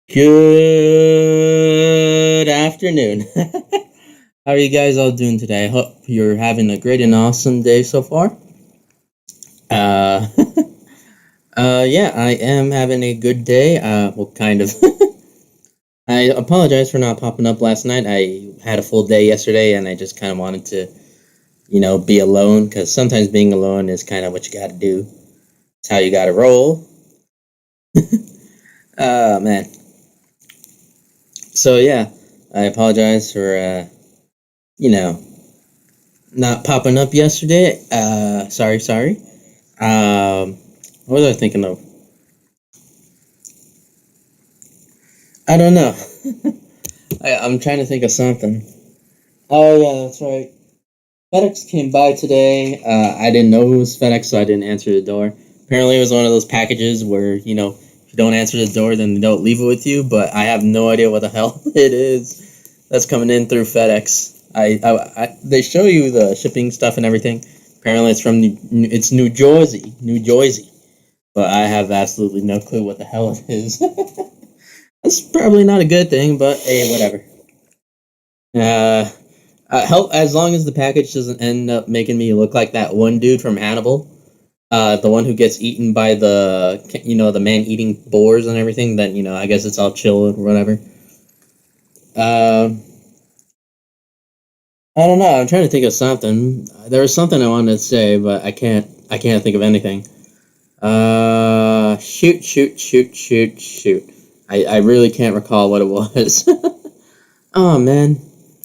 Good afternoon. How are you guys all doing today? I hope you're having a great and awesome day so far. Uh, yeah, I am having a good day. Well, kind of. I apologize for not popping up last night. I had a full day yesterday, and I just kind of wanted to, be alone because sometimes being alone is kind of what you got to do. It's how you got to roll. Man. So yeah, I apologize for you know not popping up yesterday. Sorry. What was I thinking of? I don't know. I'm trying to think of something. Oh yeah, that's right. FedEx came by today. I didn't know it was FedEx, so I didn't answer the door. Apparently, it was one of those packages where if you don't answer the door, then they don't leave it with you. But I have no idea what the hell it is that's coming in through FedEx. They show you the shipping stuff and everything. Apparently, it's New Jersey, but I have absolutely no clue what the hell it is. That's probably not a good thing, but hey, whatever. Uh, help as long as the package doesn't end up making me look like that one dude from Hannibal, the one who gets eaten by the man eating boars and everything. Then I guess it's all chill or whatever. Uh, I don't know. I'm trying to think of something. There was something I wanted to say, but I can't. I can't think of anything. Shoot. I really can't recall what it was. Oh man,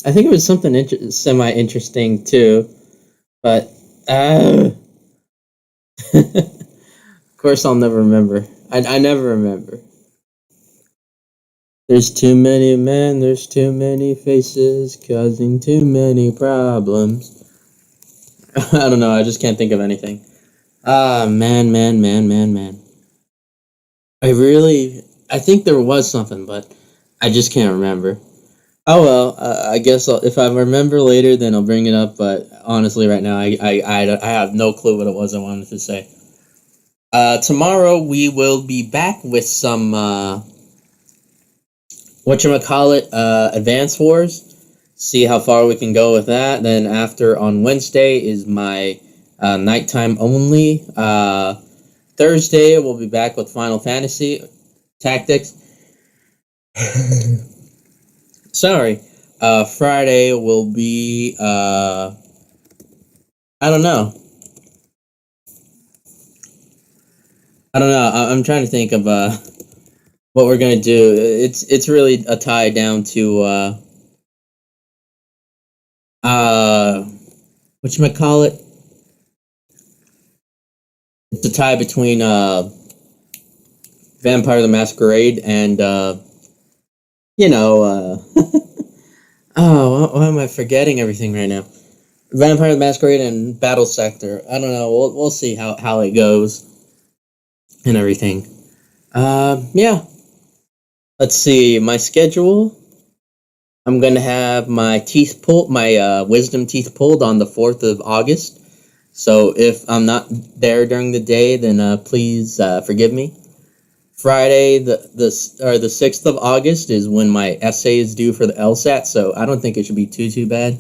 I think it was something semi interesting too, but of course I'll never remember. I never remember. There's too many men, there's too many faces, causing too many problems. I don't know, I just can't think of anything. Man. I think there was something, but I just can't remember. Oh well, I guess if I remember later, then I'll bring it up. But honestly, right now, I have no clue what it was I wanted to say. Tomorrow we will be back with some whatchamacallit, Advance Wars. See how far we can go with that. Then after on Wednesday is my nighttime only. Thursday we'll be back with Final Fantasy Tactics. Sorry. Friday will be I don't know. I'm trying to think of what we're gonna do. It's really a tie down to whatchamacallit? It's a tie between Vampire the Masquerade and oh, why am I forgetting everything right now? Vampire the Masquerade and Battle Sector. I don't know. We'll see how it goes and everything. Yeah. Let's see my schedule. I'm gonna have my teeth pulled, my wisdom teeth pulled on the 4th of August. So if I'm not there during the day, then please forgive me. Friday, the 6th of August is when my essay is due for the LSAT. So I don't think it should be too bad.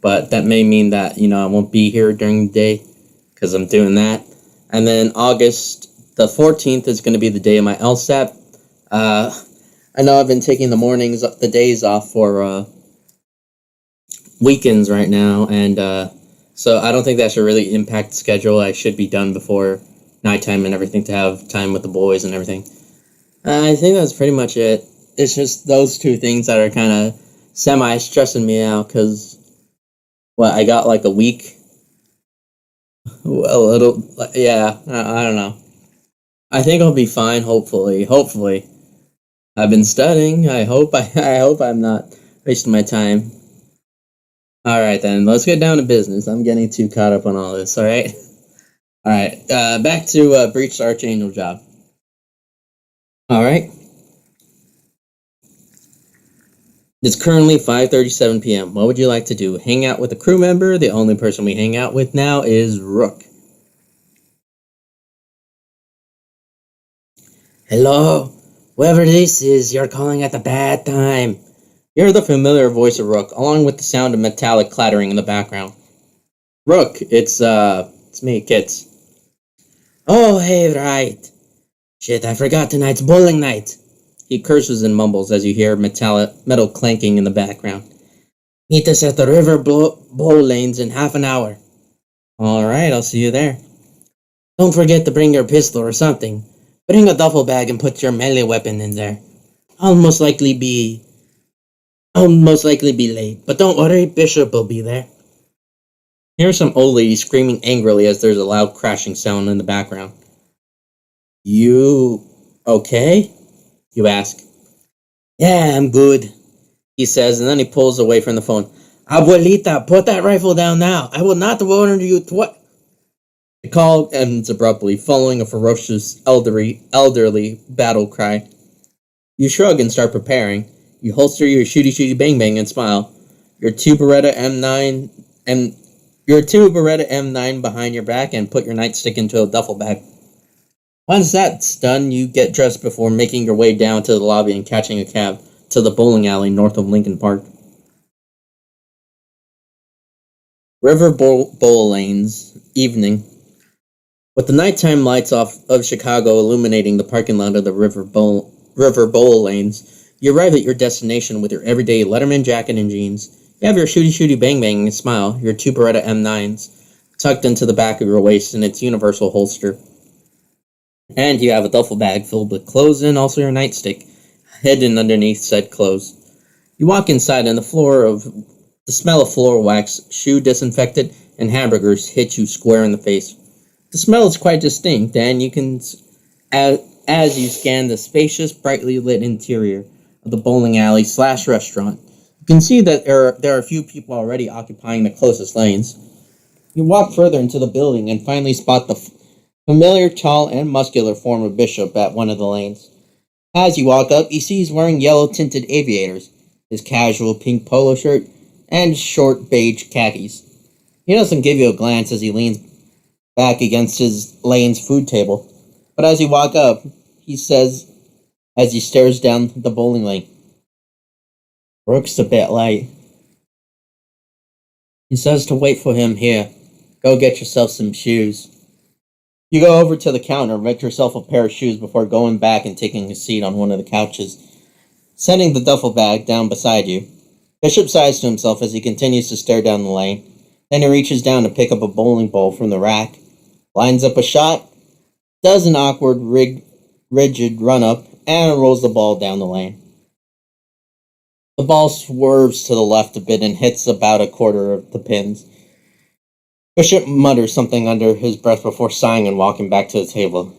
But that may mean that I won't be here during the day because I'm doing that. And then August the 14th is going to be the day of my LSAT. I know I've been taking the days off for weekends right now, and so I don't think that should really impact the schedule. I should be done before nighttime and everything to have time with the boys and everything. I think that's pretty much it. It's just those two things that are kind of semi-stressing me out, because, I got like a week? A little, yeah, I don't know. I think I'll be fine, hopefully. I've been studying. I hope I'm not wasting my time. Alright then, let's get down to business. I'm getting too caught up on all this, alright? Alright, back to Breached Archangel job. Alright. It's currently 5:37 p.m. What would you like to do? Hang out with a crew member? The only person we hang out with now is Rook. Hello? Whoever this is, you're calling at the bad time. You hear the familiar voice of Rook, along with the sound of metallic clattering in the background. Rook, it's me, Kits. Oh, hey, right. Shit, I forgot tonight's bowling night. He curses and mumbles as you hear metal clanking in the background. Meet us at the river bowl lanes in half an hour. Alright, I'll see you there. Don't forget to bring your pistol or something. Bring a duffel bag and put your melee weapon in there. I'll most likely be late, but don't worry, Bishop will be there. Here's some old lady screaming angrily as there's a loud crashing sound in the background. You okay? You ask. Yeah, I'm good, he says, and then he pulls away from the phone. Abuelita, put that rifle down now. I will not warn you twice. The call ends abruptly, following a ferocious elderly battle cry. You shrug and start preparing. You holster your shooty bang bang and smile. Your two Beretta M9 behind your back and put your nightstick into a duffel bag. Once that's done, you get dressed before making your way down to the lobby and catching a cab to the bowling alley north of Lincoln Park. River Bowl Lanes, evening. With the nighttime lights of Chicago illuminating the parking lot of the River Bowl Lanes, you arrive at your destination with your everyday Letterman jacket and jeans. You have your shooty bang bang and smile, your two Beretta M9s, tucked into the back of your waist in its universal holster. And you have a duffel bag filled with clothes and also your nightstick, hidden underneath said clothes. You walk inside and the smell of floor wax, shoe disinfectant, and hamburgers hit you square in the face. The smell is quite distinct, and you can, as you scan the spacious, brightly lit interior of the bowling alley / restaurant, you can see that there are a few people already occupying the closest lanes. You walk further into the building and finally spot the familiar, tall, and muscular form of Bishop at one of the lanes. As you walk up, you see he's wearing yellow-tinted aviators, his casual pink polo shirt, and short beige khakis. He doesn't give you a glance as he leans back against his lane's food table, but as you walk up, he says, as he stares down the bowling lane, Rook's a bit late. He says to wait for him here. Go get yourself some shoes. You go over to the counter and rent yourself a pair of shoes before going back and taking a seat on one of the couches, setting the duffel bag down beside you. Bishop sighs to himself as he continues to stare down the lane. Then he reaches down to pick up a bowling ball from the rack, lines up a shot, does an awkward, rigid run-up, and rolls the ball down the lane. The ball swerves to the left a bit and hits about a quarter of the pins. Bishop mutters something under his breath before sighing and walking back to the table.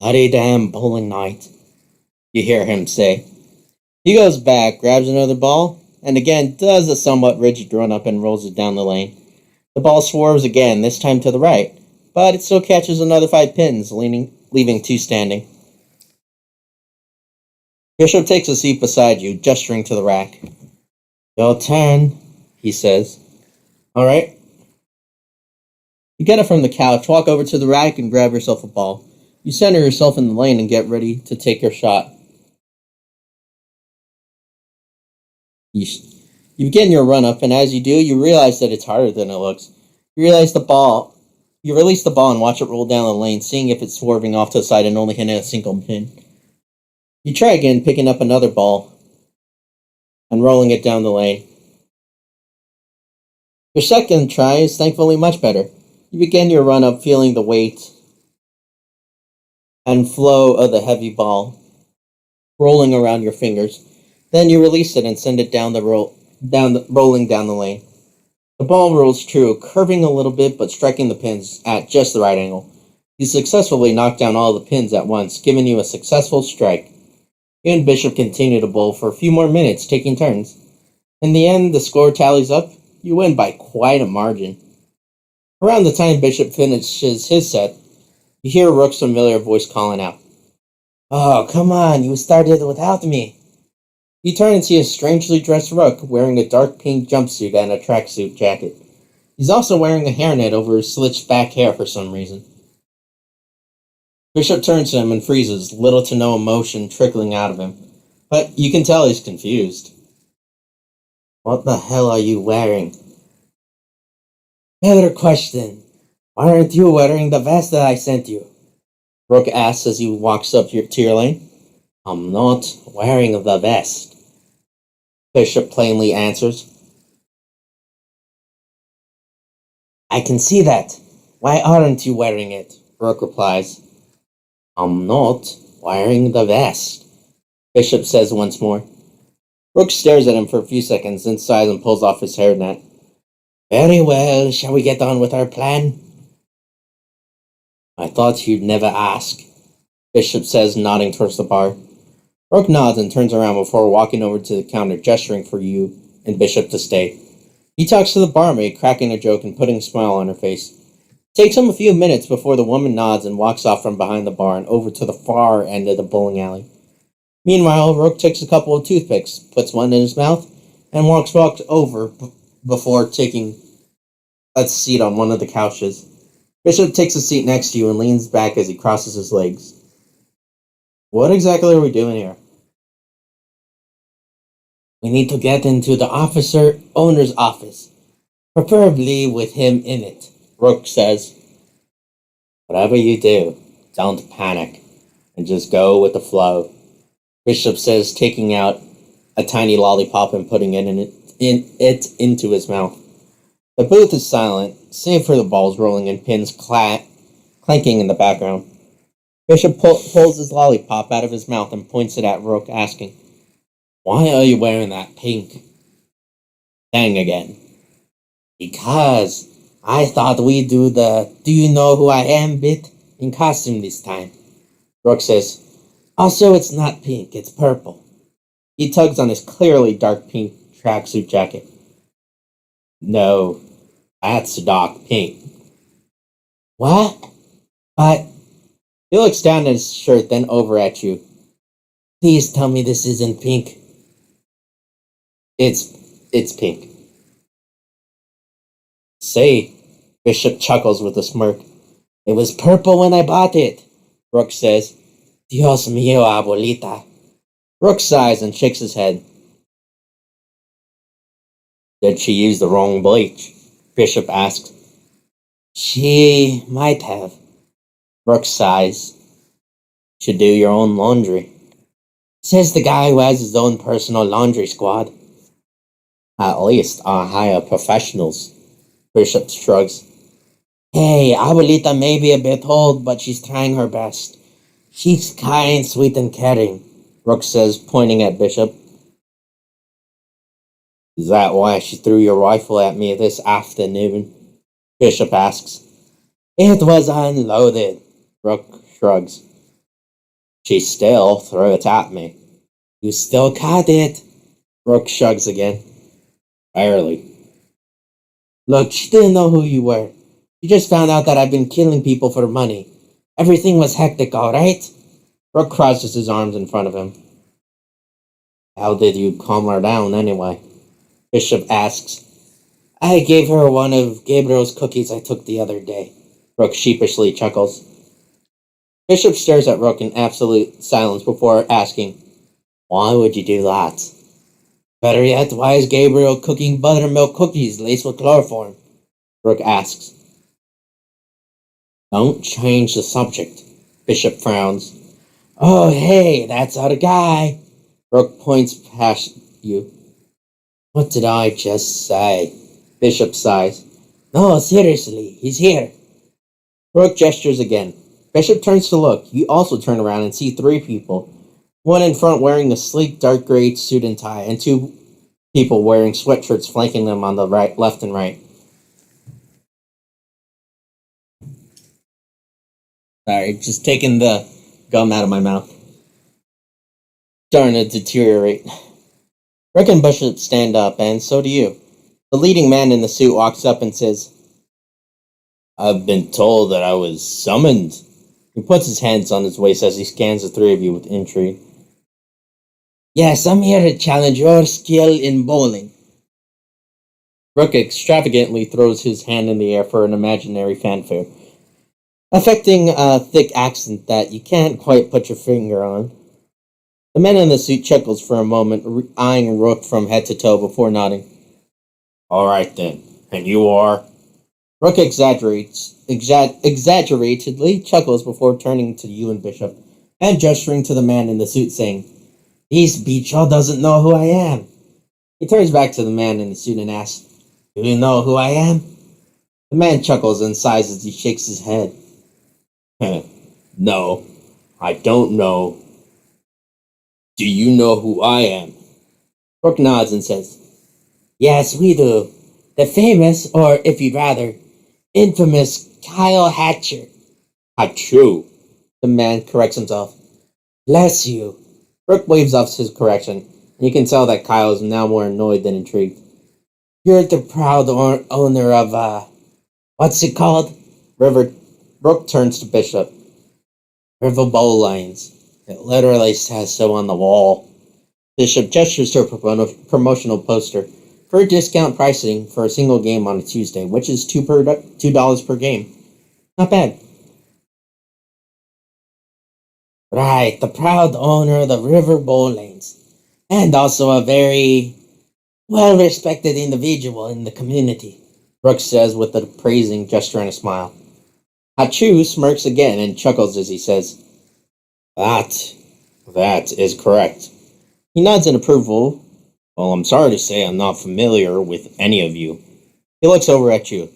Bloody damn bowling night, you hear him say. He goes back, grabs another ball, and again does a somewhat rigid run-up and rolls it down the lane. The ball swerves again, this time to the right, but it still catches another 5 pins, leaving 2 standing. Bishop takes a seat beside you, gesturing to the rack. Your turn, he says. All right. You get up from the couch, walk over to the rack, and grab yourself a ball. You center yourself in the lane and get ready to take your shot. You begin your run-up, and as you do, you realize that it's harder than it looks. You release the ball and watch it roll down the lane, seeing if it's swerving off to the side and only hitting a single pin. You try again, picking up another ball and rolling it down the lane. Your second try is thankfully much better. You begin your run-up feeling the weight and flow of the heavy ball rolling around your fingers. Then you release it and send it rolling down the lane. The ball rolls true, curving a little bit but striking the pins at just the right angle. You successfully knock down all the pins at once, giving you a successful strike. You and Bishop continue to bowl for a few more minutes, taking turns. In the end, the score tallies up. You win by quite a margin. Around the time Bishop finishes his set, you hear Rook's familiar voice calling out, Oh, come on, you started without me. You turn and see a strangely dressed Rook wearing a dark pink jumpsuit and a tracksuit jacket. He's also wearing a hairnet over his slicked back hair for some reason. Bishop turns to him and freezes, little to no emotion trickling out of him. But you can tell he's confused. What the hell are you wearing? Better question. Why aren't you wearing the vest that I sent you? Rook asks as he walks up to your lane. I'm not wearing the vest. Bishop plainly answers. I can see that. Why aren't you wearing it? Rook replies. I'm not wearing the vest, Bishop says once more. Rook stares at him for a few seconds, then sighs and pulls off his hairnet. Very well, shall we get on with our plan? I thought you'd never ask, Bishop says, nodding towards the bar. Rook nods and turns around before walking over to the counter, gesturing for you and Bishop to stay. He talks to the barmaid, cracking a joke and putting a smile on her face. It takes him a few minutes before the woman nods and walks off from behind the bar and over to the far end of the bowling alley. Meanwhile, Rook takes a couple of toothpicks, puts one in his mouth, and walks over before taking a seat on one of the couches. Bishop takes a seat next to you and leans back as he crosses his legs. What exactly are we doing here? We need to get into the owner's office, preferably with him in it, Rook says. Whatever you do, don't panic, and just go with the flow, Bishop says, taking out a tiny lollipop and putting it into his mouth. The booth is silent, save for the balls rolling and pins clanking in the background. Bishop pulls his lollipop out of his mouth and points it at Rook, asking, Why are you wearing that pink thing again? Because I thought we'd do the do you know who I am bit in costume this time. Rook says, Also, it's not pink, it's purple. He tugs on his clearly dark pink tracksuit jacket. No, that's dark pink. What? But he looks down at his shirt, then over at you. Please tell me this isn't pink. It's pink. Say, Bishop chuckles with a smirk. It was purple when I bought it, Rook says. Dios mío, abuelita. Rook sighs and shakes his head. Did she use the wrong bleach? Bishop asks. She might have. Rook sighs. Should do your own laundry. Says the guy who has his own personal laundry squad. At least I'll hire professionals. Bishop shrugs. Hey, Abuelita may be a bit old, but she's trying her best. She's kind, sweet, and caring, Rook says, pointing at Bishop. Is that why she threw your rifle at me this afternoon? Bishop asks. It was unloaded, Rook shrugs. She still threw it at me. You still caught it, Rook shrugs again. Barely. Look, she didn't know who you were. She just found out that I've been killing people for money. Everything was hectic, all right? Rook crosses his arms in front of him. How did you calm her down, anyway? Bishop asks. I gave her one of Gabriel's cookies I took the other day. Rook sheepishly chuckles. Bishop stares at Rook in absolute silence before asking, Why would you do that? Better yet, why is Gabriel cooking buttermilk cookies laced with chloroform? Rook asks. Don't change the subject. Bishop frowns. Oh, hey, that's our guy. Rook points past you. What did I just say? Bishop sighs. No, seriously, he's here. Rook gestures again. Bishop turns to look. You also turn around and see three people. One in front wearing a sleek dark gray suit and tie, and two people wearing sweatshirts flanking them on the right, left and right. Sorry, just taking the gum out of my mouth. Starting to deteriorate. Rick and Bishop stand up, and so do you. The leading man in the suit walks up and says, I've been told that I was summoned. He puts his hands on his waist as he scans the three of you with intrigue. Yes, I'm here to challenge your skill in bowling. Rook extravagantly throws his hand in the air for an imaginary fanfare. affecting a thick accent that you can't quite put your finger on. The man in the suit chuckles for a moment, eyeing Rook from head to toe before nodding. All right then, and you are? Rook exaggeratedly chuckles before turning to you and Bishop, and gesturing to the man in the suit, saying, "This bicho doesn't know who I am." He turns back to the man in the suit and asks, "Do you know who I am?" The man chuckles and sighs as he shakes his head. No, I don't know. Do you know who I am? Rook nods and says, "Yes, we do. The famous, or if you'd rather, infamous Kyle Hatcher." Hachu. The man corrects himself. Bless you. Rook waves off his correction, and you can tell that Kyle is now more annoyed than intrigued. You're the proud owner of, what's it called? Rook turns to Bishop. River Bowl Lines. It literally says so on the wall. Bishop gestures to a promotional poster for discount pricing for a single game on a Tuesday, which is $2 per game. Not bad. Right, the proud owner of the River Bowl Lanes, and also a very well-respected individual in the community, Rook says with a praising gesture and a smile. Hachu smirks again and chuckles as he says, That is correct. He nods in approval. Well, I'm sorry to say I'm not familiar with any of you. He looks over at you.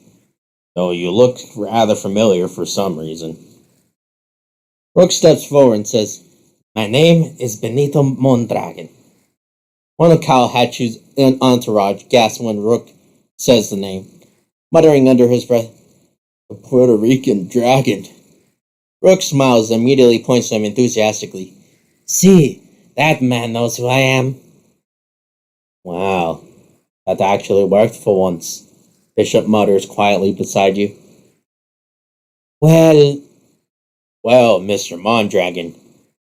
Though you look rather familiar for some reason. Rook steps forward and says, My name is Benito Mondragon. One of Kyle Hatch's entourage gasps when Rook says the name, muttering under his breath, The Puerto Rican dragon. Rook smiles and immediately points to him enthusiastically. See, that man knows who I am. Wow, that actually worked for once, Bishop mutters quietly beside you. Well, Mr. Mondragon,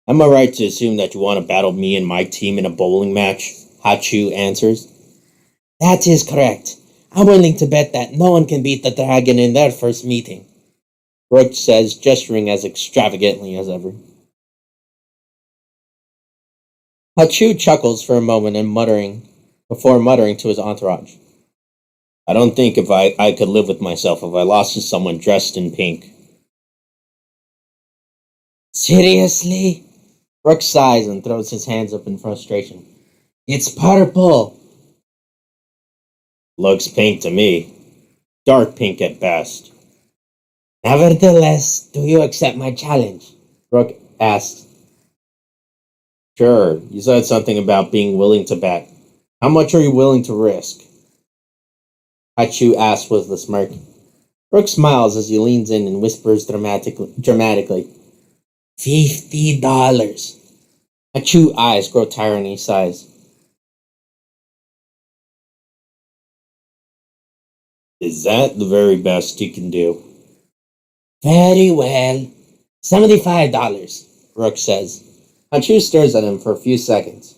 am I right to assume that you want to battle me and my team in a bowling match? Hachu answers. That is correct. I'm willing to bet that no one can beat the dragon in their first meeting, Rook says, gesturing as extravagantly as ever. Hachu chuckles for a moment before muttering to his entourage. I don't think I could live with myself if I lost to someone dressed in pink. Seriously? Rook sighs and throws his hands up in frustration. It's purple. Looks pink to me. Dark pink at best. Nevertheless, do you accept my challenge? Rook asks. Sure, you said something about being willing to bet. How much are you willing to risk? Hachu asks with a smirk. Rook smiles as he leans in and whispers dramatically. $50. Hachu's eyes grow tired and he sighs. Is that the very best you can do? Very well. $75, Rook says. Hachu stares at him for a few seconds.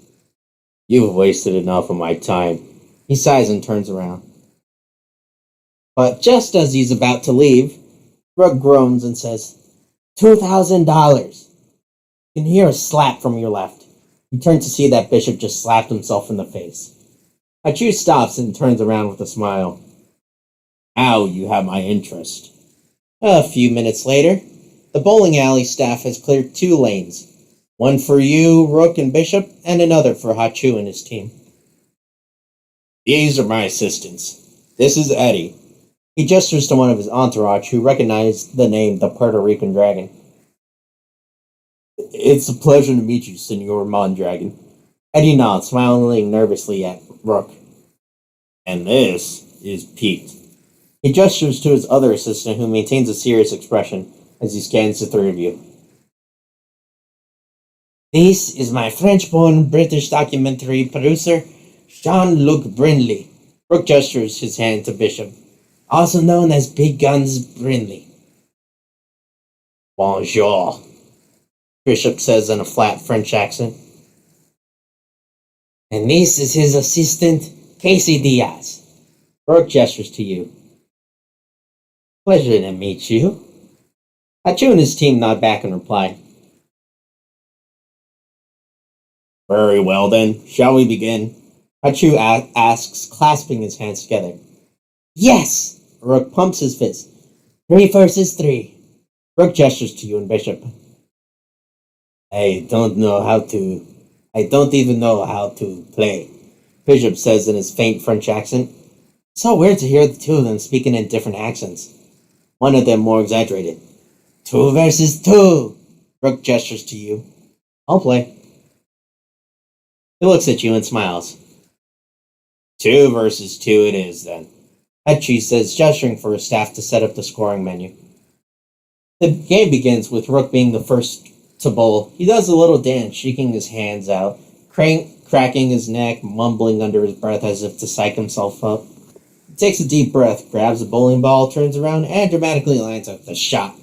You've wasted enough of my time. He sighs and turns around. But just as he's about to leave, Rook groans and says, $2,000. You can hear a slap from your left. You turn to see that Bishop just slapped himself in the face. Hachu stops and turns around with a smile. Now you have my interest. A few minutes later, the bowling alley staff has cleared 2 lanes. One for you, Rook and Bishop, and another for Hachu and his team. These are my assistants. This is Eddie. He gestures to one of his entourage who recognized the name the Puerto Rican Dragon. It's a pleasure to meet you, Senor Mondragon. Eddie nods, smiling nervously at Rook. And this is Pete. He gestures to his other assistant who maintains a serious expression as he scans the 3 of you. This is my French-born British documentary producer, Jean-Luc Brinley. Rook gestures his hand to Bishop, also known as Big Guns Brinley. Bonjour, Bishop says in a flat French accent. And this is his assistant, Casey Diaz. Rook gestures to you. Pleasure to meet you. Hachu and his team nod back and reply. Very well then, shall we begin? Hachu asks, clasping his hands together. Yes! Rook pumps his fist. 3 versus 3. Rook gestures to you and Bishop. I don't even know how to play, Bishop says in his faint French accent. It's so weird to hear the two of them speaking in different accents. One of them more exaggerated. 2 versus 2. Rook gestures to you. I'll play. He looks at you and smiles. 2 versus 2 it is, then. Hachi says, gesturing for his staff to set up the scoring menu. The game begins with Rook being the first to bowl. He does a little dance, shaking his hands out, cracking his neck, mumbling under his breath as if to psych himself up. He takes a deep breath, grabs a bowling ball, turns around, and dramatically lines up the shot.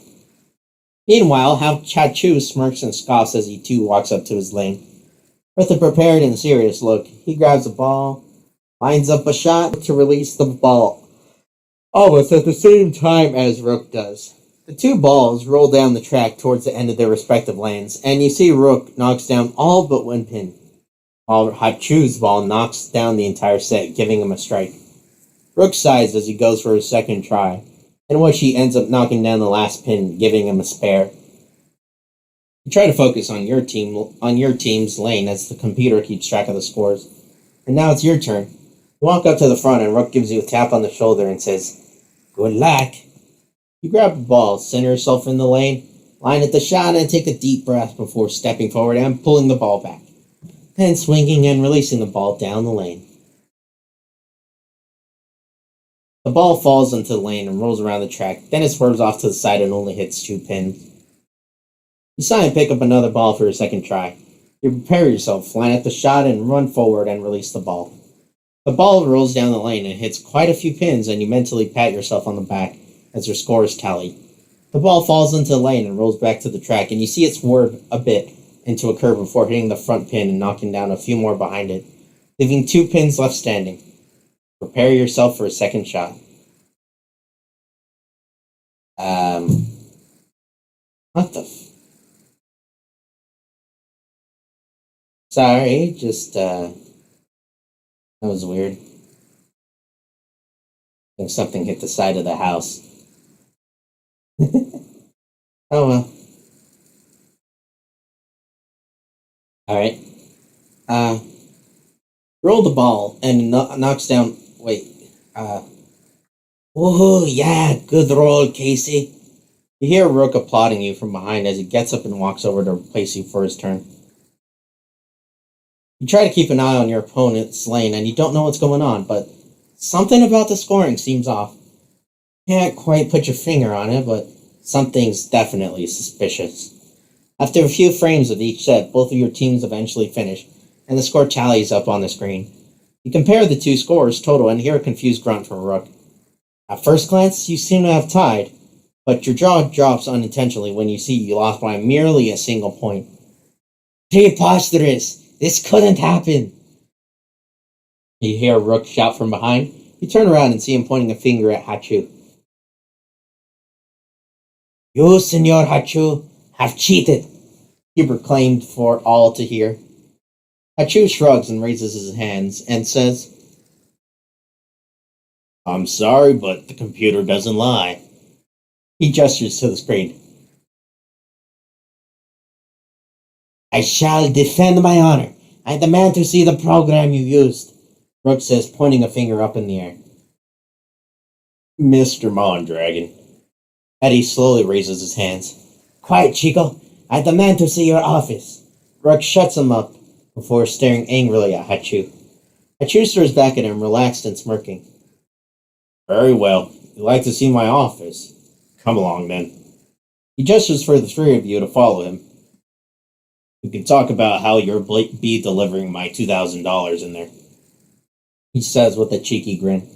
Meanwhile, Hachu smirks and scoffs as he too walks up to his lane. With a prepared and serious look, he grabs a ball, lines up a shot to release the ball, almost at the same time as Rook does. The two balls roll down the track towards the end of their respective lanes, and you see Rook knocks down all but one pin, while Hachu's ball knocks down the entire set, giving him a strike. Rook sighs as he goes for his second try, in which he ends up knocking down the last pin, giving him a spare. You try to focus on your team's lane as the computer keeps track of the scores. And now it's your turn. You walk up to the front and Rook gives you a tap on the shoulder and says, "Good luck." You grab the ball, center yourself in the lane, line at the shot, and take a deep breath before stepping forward and pulling the ball back, then swinging and releasing the ball down the lane. The ball falls into the lane and rolls around the track, then it swerves off to the side and only hits 2 pins. You sigh and pick up another ball for your second try. You prepare yourself, line at the shot, and run forward and release the ball. The ball rolls down the lane and hits quite a few pins, and you mentally pat yourself on the back as your score is tallied. The ball falls into the lane and rolls back to the track, and you see it swerve a bit into a curve before hitting the front pin and knocking down a few more behind it, leaving 2 pins left standing. Prepare yourself for a second shot. What the Sorry, that was weird. I think something hit the side of the house. Oh well. Alright. Roll the ball and knocks down. Wait. Woohoo, yeah, good roll, Casey. You hear Rook applauding you from behind as he gets up and walks over to replace you for his turn. You try to keep an eye on your opponent's lane and you don't know what's going on, but something about the scoring seems off. Can't quite put your finger on it, but something's definitely suspicious. After a few frames of each set, both of your teams eventually finish, and the score tallies up on the screen. You compare the two scores total and hear a confused grunt from Rook. At first glance, you seem to have tied, but your jaw drops unintentionally when you see you lost by merely a single point. Preposterous! This couldn't happen! You hear Rook shout from behind. You turn around and see him pointing a finger at Hachu. You, Senor Hachu, have cheated, he proclaimed for all to hear. Hachu shrugs and raises his hands and says, I'm sorry, but the computer doesn't lie. He gestures to the screen. I shall defend my honor. I demand to see the program you used, Rook says, pointing a finger up in the air. Mr. Mondragon. Eddie slowly raises his hands. Quiet, Chico. I demand to see your office. Rook shuts him up before staring angrily at Hachu. Hachu stares back at him, relaxed and smirking. Very well. You'd like to see my office? Come along, then. He gestures for the 3 of you to follow him. We can talk about how you'll be delivering my $2,000 in there, he says with a cheeky grin.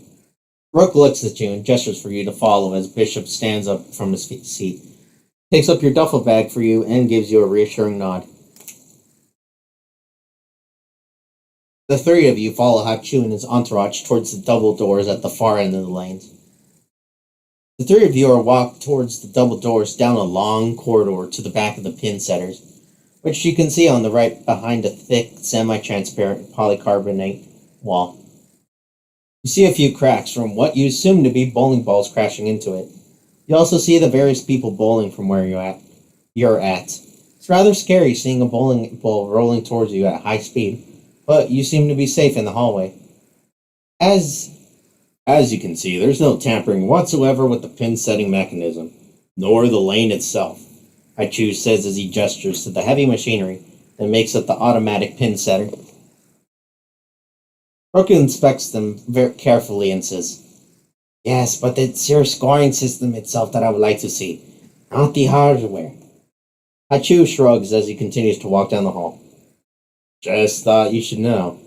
Rook looks at you and gestures for you to follow as Bishop stands up from his seat, takes up your duffel bag for you, and gives you a reassuring nod. The 3 of you follow Hachu and his entourage towards the double doors at the far end of the lanes. The three of you are walked towards the double doors down a long corridor to the back of the pin setters, which you can see on the right behind a thick, semi-transparent polycarbonate wall. You see a few cracks from what you assume to be bowling balls crashing into it. You also see the various people bowling from where you're at. It's rather scary seeing a bowling ball rolling towards you at high speed, but you seem to be safe in the hallway. As you can see, there's no tampering whatsoever with the pin setting mechanism, nor the lane itself. Haichu says as he gestures to the heavy machinery that makes up the automatic pin setter. Rook inspects them very carefully and says, "Yes, but it's your scoring system itself that I would like to see, not the hardware." Haichu shrugs as he continues to walk down the hall. "Just thought you should know."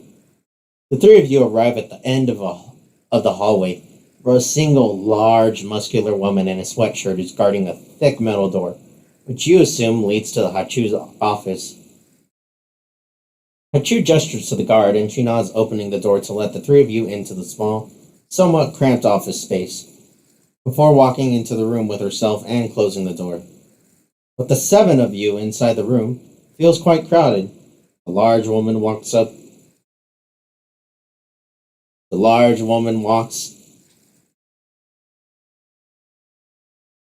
The three of you arrive at the end of the hallway, where a single large, muscular woman in a sweatshirt is guarding a thick metal door, which you assume leads to the Haichu's office. Haichu gestures to the guard, and she nods, opening the door to let the three of you into the small, somewhat cramped office space, before walking into the room with herself and closing the door. With the seven of you inside the room, feels quite crowded. The large woman walks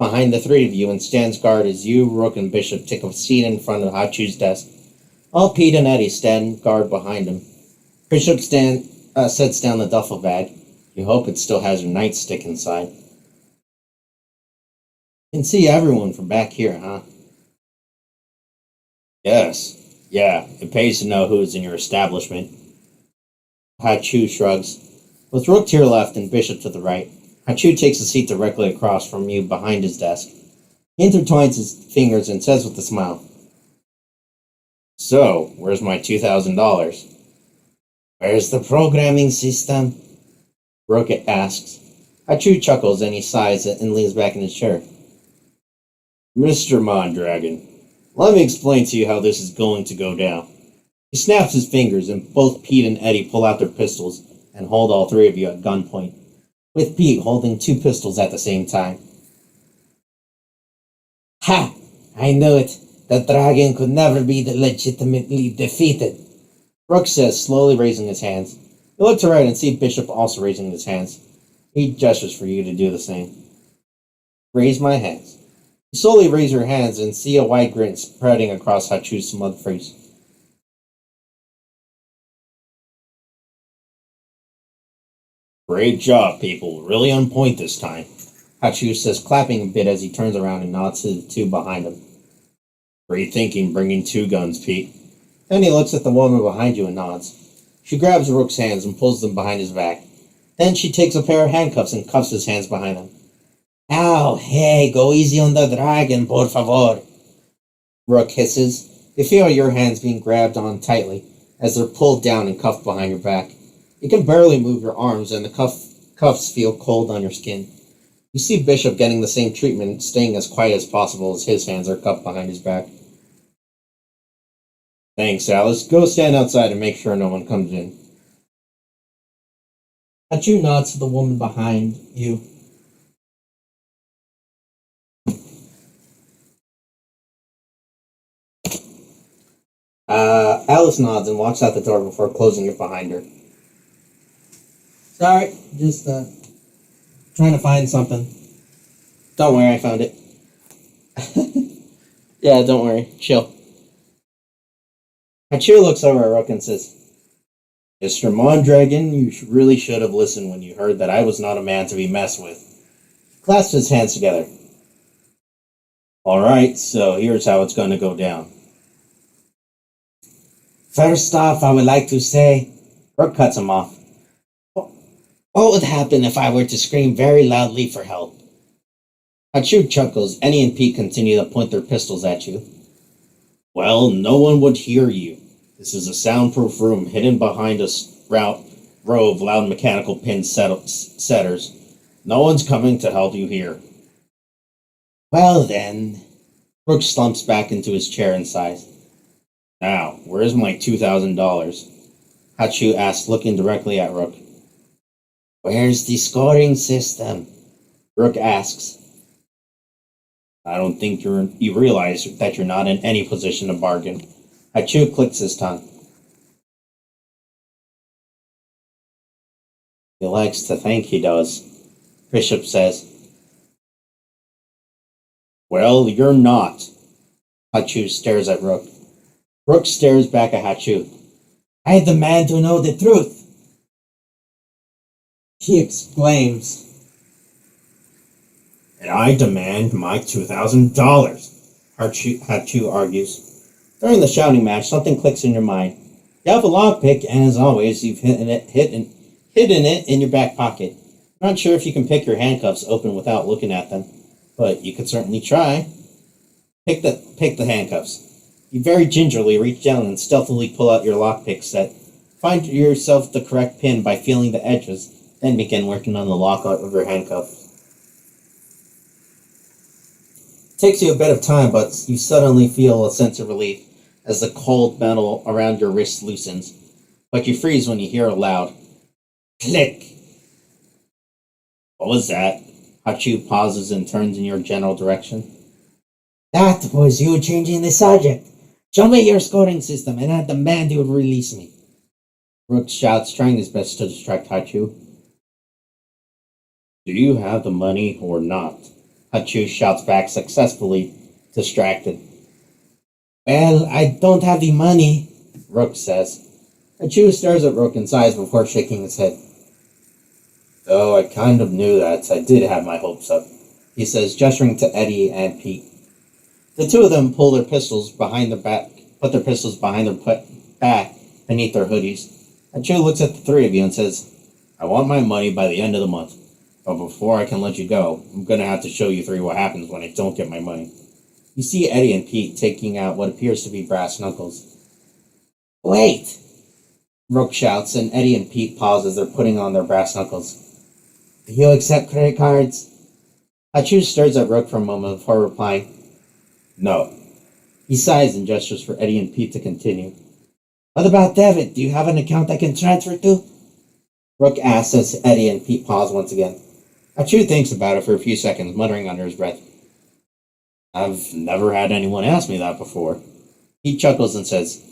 behind the three of you and stands guard as you, Rook, and Bishop take a seat in front of Hachu's desk. All Pete and Eddie stand guard behind him. Bishop sets down the duffel bag. You hope it still has your nightstick inside. You can see everyone from back here, huh? Yes. Yeah, it pays to know who's in your establishment. Hachu shrugs. With Rook to your left and Bishop to the right, Hachu takes a seat directly across from you behind his desk. He intertwines his fingers and says with a smile, "So, where's my $2,000? "Where's the programming system?" Rook asks. Hachu chuckles and he sighs and leans back in his chair. "Mr. Mondragon, let me explain to you how this is going to go down." He snaps his fingers and both Pete and Eddie pull out their pistols and hold all three of you at gunpoint, with Pete holding two pistols at the same time. "Ha! I knew it. The dragon could never be legitimately defeated," Rook says, slowly raising his hands. You look to right and see Bishop also raising his hands. He gestures for you to do the same. "Raise my hands." You slowly raise your hands and see a wide grin spreading across Hachu's smug face. "Great job, people. Really on point this time," Hachu says, clapping a bit as he turns around and nods to the two behind him. "Great thinking bringing two guns, Pete." Then he looks at the woman behind you and nods. She grabs Rook's hands and pulls them behind his back. Then she takes a pair of handcuffs and cuffs his hands behind him. "Ow, hey, go easy on the dragon, por favor," Rook hisses. You feel your hands being grabbed on tightly as they're pulled down and cuffed behind your back. You can barely move your arms and the cuffs feel cold on your skin. You see Bishop getting the same treatment, staying as quiet as possible as his hands are cuffed behind his back. "Thanks, Alice. Go stand outside and make sure no one comes in." Hachu nods to the woman behind you. Alice nods and walks out the door before closing it behind her. "Sorry, just trying to find something." "Don't worry, I found it." "Yeah, don't worry. Chill." Hachu looks over at Rook and says, "Mr. Mondragon, you really should have listened when you heard that I was not a man to be messed with." He clasps his hands together. "Alright, so here's how it's going to go down. First off, I would like to say..." Rook cuts him off. "What would happen if I were to scream very loudly for help?" Hachu chuckles. Eddie and Pete continue to point their pistols at you. "Well, no one would hear you. This is a soundproof room hidden behind a row of loud mechanical pin setters. No one's coming to help you here." "Well then..." Rook slumps back into his chair and sighs. "Now, where's my $2,000? Hachu asks, looking directly at Rook. "Where's the scoring system?" Rook asks, I don't think you realize that you're not in any position to bargain. Hachu clicks his tongue. He likes to think he does, Bishop says. Well, you're not. Hachu stares at Rook. Rook stares back at Hachu. I demand to know the truth, he exclaims. And I demand my $2,000, Hachu argues. During the shouting match, something clicks in your mind. You have a lockpick, and as always, you've hidden it in your back pocket. Not sure if you can pick your handcuffs open without looking at them, but you could certainly try. Pick the handcuffs. You very gingerly reach down and stealthily pull out your lockpick set. Find yourself the correct pin by feeling the edges, then begin working on the lock of your handcuff. It takes you a bit of time, but you suddenly feel a sense of relief as the cold metal around your wrist loosens. But you freeze when you hear a loud click. What was that? Hachu pauses and turns in your general direction. That was you changing the subject. Show me your scoring system, and I demand you release me. Rook shouts, trying his best to distract Hachu. Do you have the money or not? Hachu shouts back, successfully distracted. Well, I don't have the money, Rook says. Hachu stares at Rook and sighs before shaking his head. Oh, I kind of knew that. I did have my hopes up, he says, gesturing to Eddie and Pete. The two of them pull their pistols behind their back, put their pistols behind their back beneath their hoodies. Hachu looks at the three of you and says, I want my money by the end of the month. But before I can let you go, I'm going to have to show you three what happens when I don't get my money. You see Eddie and Pete taking out what appears to be brass knuckles. Wait! Rook shouts, and Eddie and Pete pause as they're putting on their brass knuckles. Do you accept credit cards? Hachu stares at Rook for a moment before replying, No. He sighs and gestures for Eddie and Pete to continue. What about debit? Do you have an account I can transfer to? Rook asks as Eddie and Pete pause once again. Hachu thinks about it for a few seconds, muttering under his breath. I've never had anyone ask me that before. He chuckles and says,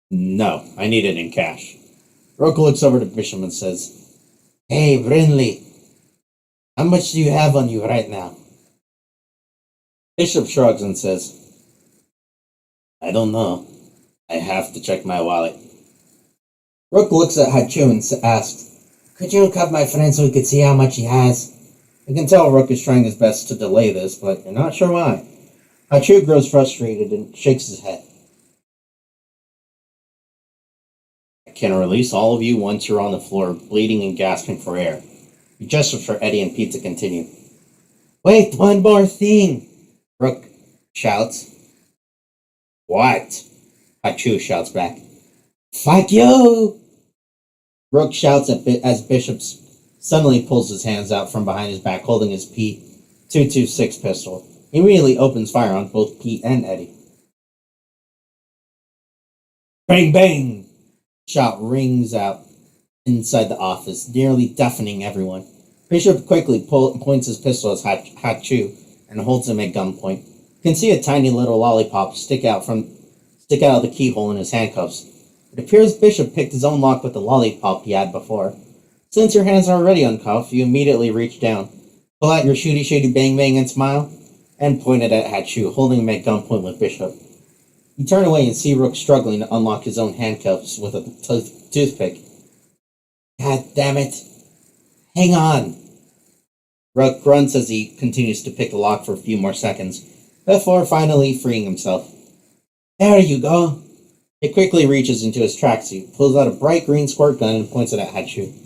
No, I need it in cash. Rook looks over to Bishop and says, Hey, Brinley, how much do you have on you right now? Bishop shrugs and says, I don't know. I have to check my wallet. Rook looks at Hachu and asks, Could you cuff my friend so we could see how much he has? You can tell Rook is trying his best to delay this, but you're not sure why. Hachu grows frustrated and shakes his head. I can release all of you once you're on the floor, bleeding and gasping for air. He gestures for Eddie and Pete to continue. Wait, one more thing, Rook shouts. What? Hachu shouts back. Fuck you! Rook shouts as Bishop suddenly pulls his hands out from behind his back, holding his P226 pistol. He immediately opens fire on both Pete and Eddie. Bang, bang! Shot rings out inside the office, nearly deafening everyone. Bishop quickly points his pistol at Hachu and holds him at gunpoint. You can see a tiny little lollipop stick out of the keyhole in his handcuffs. It appears Bishop picked his own lock with the lollipop he had before. Since your hands are already uncuffed, you immediately reach down, pull out your shooty bang bang and smile, and point it at Hachu, holding him at gunpoint with Bishop. You turn away and see Rook struggling to unlock his own handcuffs with a toothpick. God damn it. Hang on. Rook grunts as he continues to pick the lock for a few more seconds, before finally freeing himself. There you go. He quickly reaches into his tracksuit, pulls out a bright green squirt gun, and points it at Hachu.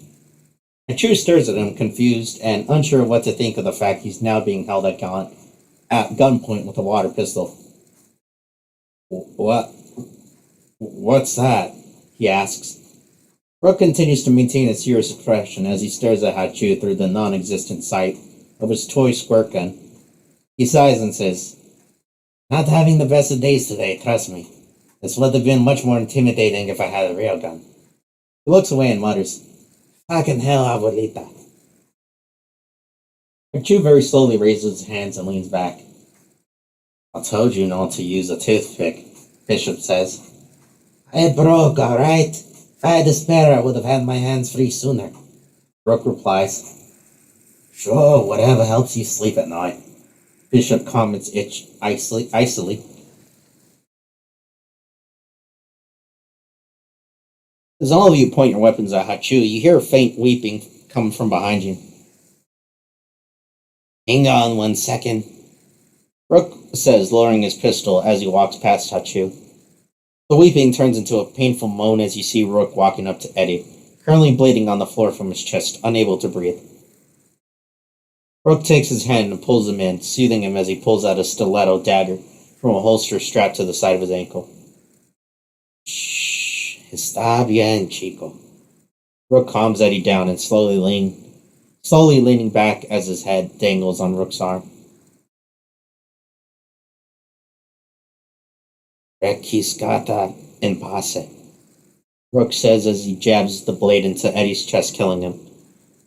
Hachu stares at him, confused and unsure of what to think of the fact he's now being held at gunpoint with a water pistol. What's that? He asks. Rook continues to maintain a serious expression as he stares at Hachu through the non-existent sight of his toy squirt gun. He sighs and says, Not having the best of days today, trust me. This would have been much more intimidating if I had a real gun. He looks away and mutters, Fucking hell, abuelita. Chu very slowly raises his hands and leans back. I told you not to use a toothpick, Bishop says. I broke, alright? If I had a spare, I would have had my hands free sooner. Rook replies. Sure, whatever helps you sleep at night. Bishop comments icily. As all of you point your weapons at Hachu, you hear a faint weeping come from behind you. Hang on 1 second. Rook says, lowering his pistol as he walks past Hachu. The weeping turns into a painful moan as you see Rook walking up to Eddie, currently bleeding on the floor from his chest, unable to breathe. Rook takes his hand and pulls him in, soothing him as he pulls out a stiletto dagger from a holster strapped to the side of his ankle. Shh, está bien, chico. Rook calms Eddie down and slowly leaning back as his head dangles on Rook's arm. Requiscata en pace, Rook says as he jabs the blade into Eddie's chest, killing him.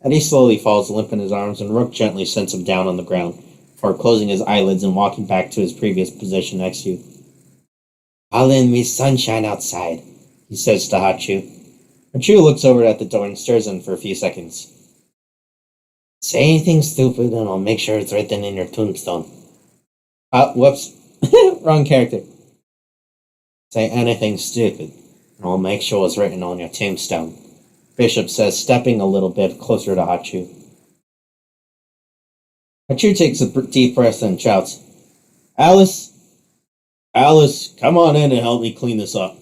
Eddie slowly falls limp in his arms, and Rook gently sets him down on the ground, before closing his eyelids and walking back to his previous position next to you. I'll in me sunshine outside, he says to Hachu. Hachu looks over at the door and stares in for a few seconds. Say anything stupid and I'll make sure it's written in your tombstone. Whoops. Wrong character. Say anything stupid and I'll make sure it's written on your tombstone, Bishop says, stepping a little bit closer to Hachu. Hachu takes a deep breath and shouts, Alice, come on in and help me clean this up.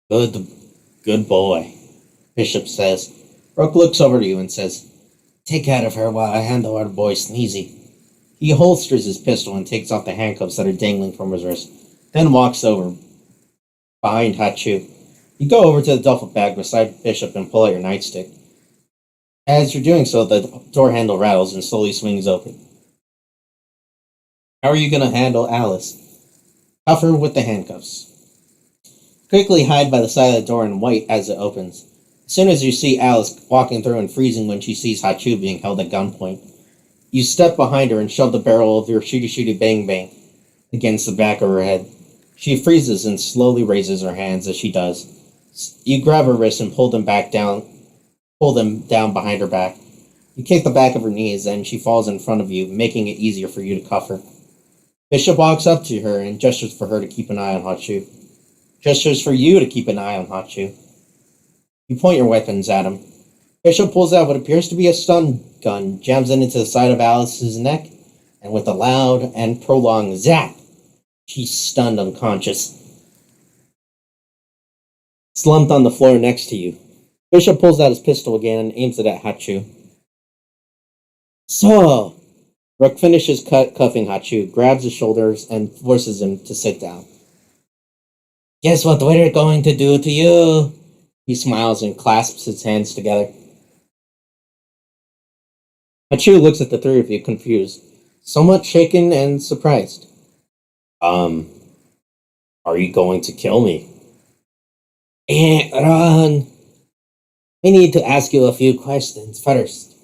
Good boy, Bishop says. Rook looks over to you and says, take care of her while I handle our boy Sneezy. He holsters his pistol and takes off the handcuffs that are dangling from his wrist, then walks over behind Hachu. You go over to the duffel bag beside Bishop and pull out your nightstick. As you're doing so, the door handle rattles and slowly swings open. How are you going to handle Alice? Cuff her with the handcuffs. Quickly hide by the side of the door and wait as it opens. As soon as you see Alice walking through and freezing when she sees Hachu being held at gunpoint, you step behind her and shove the barrel of your shooty bang bang against the back of her head. She freezes and slowly raises her hands as she does. You grab her wrists and pull them down behind her back. You kick the back of her knees and she falls in front of you, making it easier for you to cuff her. Bishop walks up to her and gestures for her to keep an eye on Hachu. Gestures for you to keep an eye on Hachu. You point your weapons at him. Bishop pulls out what appears to be a stun gun, jams it into the side of Alice's neck, and with a loud and prolonged zap, she's stunned unconscious. Slumped on the floor next to you. Bishop pulls out his pistol again and aims it at Hachu. So, Rook finishes cuffing Hachu, grabs his shoulders, and forces him to sit down. Guess what we're going to do to you? He smiles and clasps his hands together. Hachu looks at the three of you, confused, somewhat shaken and surprised. Are you going to kill me? Run! We need to ask you a few questions first.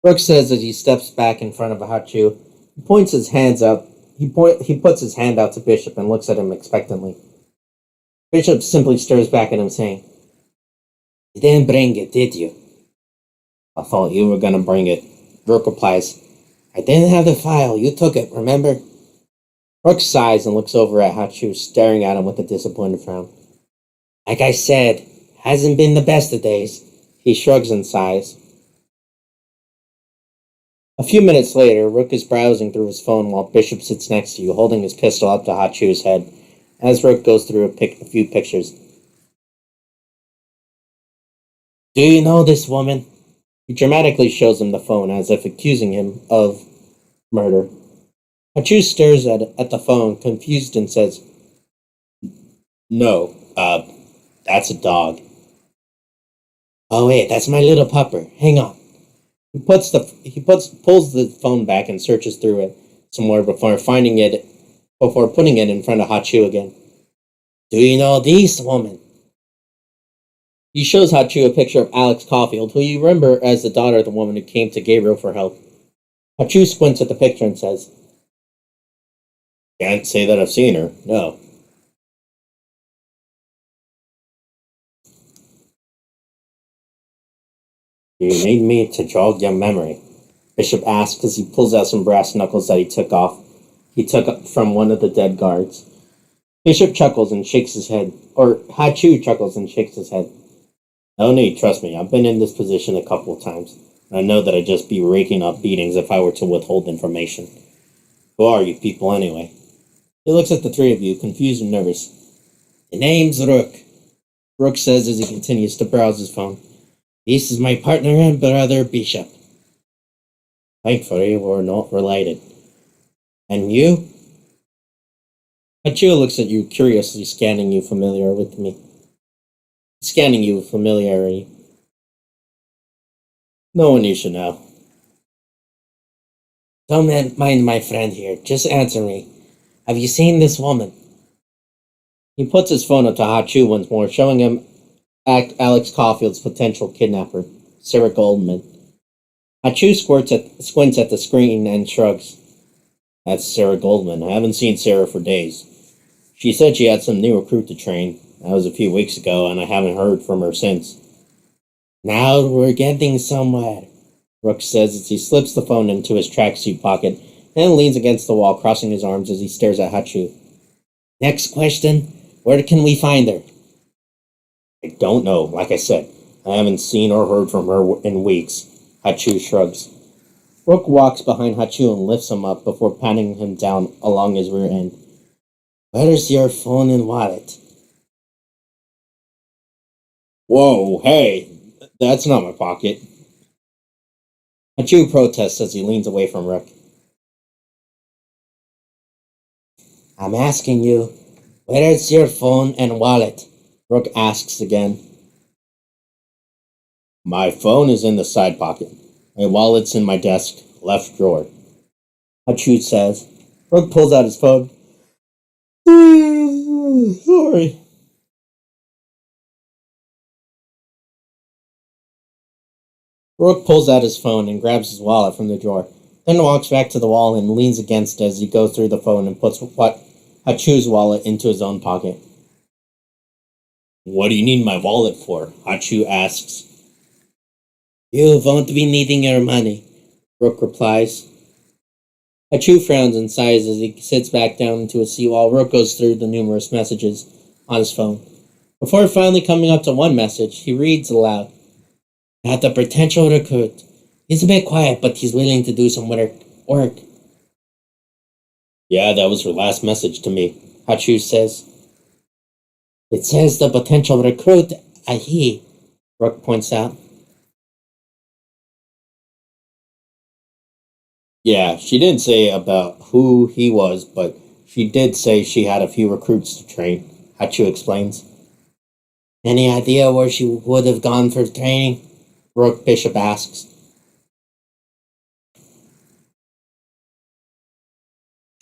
Rook says as he steps back in front of Hachu. He points his hands out. He puts his hand out to Bishop and looks at him expectantly. Bishop simply stares back at him, saying, You didn't bring it, did you? I thought you were going to bring it. Rook replies, I didn't have the file. You took it, remember? Rook sighs and looks over at Hachu, staring at him with a disappointed frown. Like I said, hasn't been the best of days. He shrugs and sighs. A few minutes later, Rook is browsing through his phone while Bishop sits next to you, holding his pistol up to Hachu's head, as Rook goes through a few pictures. Do you know this woman? He dramatically shows him the phone, as if accusing him of murder. Hachu stares at the phone, confused, and says, No, that's a dog. Oh wait, that's my little pupper. Hang on. He pulls the phone back and searches through it some more before putting it in front of Hachu again. Do you know this woman? He shows Hachu a picture of Alex Caulfield, who you remember as the daughter of the woman who came to Gabriel for help. Hachu squints at the picture and says, Can't say that I've seen her, no. You need me to jog your memory, Bishop asks as he pulls out some brass knuckles that he took from one of the dead guards. Bishop chuckles and shakes his head, or Hachu chuckles and shakes his head. No need, trust me, I've been in this position a couple of times. I know that I'd just be raking up beatings if I were to withhold information. Who are you people anyway? He looks at the three of you, confused and nervous. The name's Rook, Rook says as he continues to browse his phone. This is my partner and brother Bishop. Thankfully, we're not related. And you? Hachu looks at you curiously, scanning you familiarity. No one you should know. Don't mind my friend here. Just answer me. Have you seen this woman? He puts his phone up to Hachu once more, showing him Alex Caulfield's potential kidnapper, Sarah Goldman. Hachu squints at the screen and shrugs. That's Sarah Goldman. I haven't seen Sarah for days. She said she had some new recruit to train. That was a few weeks ago, and I haven't heard from her since. Now we're getting somewhere, Rook says as he slips the phone into his tracksuit pocket and leans against the wall, crossing his arms as he stares at Hachu. Next question, where can we find her? I don't know. Like I said, I haven't seen or heard from her in weeks. Hachu shrugs. Rook walks behind Hachu and lifts him up before patting him down along his rear end. Where's your phone and wallet? Whoa, hey, that's not my pocket. Hachu protests as he leans away from Rook. I'm asking you, where's your phone and wallet? Rook asks again. My phone is in the side pocket. My wallet's in my desk, left drawer. Hachu says. Rook pulls out his phone. Sorry. Rook pulls out his phone and grabs his wallet from the drawer, then walks back to the wall and leans against it as he goes through the phone and puts Hachu's wallet into his own pocket. What do you need my wallet for? Hachu asks. You won't be needing your money, Rook replies. Hachu frowns and sighs as he sits back down into his seat while Rook goes through the numerous messages on his phone. Before finally coming up to one message, he reads aloud. Got a potential recruit. He's a bit quiet, but he's willing to do some work. Yeah, that was her last message to me, Hachu says. It says the potential recruit, a he, Rook points out. Yeah, she didn't say about who he was, but she did say she had a few recruits to train, Hachu explains. Any idea where she would have gone for training? Rook Bishop asks.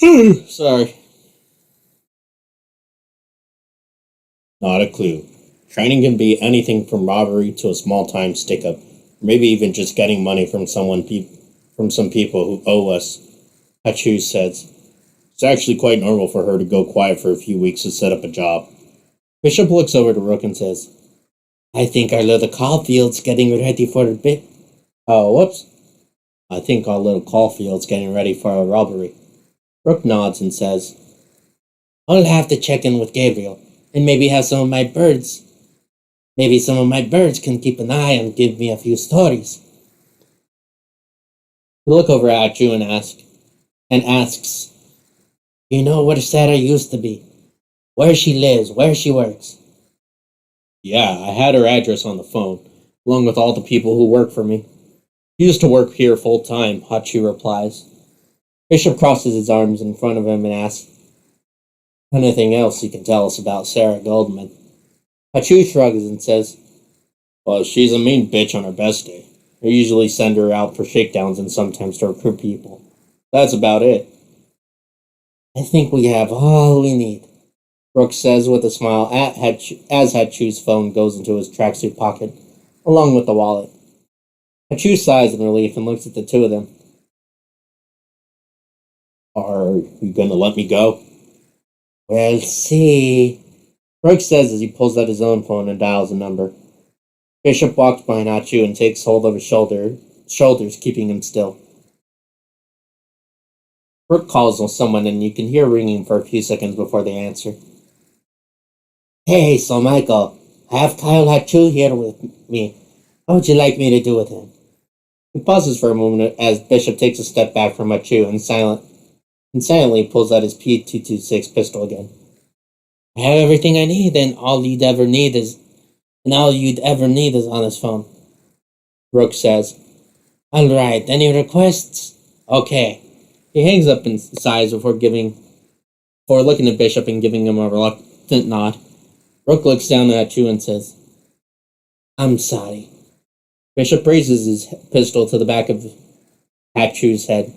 Sorry. Not a clue. Training can be anything from robbery to a small-time stick-up, or maybe even just getting money from from some people who owe us, Hachu says. It's actually quite normal for her to go quiet for a few weeks to set up a job. Bishop looks over to Rook and says, I think our little Caulfield's getting ready for a bit. Oh, whoops. I think our little Caulfield's getting ready for a robbery. Rook nods and says, I'll have to check in with Gabriel, and maybe have some of my birds. Maybe some of my birds can keep an eye and give me a few stories. He look over at Hachu and asks, You know where Sarah used to be? Where she lives, where she works? Yeah, I had her address on the phone, along with all the people who work for me. She used to work here full time, Hachu replies. Bishop crosses his arms in front of him and asks, Anything else you can tell us about Sarah Goldman? Hachu shrugs and says, Well, she's a mean bitch on her best day. I usually send her out for shakedowns and sometimes to recruit people. That's about it. I think we have all we need. Brooks says with a smile as Hachu's phone goes into his tracksuit pocket, along with the wallet. Hachu sighs in relief and looks at the two of them. Are you gonna let me go? We'll see. Brooks says as he pulls out his own phone and dials a number. Bishop walks behind Hachu and takes hold of his shoulders, keeping him still. Brooke calls on someone and you can hear ringing for a few seconds before they answer. Hey, so Michael, I have Kyle Hachu here with me. What would you like me to do with him? He pauses for a moment as Bishop takes a step back from Hachu and silently pulls out his P226 pistol again. I have everything I need, and all you'd ever need is on his phone. Brooke says, Alright, any requests? Okay. He hangs up and sighs before looking at Bishop and giving him a reluctant nod. Brooke looks down at Hachu and says, I'm sorry. Bishop raises his pistol to the back of Hachu's head.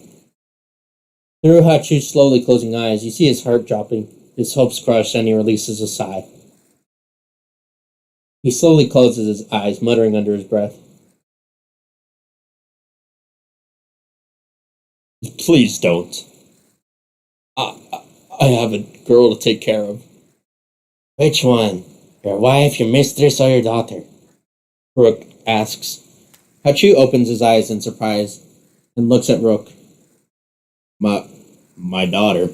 Through Hachu's slowly closing eyes, you see his heart dropping, his hopes crushed, and he releases a sigh. He slowly closes his eyes, muttering under his breath. Please don't. I have a girl to take care of. Which one? Your wife, your mistress, or your daughter? Brooke asks. Hachu opens his eyes in surprise and looks at Rook. My daughter.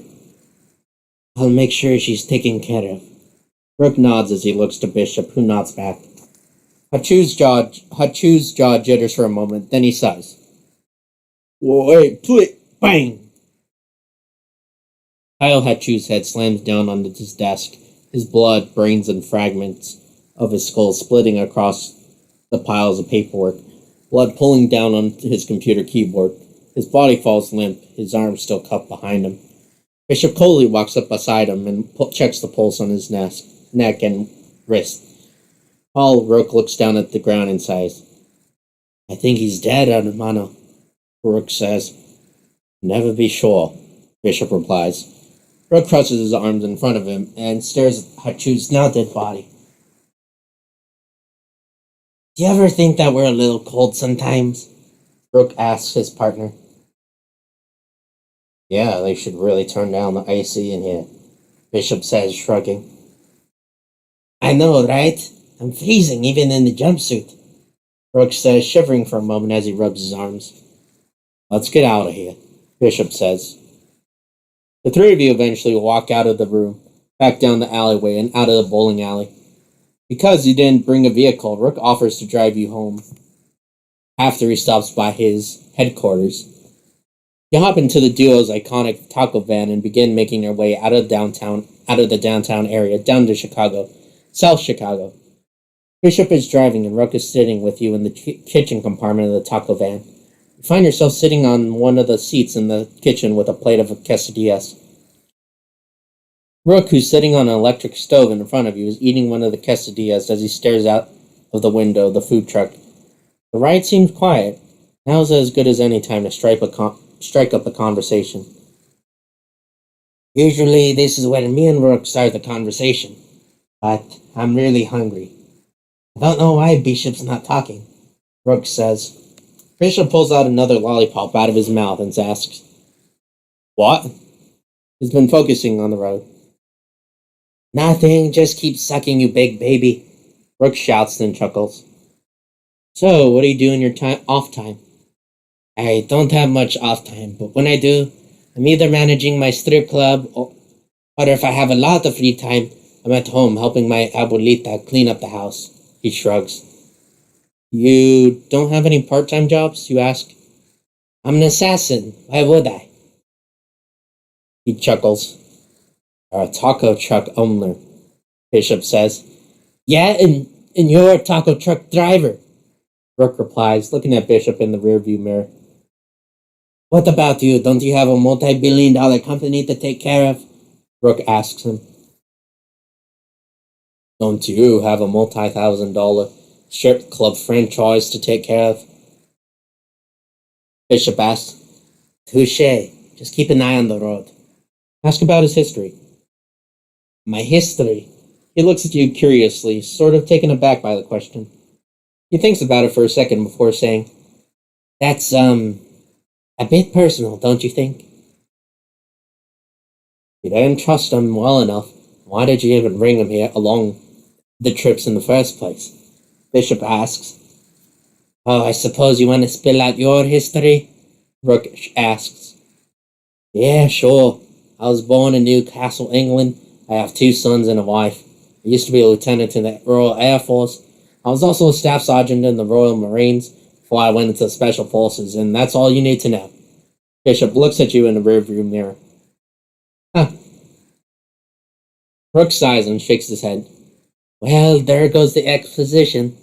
I'll make sure she's taken care of. Rook nods as he looks to Bishop, who nods back. Hachu's jaw jitters for a moment, then he sighs. Wait, please! Bang! Kyle Hachu's head slams down onto his desk, his blood, brains, and fragments of his skull splitting across the piles of paperwork, blood pulling down onto his computer keyboard. His body falls limp, his arms still cupped behind him. Bishop Coley walks up beside him and checks the pulse on his neck and wrist. Paul Rook looks down at the ground and sighs. I think he's dead, hermano, Rook says. Never be sure, Bishop replies. Rook crosses his arms in front of him and stares at Hachu's now dead body. Do you ever think that we're a little cold sometimes? Rook asks his partner. Yeah, they should really turn down the AC in here, Bishop says, shrugging. I know, right? I'm freezing even in the jumpsuit, Rook says, shivering for a moment as he rubs his arms. Let's get out of here, Bishop says. The three of you eventually walk out of the room, back down the alleyway and out of the bowling alley. Because you didn't bring a vehicle, Rook offers to drive you home after he stops by his headquarters. You hop into the duo's iconic taco van and begin making your way out of the downtown area, down to South Chicago. Bishop is driving and Rook is sitting with you in the kitchen compartment of the taco van. You find yourself sitting on one of the seats in the kitchen with a plate of quesadillas. Rook, who's sitting on an electric stove in front of you, is eating one of the quesadillas as he stares out of the window of the food truck. The ride seems quiet. Now's as good as any time to strike up a conversation. Usually this is where me and Rook start the conversation, but I'm really hungry. I don't know why Bishop's not talking, Rook says. Bishop pulls out another lollipop out of his mouth and asks, What? He's been focusing on the road. Nothing, just keep sucking, you big baby, Rook shouts and chuckles. So, what do you do in your off time? I don't have much off time, but when I do, I'm either managing my strip club or if I have a lot of free time, I'm at home helping my abuelita clean up the house. He shrugs. You don't have any part-time jobs, you ask? I'm an assassin. Why would I? He chuckles. You're a taco truck owner, Bishop says. Yeah, and you're a taco truck driver, Rook replies, looking at Bishop in the rearview mirror. What about you? Don't you have a multi-billion-dollar company to take care of? Rook asks him. Don't you have a multi-$1,000 strip club franchise to take care of? Bishop asks. Touche. Just keep an eye on the road. Ask about his history. My history. He looks at you curiously, sort of taken aback by the question. He thinks about it for a second before saying, That's, a bit personal, don't you think? You didn't trust him well enough. Why did you even bring him here along the trips in the first place? Bishop asks. Oh, I suppose you want to spill out your history? Rook asks. Yeah, sure. I was born in Newcastle, England. I have 2 sons and a wife. I used to be a lieutenant in the Royal Air Force. I was also a staff sergeant in the Royal Marines before I went into the Special Forces, and that's all you need to know. Bishop looks at you in the rearview mirror. Huh. Rook sighs and shakes his head. Well, there goes the exposition.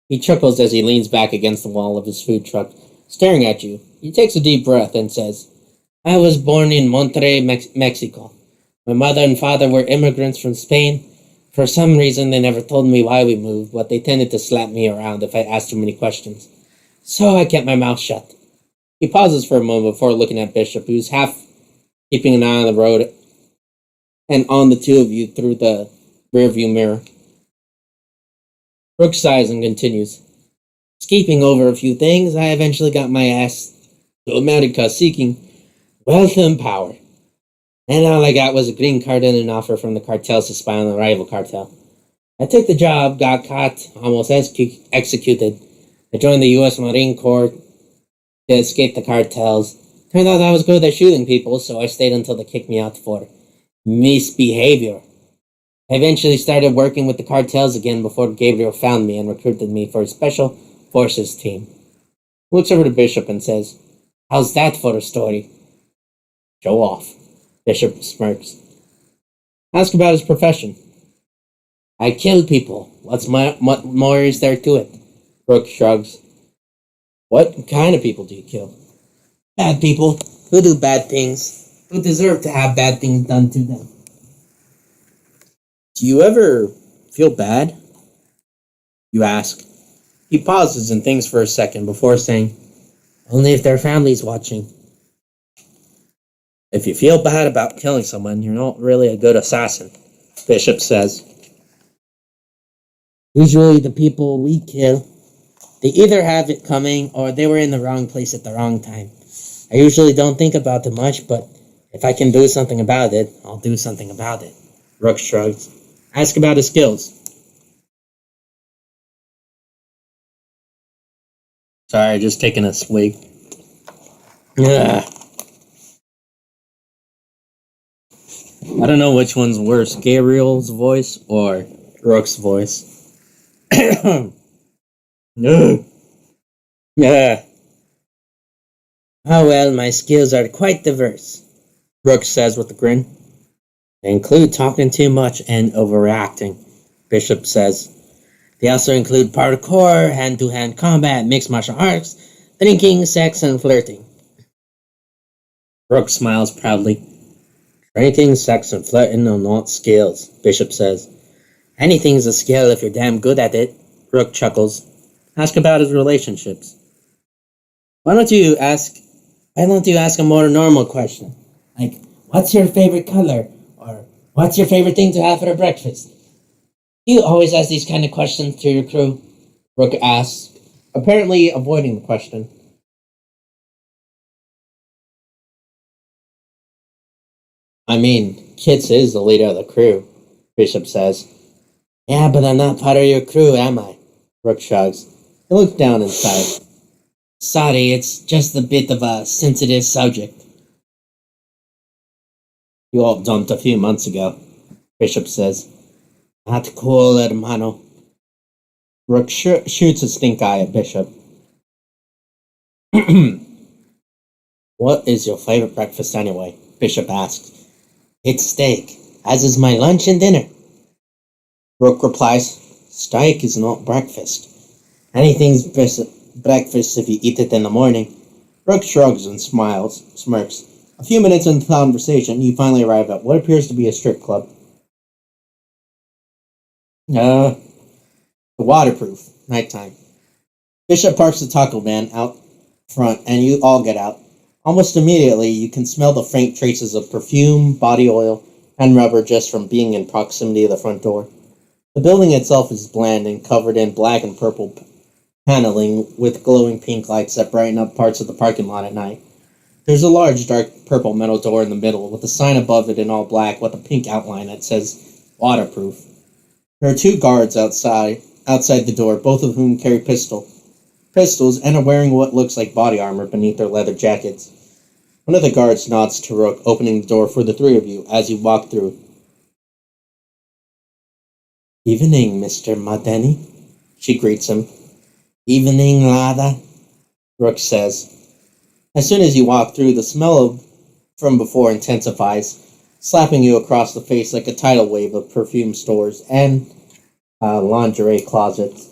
He chuckles as he leans back against the wall of his food truck, staring at you. He takes a deep breath and says, I was born in Monterrey, Mexico. My mother and father were immigrants from Spain. For some reason, they never told me why we moved, but they tended to slap me around if I asked too many questions. So I kept my mouth shut. He pauses for a moment before looking at Bishop, who's half keeping an eye on the road and on the two of you through the rearview mirror. Brooke sighs and continues. Skipping over a few things, I eventually got my ass to America seeking wealth and power. And all I got was a green card and an offer from the cartels to spy on the rival cartel. I took the job, got caught, almost executed. I joined the U.S. Marine Corps to escape the cartels. Turned out I was good at shooting people, so I stayed until they kicked me out for misbehavior. I eventually started working with the cartels again before Gabriel found me and recruited me for a special forces team. He looks over to Bishop and says, How's that for a story? Show off. Bishop smirks. Ask about his profession. I kill people. What more is there to it? Brooke shrugs. What kind of people do you kill? Bad people who do bad things, who deserve to have bad things done to them. Do you ever feel bad? You ask. He pauses and thinks for a second before saying, Only if their family's watching. If you feel bad about killing someone, you're not really a good assassin, Bishop says. Usually the people we kill, they either have it coming or they were in the wrong place at the wrong time. I usually don't think about it much, but if I can do something about it, I'll do something about it. Rook shrugs. Ask about his skills. Sorry, just taking a swig. Ugh. I don't know which one's worse, Gabriel's voice or Rook's voice. No. Yeah. Oh well, my skills are quite diverse, Rook says with a grin. They include talking too much and overreacting, Bishop says. They also include parkour, hand-to-hand combat, mixed martial arts, drinking, sex, and flirting. Rook smiles proudly. Drinking, sex, and flirting are not skills, Bishop says. Anything's a skill if you're damn good at it, Rook chuckles. Ask about his relationships. Why don't you ask a more normal question? Like, what's your favorite color? Or, what's your favorite thing to have for breakfast? You always ask these kind of questions to your crew, Rook asks, apparently avoiding the question. I mean, Kits is the leader of the crew, Bishop says. Yeah, but I'm not part of your crew, am I? Rook shrugs. He looks down inside. Sorry, it's just a bit of a sensitive subject. You all dumped a few months ago, Bishop says. Not cool, hermano. Rook shoots a stink eye at Bishop. What is your favorite breakfast anyway? Bishop asks. It's steak, as is my lunch and dinner. Rook replies, Steak is not breakfast. Anything's breakfast if you eat it in the morning. Rook shrugs and smirks. A few minutes into the conversation, you finally arrive at what appears to be a strip club. Waterproof, nighttime. Bishop parks the taco van out front, and you all get out. Almost immediately, you can smell the faint traces of perfume, body oil, and rubber just from being in proximity of the front door. The building itself is bland and covered in black and purple paneling with glowing pink lights that brighten up parts of the parking lot at night. There's a large dark purple metal door in the middle with a sign above it in all black with a pink outline that says waterproof. There are two guards outside the door, both of whom carry pistols and are wearing what looks like body armor beneath their leather jackets. One of the guards nods to Rook, opening the door for the three of you as you walk through. "Evening, Mr. Madeni," she greets him. "Evening, Lada," Rook says. As soon as you walk through, the smell from before intensifies, slapping you across the face like a tidal wave of perfume stores and lingerie closets.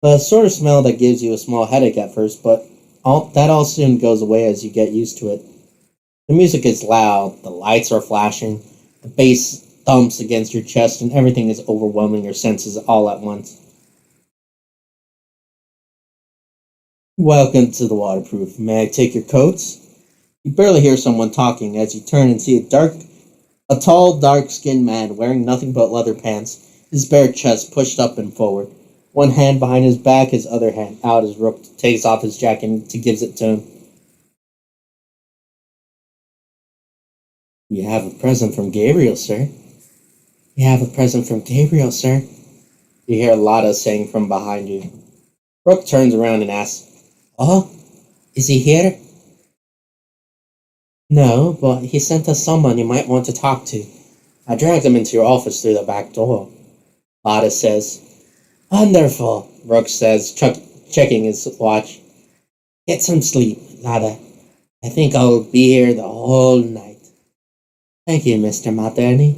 The sort of smell that gives you a small headache at first, but all soon goes away as you get used to it. The music is loud, the lights are flashing, the bass thumps against your chest, and everything is overwhelming your senses all at once. "Welcome to the waterproof. May I take your coats?" You barely hear someone talking as you turn and see a tall, dark-skinned man wearing nothing but leather pants, his bare chest pushed up and forward. One hand behind his back, his other hand out as Rook takes off his jacket and gives it to him. "You have a present from Gabriel, sir." "You have a present from Gabriel, sir," you hear Lada saying from behind you. Rook turns around and asks, "Oh, is he here?" "No, but he sent us someone you might want to talk to. I dragged him into your office through the back door," Lada says. "Wonderful," Rook says, checking his watch. "Get some sleep, Lada. I think I'll be here the whole night." "Thank you, Mr. Materni."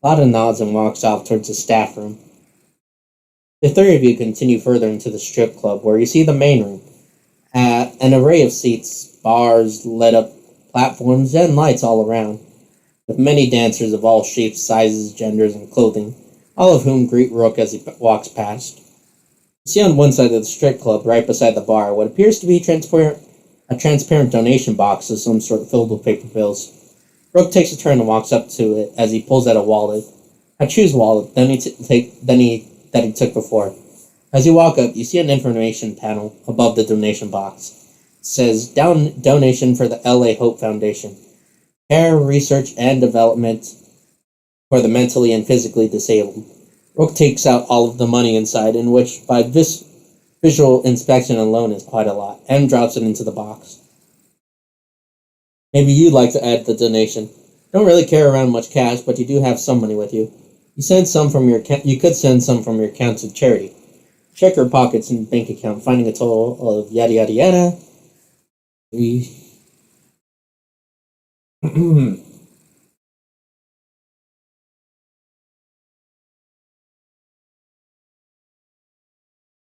Lada nods and walks off towards the staff room. The three of you continue further into the strip club, where you see the main room. An array of seats, bars, lit-up platforms, and lights all around, with many dancers of all shapes, sizes, genders, and clothing, all of whom greet Rook as he walks past. You see on one side of the strip club, right beside the bar, what appears to be a transparent donation box of some sort filled with paper bills. Rook takes a turn and walks up to it as he pulls out a wallet. A shoes wallet, that he took before. As you walk up, you see an information panel above the donation box. It says, donation for the LA Hope Foundation. Care, research, and development for the mentally and physically disabled. Rook takes out all of the money inside, in which, by this visual inspection alone, is quite a lot, and drops it into the box. Maybe you'd like to add the donation. Don't really carry around much cash, but you do have some money with you. You could send some from your account to charity. Check your pockets and bank account, finding a total of yada yada yada.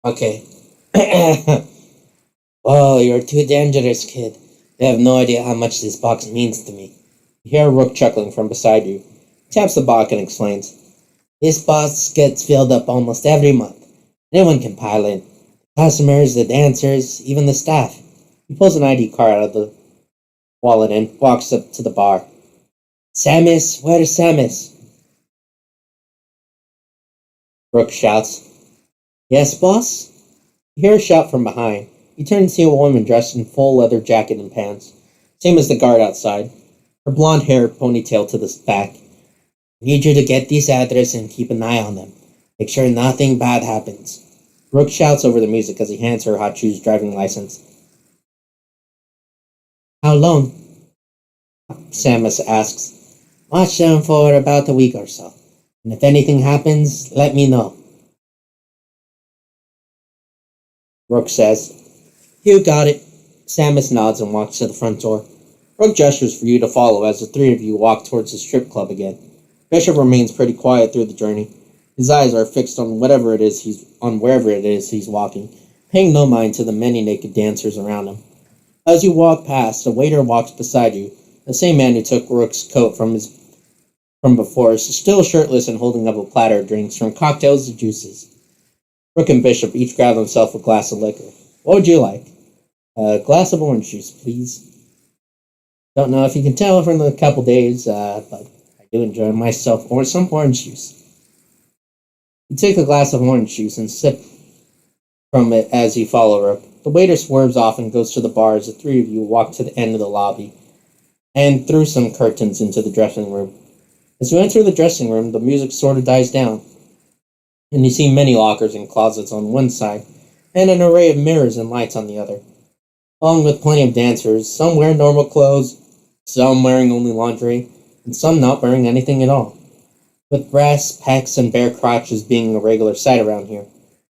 Okay. "Oh, you're too dangerous, kid. You have no idea how much this box means to me." You hear Rook chuckling from beside you. He taps the box and explains, "This box gets filled up almost every month. Anyone can pile in. The customers, the dancers, even the staff." He pulls an ID card out of the wallet and walks up to the bar. "Samus, where's Samus?" Rook shouts. "Yes, boss?" You hear a shout from behind. You turn and see a woman dressed in full leather jacket and pants, same as the guard outside. Her blonde hair ponytailed to the back. "I need you to get this address and keep an eye on them. Make sure nothing bad happens." Rook shouts over the music as he hands her Hachu's driving license. "How long?" Samus asks. "Watch them for about a week or so. And if anything happens, let me know." Rook says, "You got it." Samus nods and walks to the front door. Rook gestures for you to follow as the three of you walk towards the strip club again. Bishop remains pretty quiet through the journey. His eyes are fixed on wherever it is he's walking, paying no mind to the many naked dancers around him. As you walk past, a waiter walks beside you, the same man who took Rook's coat from before, still shirtless and holding up a platter of drinks from cocktails to juices. Rook and Bishop each grab themselves a glass of liquor. "What would you like?" "A glass of orange juice, please." "Don't know if you can tell from the couple days, but I do enjoy myself or some orange juice. You take a glass of orange juice and sip from it as you follow Rook. The waiter swerves off and goes to the bar as the three of you walk to the end of the lobby and through some curtains into the dressing room. As you enter the dressing room, the music sort of dies down, and you see many lockers and closets on one side and an array of mirrors and lights on the other, along with plenty of dancers, some wearing normal clothes, some wearing only lingerie, and some not wearing anything at all, with breasts, pecs, and bare crotches being a regular sight around here.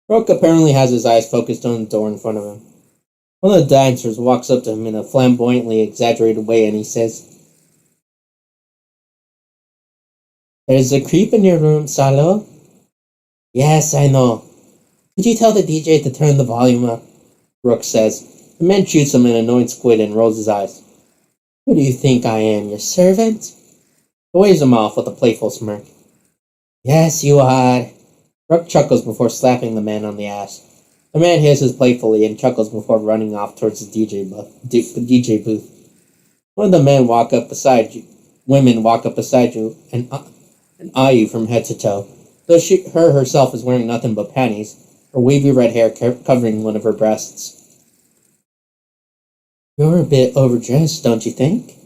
Rook apparently has his eyes focused on the door in front of him. One of the dancers walks up to him in a flamboyantly exaggerated way and he says, "There's a creep in your room, Salo." "Yes, I know. Could you tell the DJ to turn the volume up?" Rook says. The man shoots him an annoyed squid and rolls his eyes. "Who do you think I am, your servant?" He waves him off with a playful smirk. "Yes, you are." Rook chuckles before slapping the man on the ass. The man hisses playfully and chuckles before running off towards the DJ booth. One of the men women walk up beside you and eye you from head to toe. Though her herself is wearing nothing but panties, her wavy red hair covering one of her breasts. "You're a bit overdressed, don't you think?"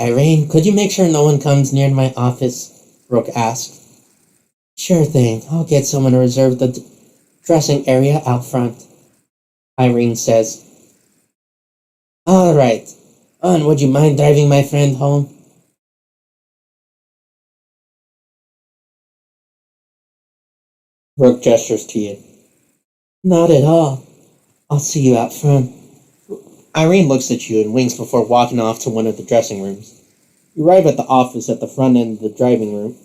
"Irene, could you make sure no one comes near my office?" Rook asked. "Sure thing. I'll get someone to reserve the dressing area out front," Irene says. "All right. And would you mind driving my friend home?" Rook gestures to you. "Not at all. I'll see you out front." Irene looks at you and winks before walking off to one of the dressing rooms. You arrive at the office at the front end of the dressing room,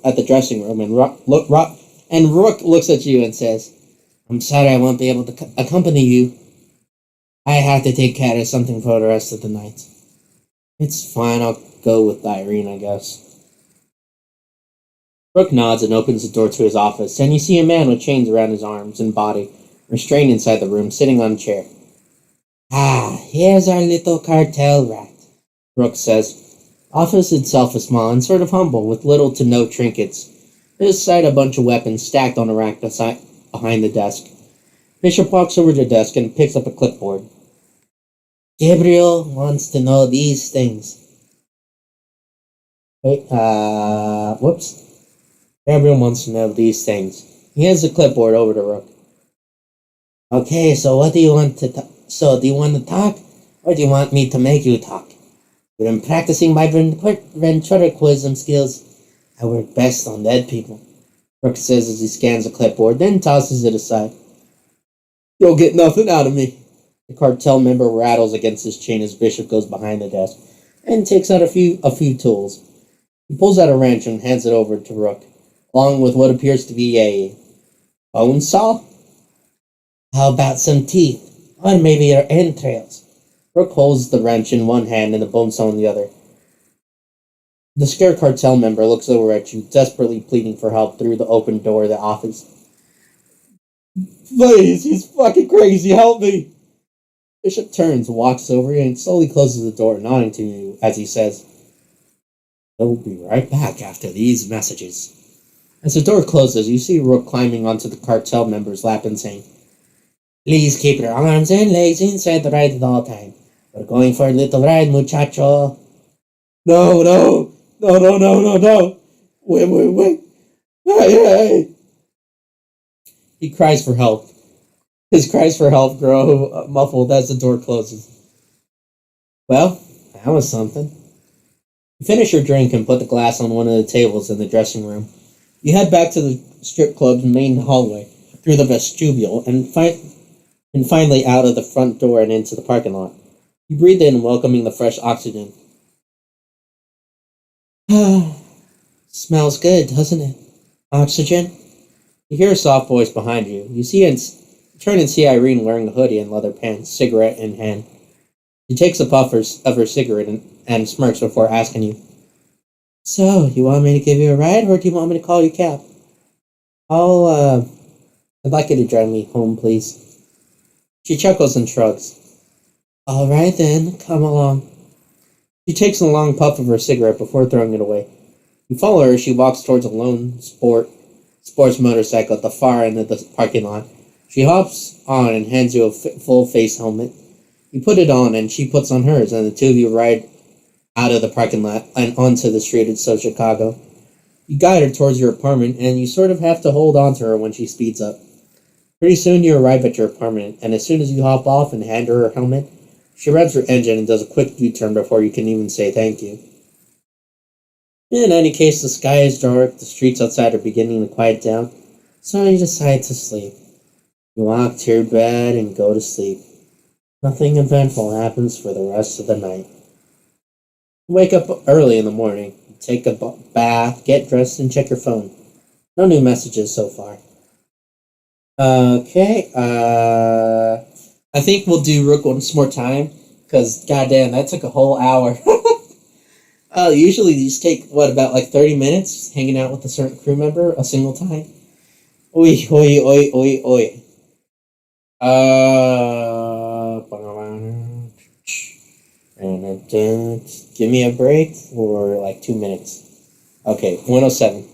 and Rook looks at you and says, "I'm sorry I won't be able to accompany you. I have to take care of something for the rest of the night." "It's fine, I'll go with Irene, I guess." Rook nods and opens the door to his office, and you see a man with chains around his arms and body, restrained inside the room, sitting on a chair. "Ah, here's our little cartel rat," Rook says. The office itself is small and sort of humble, with little to no trinkets. This side a bunch of weapons stacked on a rack behind the desk. Bishop walks over to the desk and picks up a clipboard. "Gabriel wants to know these things." Whoops. Gabriel wants to know these things. He hands the clipboard over to Rook. "Okay, so what do you want to do you want to talk, or do you want me to make you talk? I've been practicing my ventriloquism skills. I work best on dead people," Rook says as he scans the clipboard, then tosses it aside. "You'll get nothing out of me." The cartel member rattles against his chain as Bishop goes behind the desk and takes out a few tools. He pulls out a wrench and hands it over to Rook, along with what appears to be a bone saw. "How about some teeth? Or maybe your entrails?" Rook holds the wrench in one hand and the bone saw in the other. The scared cartel member looks over at you, desperately pleading for help through the open door of the office. "Please, he's fucking crazy, help me!" Bishop turns, walks over and slowly closes the door, nodding to you as he says, "He'll be right back after these messages." As the door closes, you see Rook climbing onto the cartel member's lap and saying, "Please keep your arms and legs inside the ride at all times. We're going for a little ride, muchacho." No. Wait. Hey. He cries for help. His cries for help grow muffled as the door closes. Well, that was something. You finish your drink and put the glass on one of the tables in the dressing room. You head back to the strip club's main hallway, through the vestibule, and finally out of the front door and into the parking lot. You breathe in, welcoming the fresh oxygen. Smells good, doesn't it? Oxygen? You hear a soft voice behind you. You turn and see Irene wearing a hoodie and leather pants, cigarette in hand. She takes a puff of her cigarette and smirks before asking you, "So, you want me to give you a ride, or do you want me to call you cab?" I'd like you to drive me home, please." She chuckles and shrugs. "All right then, come along." She takes a long puff of her cigarette before throwing it away. You follow her as she walks towards a lone sports motorcycle at the far end of the parking lot. She hops on and hands you a full face helmet. You put it on and she puts on hers, and the two of you ride out of the parking lot and onto the street of South Chicago. You guide her towards your apartment, and you sort of have to hold on to her when she speeds up. Pretty soon you arrive at your apartment, and as soon as you hop off and hand her helmet, she revs her engine and does a quick U-turn before you can even say thank you. In any case, the sky is dark, the streets outside are beginning to quiet down, so you decide to sleep. You walk to your bed and go to sleep. Nothing eventful happens for the rest of the night. You wake up early in the morning, take a bath, get dressed, and check your phone. No new messages so far. Okay, I think we'll do Rook once more time, because goddamn, that took a whole hour. Usually these take, about 30 minutes, hanging out with a certain crew member a single time? Oi, oi, oi, oi, oi. Give me a break for 2 minutes. Okay, 107.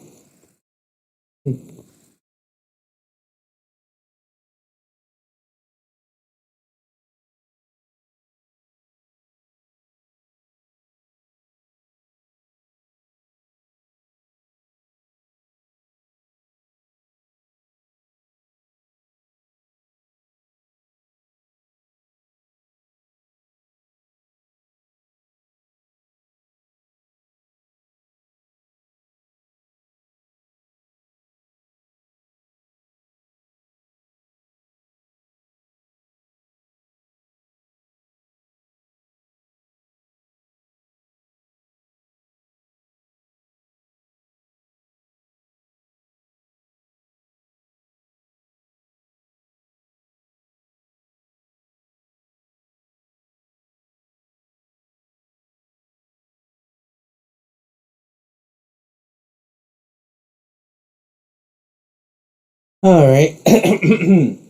Alright. Let's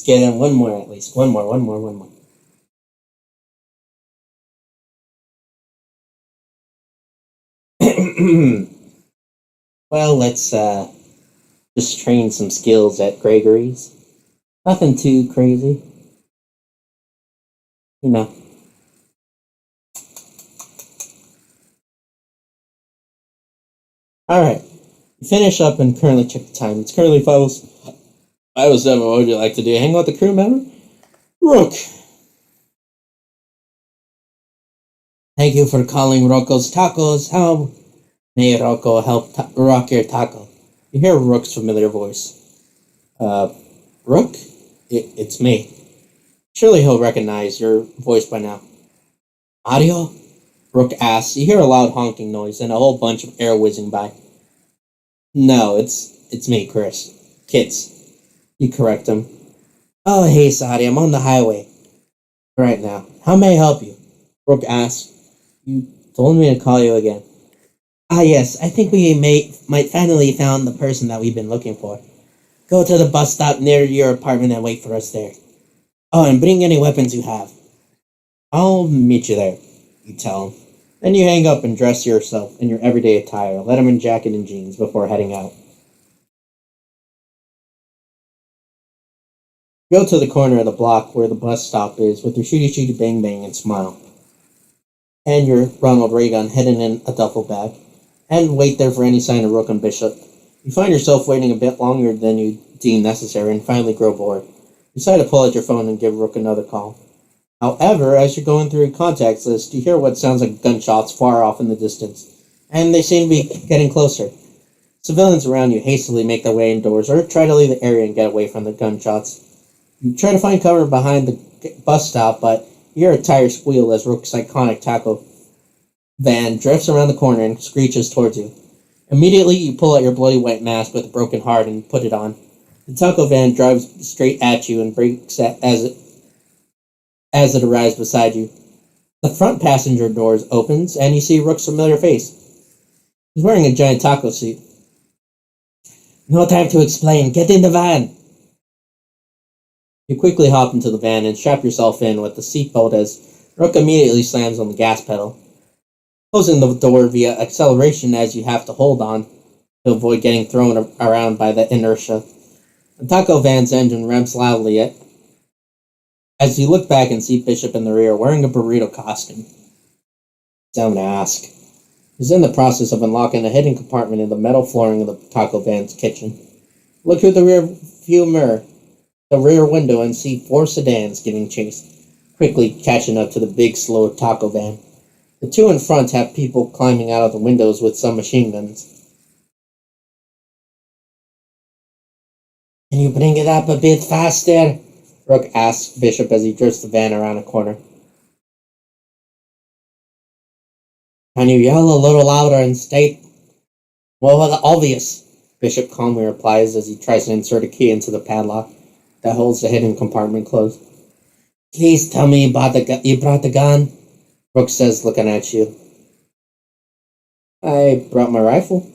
get in one more at least. One more. Well, let's just train some skills at Gregory's. Nothing too crazy. You know. Alright. You finish up and currently check the time. It's currently 5:07. What would you like to do? Hang out with the crew member? Rook. Thank you for calling Rocco's Tacos. How may Rocco help rock your taco? You hear Rook's familiar voice. Rook? It's me. Surely he'll recognize your voice by now. Audio? Rook asks. You hear a loud honking noise and a whole bunch of air whizzing by. No, it's me, Chris. Kits. You correct him. Oh, hey, Sadi, I'm on the highway right now. How may I help you? Rook asks. You told me to call you again. Ah, yes, I think we might finally found the person that we've been looking for. Go to the bus stop near your apartment and wait for us there. Oh, and bring any weapons you have. I'll meet you there, you tell him. Then you hang up and dress yourself in your everyday attire, Letterman jacket and jeans before heading out. Go to the corner of the block where the bus stop is with your shooty bang bang and smile. And your Ronald Reagan hidden in a duffel bag. And wait there for any sign of Rook and Bishop. You find yourself waiting a bit longer than you deem necessary and finally grow bored. You decide to pull out your phone and give Rook another call. However, as you're going through your contacts list, you hear what sounds like gunshots far off in the distance, and they seem to be getting closer. Civilians around you hastily make their way indoors or try to leave the area and get away from the gunshots. You try to find cover behind the bus stop, but you hear a tire squeal as Rook's iconic taco van drifts around the corner and screeches towards you. Immediately, you pull out your bloody white mask with a broken heart and put it on. The taco van drives straight at you and brakes as it arrives beside you. The front passenger doors opens, and you see Rook's familiar face. He's wearing a giant taco suit. No time to explain. Get in the van! You quickly hop into the van and strap yourself in with the seatbelt as Rook immediately slams on the gas pedal. closing the door via acceleration as you have to hold on to avoid getting thrown around by the inertia. The taco van's engine revs loudly as you look back and see Bishop in the rear wearing a burrito costume. Don't ask. He's in the process of unlocking a hidden compartment in the metal flooring of the taco van's kitchen. Look through the rear view mirror, the rear window, and see 4 sedans giving chase, quickly catching up to the big, slow taco van. The 2 in front have people climbing out of the windows with some machine guns. Can you bring it up a bit faster? Rook asks Bishop as he drifts the van around a corner. Can you yell a little louder and state? Well, obvious, Bishop calmly replies as he tries to insert a key into the padlock that holds the hidden compartment closed. Please tell me you brought the gun, Rook says, looking at you. I brought my rifle.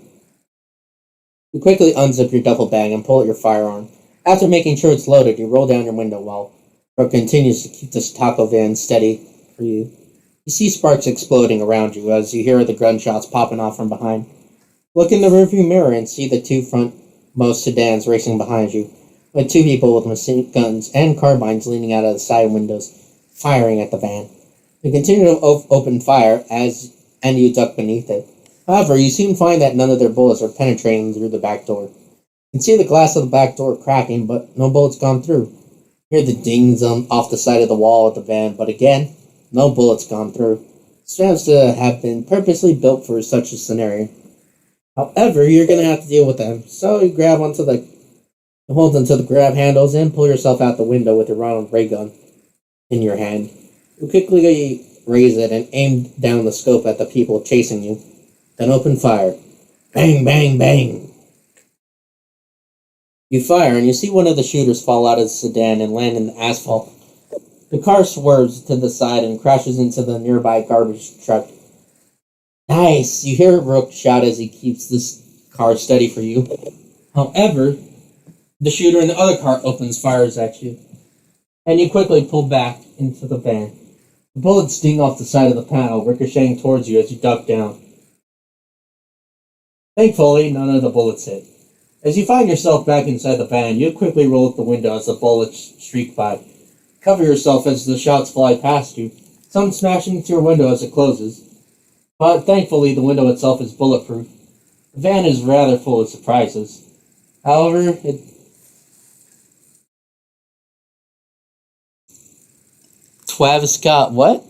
You quickly unzip your duffel bag and pull out your firearm. After making sure it's loaded, you roll down your window while Rook continues to keep this taco van steady for you. You see sparks exploding around you as you hear the gunshots popping off from behind. Look in the rearview mirror and see the 2 frontmost sedans racing behind you, with 2 people with machine guns and carbines leaning out of the side windows, firing at the van. You continue to open fire and you duck beneath it. However, you soon find that none of their bullets are penetrating through the back door. You can see the glass of the back door cracking, but no bullets gone through. You hear the dings off the side of the wall of the van, but again, no bullets gone through. It seems to have been purposely built for such a scenario. However, you're going to have to deal with them, so you hold onto the grab handles and pull yourself out the window with your Ronald ray gun in your hand. You quickly raise it and aim down the scope at the people chasing you, then open fire. Bang, bang, bang. You fire and you see one of the shooters fall out of the sedan and land in the asphalt. The car swerves to the side and crashes into the nearby garbage truck. Nice! You hear Rook shout as he keeps this car steady for you. However, the shooter in the other car opens fires at you, and you quickly pull back into the van. The bullets sting off the side of the panel, ricocheting towards you as you duck down. Thankfully, none of the bullets hit. As you find yourself back inside the van, you quickly roll up the window as the bullets streak by. Cover yourself as the shots fly past you, some smashing into your window as it closes. But thankfully, the window itself is bulletproof. The van is rather full of surprises. However, Travis Scott, what?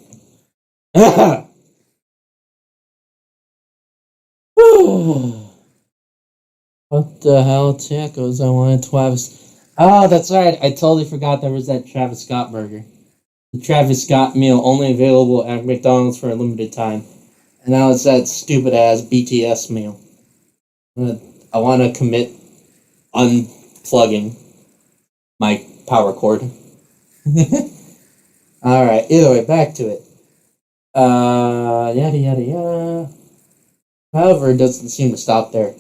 What the hell, tacos? I wanted Travis. Oh, that's right. I totally forgot there was that Travis Scott burger. The Travis Scott meal, only available at McDonald's for a limited time. And now it's that stupid-ass BTS meal. I want to commit unplugging my power cord. Alright, either way, back to it. Yada yada yada. However, it doesn't seem to stop there.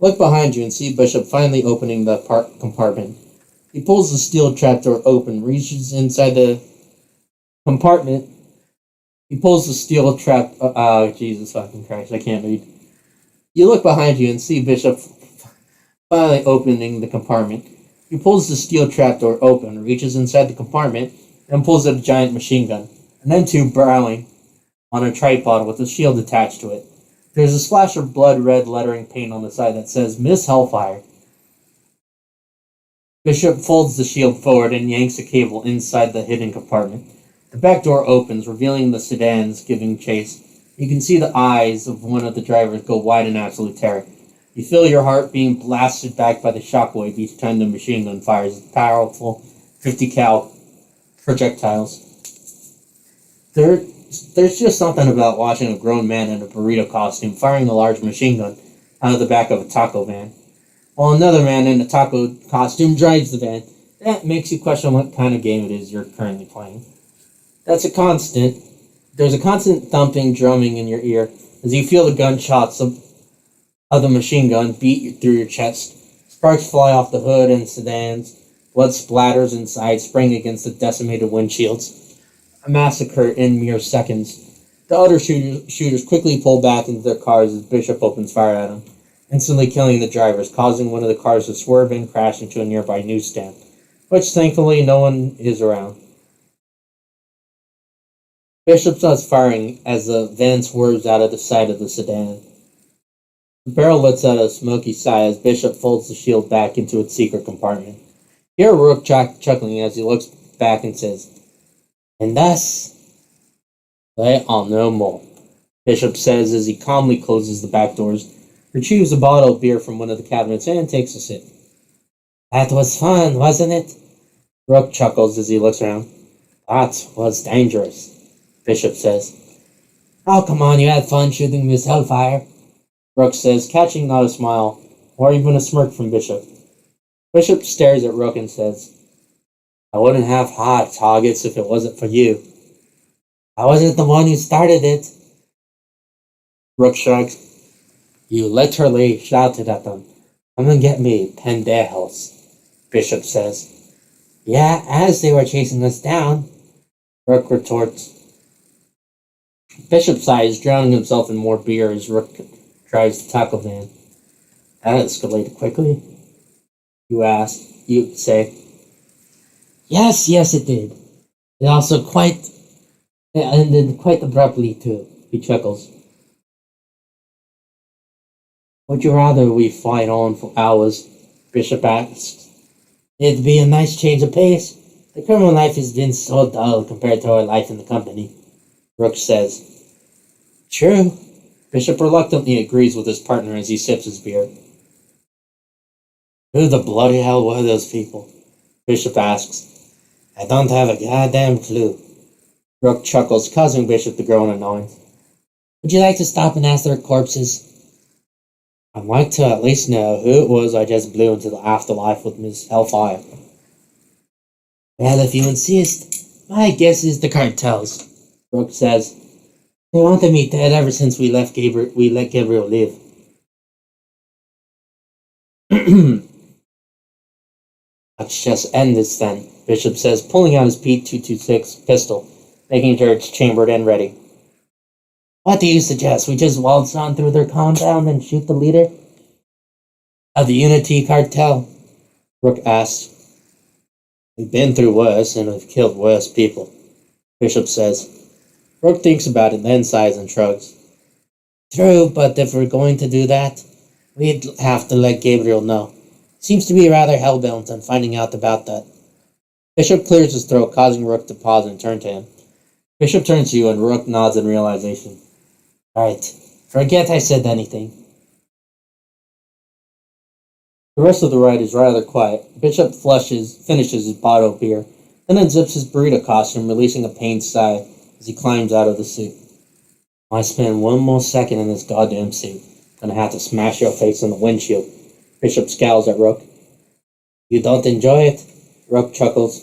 Look behind you and see Bishop finally opening the compartment. He pulls the steel trapdoor open, reaches inside the compartment. He pulls the steel trap... Jesus fucking Christ, I can't read. You look behind you and see Bishop finally opening the compartment. He pulls the steel trapdoor open, reaches inside the compartment, and pulls out a giant machine gun, and then 2 brawling on a tripod with a shield attached to it. There's a splash of blood-red lettering paint on the side that says, Miss Hellfire. Bishop folds the shield forward and yanks a cable inside the hidden compartment. The back door opens, revealing the sedans giving chase. You can see the eyes of one of the drivers go wide in absolute terror. You feel your heart being blasted back by the shockwave each time the machine gun fires powerful 50 cal projectiles. There's just something about watching a grown man in a burrito costume firing a large machine gun out of the back of a taco van, while another man in a taco costume drives the van. That makes you question what kind of game it is you're currently playing. There's a constant thumping, drumming in your ear as you feel the gunshots of the machine gun beat through your chest. Sparks fly off the hood and sedans. Blood splatters inside, spraying against the decimated windshields. A massacre in mere seconds. The other shooters quickly pull back into their cars as Bishop opens fire at them, instantly killing the drivers, causing one of the cars to swerve and crash into a nearby newsstand, which thankfully no one is around. Bishop starts firing as the van swerves out of the side of the sedan. The barrel lets out a smoky sigh as Bishop folds the shield back into its secret compartment. You hear Rook chuckling as he looks back and says, "And thus, they are no more," Bishop says as he calmly closes the back doors, retrieves a bottle of beer from one of the cabinets, and takes a sip. "That was fun, wasn't it?" Rook chuckles as he looks around. "That was dangerous," Bishop says. "Oh, come on, you had fun shooting Miss Hellfire," Rook says, catching not a smile, or even a smirk from Bishop. Bishop stares at Rook and says, "I wouldn't have hot targets if it wasn't for you." "I wasn't the one who started it." Rook shrugs. "You literally shouted at them, 'Come and get me, pendejos,'" Bishop says. "Yeah, as they were chasing us down," Rook retorts. Bishop sighs, drowning himself in more beer as Rook drives the taco van. "That escalated quickly," you say. Yes, it did. It ended quite abruptly, too," he chuckles. "Would you rather we fight on for hours?" Bishop asks. "It'd be a nice change of pace. The criminal life has been so dull compared to our life in the company," Rook says. "True." Bishop reluctantly agrees with his partner as he sips his beer. "Who the bloody hell were those people?" Bishop asks. "I don't have a goddamn clue." Rook chuckles, causing Bishop to grow in annoyance. "Would you like to stop and ask their corpses?" "I'd like to at least know who it was I just blew into the afterlife with Miss Hellfire." "Well, if you insist, my guess is the cartels," Rook says. "They wanted me dead ever since we let Gabriel live." "Let's just end this then," Bishop says, pulling out his P226 pistol, making sure it's chambered and ready. "What do you suggest? We just waltz on through their compound and shoot the leader of the Unity cartel?" Rook asks. "We've been through worse, and we've killed worse people," Bishop says. Rook thinks about it, then sighs and shrugs. "True, but if we're going to do that, we'd have to let Gabriel know. Seems to be rather hell-bent on finding out about that." Bishop clears his throat, causing Rook to pause and turn to him. Bishop turns to you, and Rook nods in realization. "Right. Forget I said anything." The rest of the ride is rather quiet. Bishop finishes his bottle of beer, then unzips his burrito costume, releasing a pained sigh as he climbs out of the suit. "I spend one more second in this goddamn suit. Gonna have to smash your face in the windshield." Bishop scowls at Rook. "You don't enjoy it?" Rook chuckles.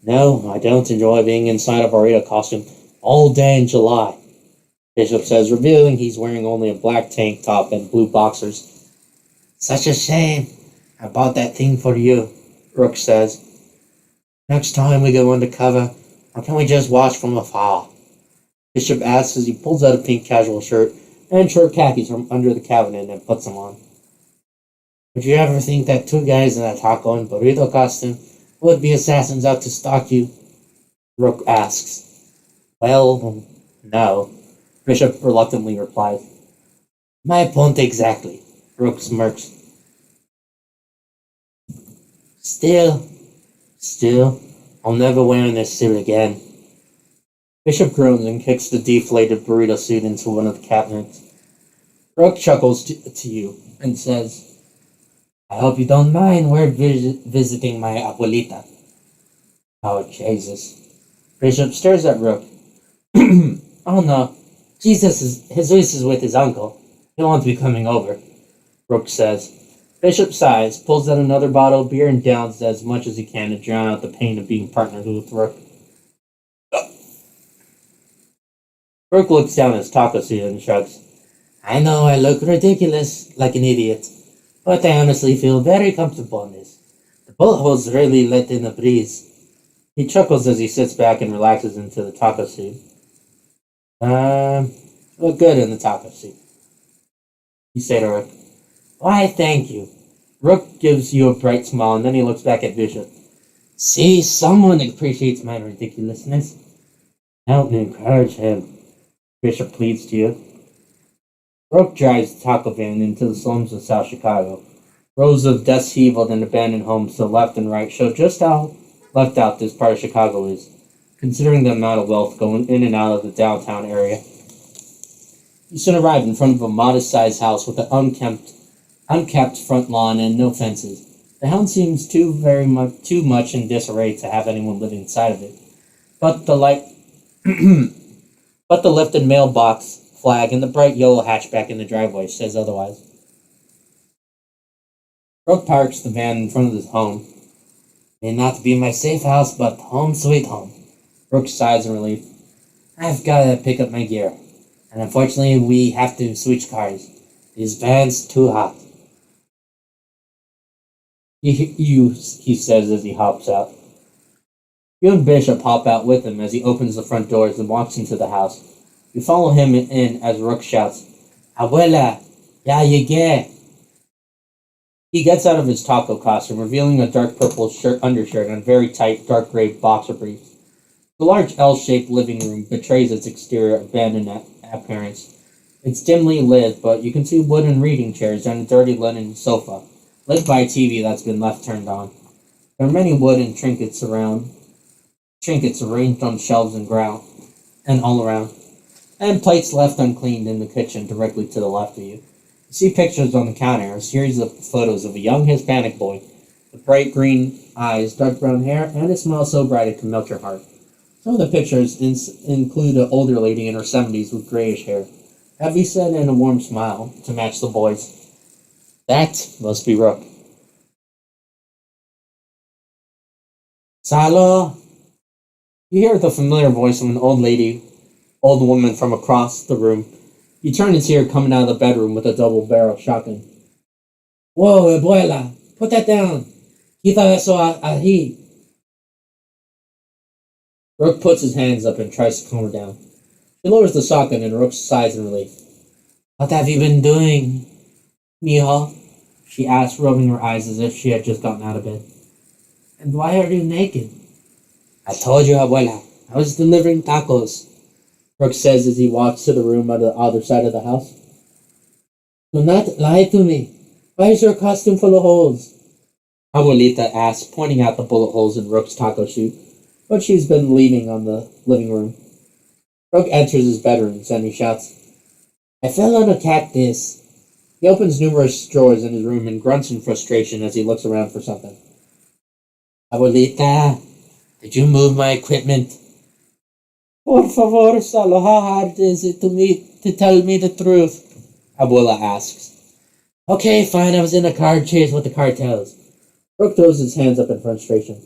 "No, I don't enjoy being inside a burrito costume all day in July," Bishop says, revealing he's wearing only a black tank top and blue boxers. "Such a shame. I bought that thing for you," Rook says. "Next time we go undercover, or can we just watch from afar?" Bishop asks as he pulls out a pink casual shirt and short khakis from under the cabinet and puts them on. "Would you ever think that two guys in a taco and burrito costume would be assassins out to stalk you?" Rook asks. "Well, no," Bishop reluctantly replies. "My point exactly," Rook smirks. Still, I'll never wear this suit again." Bishop groans and kicks the deflated burrito suit into one of the cabinets. Rook chuckles to you and says, "I hope you don't mind. We're visiting my abuelita." "Oh, Jesus." Bishop stares at Rook. "Oh, no. Jesus is with his uncle. He won't be coming over," Rook says. Bishop sighs, pulls out another bottle of beer, and downs as much as he can to drown out the pain of being partnered with Rook. Rook looks down at his taco suit and shrugs. "I know I look ridiculous, like an idiot, but I honestly feel very comfortable in this. The bullet holes really let in a breeze." He chuckles as he sits back and relaxes into the taco suit. Look good in the taco suit. You say to Rook. Why, thank you. Rook gives you a bright smile, and then he looks back at Bishop. See, someone appreciates my ridiculousness. Help me encourage him. Bishop pleads to you. Rook drives the taco van into the slums of South Chicago. Rows of dust-heaved and abandoned homes to the left and right show just how left out this part of Chicago is, considering the amount of wealth going in and out of the downtown area. You soon arrive in front of a modest-sized house with an unkept front lawn and no fences. The house seems too much in disarray to have anyone living inside of it. But the lifted mailbox flag and the bright yellow hatchback in the driveway says otherwise. Rook parks the van in front of his home. May not be my safe house, but home sweet home. Rook sighs in relief. I've got to pick up my gear, and unfortunately we have to switch cars. This van's too hot. He says as he hops out. You and Bishop hop out with him as he opens the front doors and walks into the house. You follow him in as Rook shouts, Abuela, ya llegué. He gets out of his taco costume, revealing a dark purple undershirt and very tight, dark gray boxer briefs. The large L-shaped living room betrays its exterior abandoned appearance. It's dimly lit, but you can see wooden reading chairs and a dirty linen sofa, lit by a TV that's been left turned on. There are many wooden trinkets arranged on shelves and all around, and plates left uncleaned in the kitchen directly to the left of you. You see pictures on the counter, a series of photos of a young Hispanic boy with bright green eyes, dark brown hair, and a smile so bright it can melt your heart. Some of the pictures include an older lady in her 70s with grayish hair, heavy set and a warm smile to match the boy's. That must be Rook. Salo! You hear the familiar voice of an old woman from across the room. You turn and see her coming out of the bedroom with a double-barrel shotgun. Whoa, abuela, put that down. Quita eso ahí. Rook puts his hands up and tries to calm her down. She lowers the shotgun and Rook sighs in relief. What have you been doing, mijo? She asked, rubbing her eyes as if she had just gotten out of bed. And why are you naked? I told you, abuela. I was delivering tacos, Rook says as he walks to the room on the other side of the house. Do not lie to me. Why is your costume full of holes? Abuelita asks, pointing out the bullet holes in Rook's taco suit, but she's been leaning on the living room. Rook enters his bedroom and he shouts, I fell on a cactus. He opens numerous drawers in his room and grunts in frustration as he looks around for something. Abuelita, did you move my equipment? Por favor, Salo, how hard is it to tell me the truth? Abuela asks. Okay, fine, I was in a car chase with the cartels. Rook throws his hands up in frustration.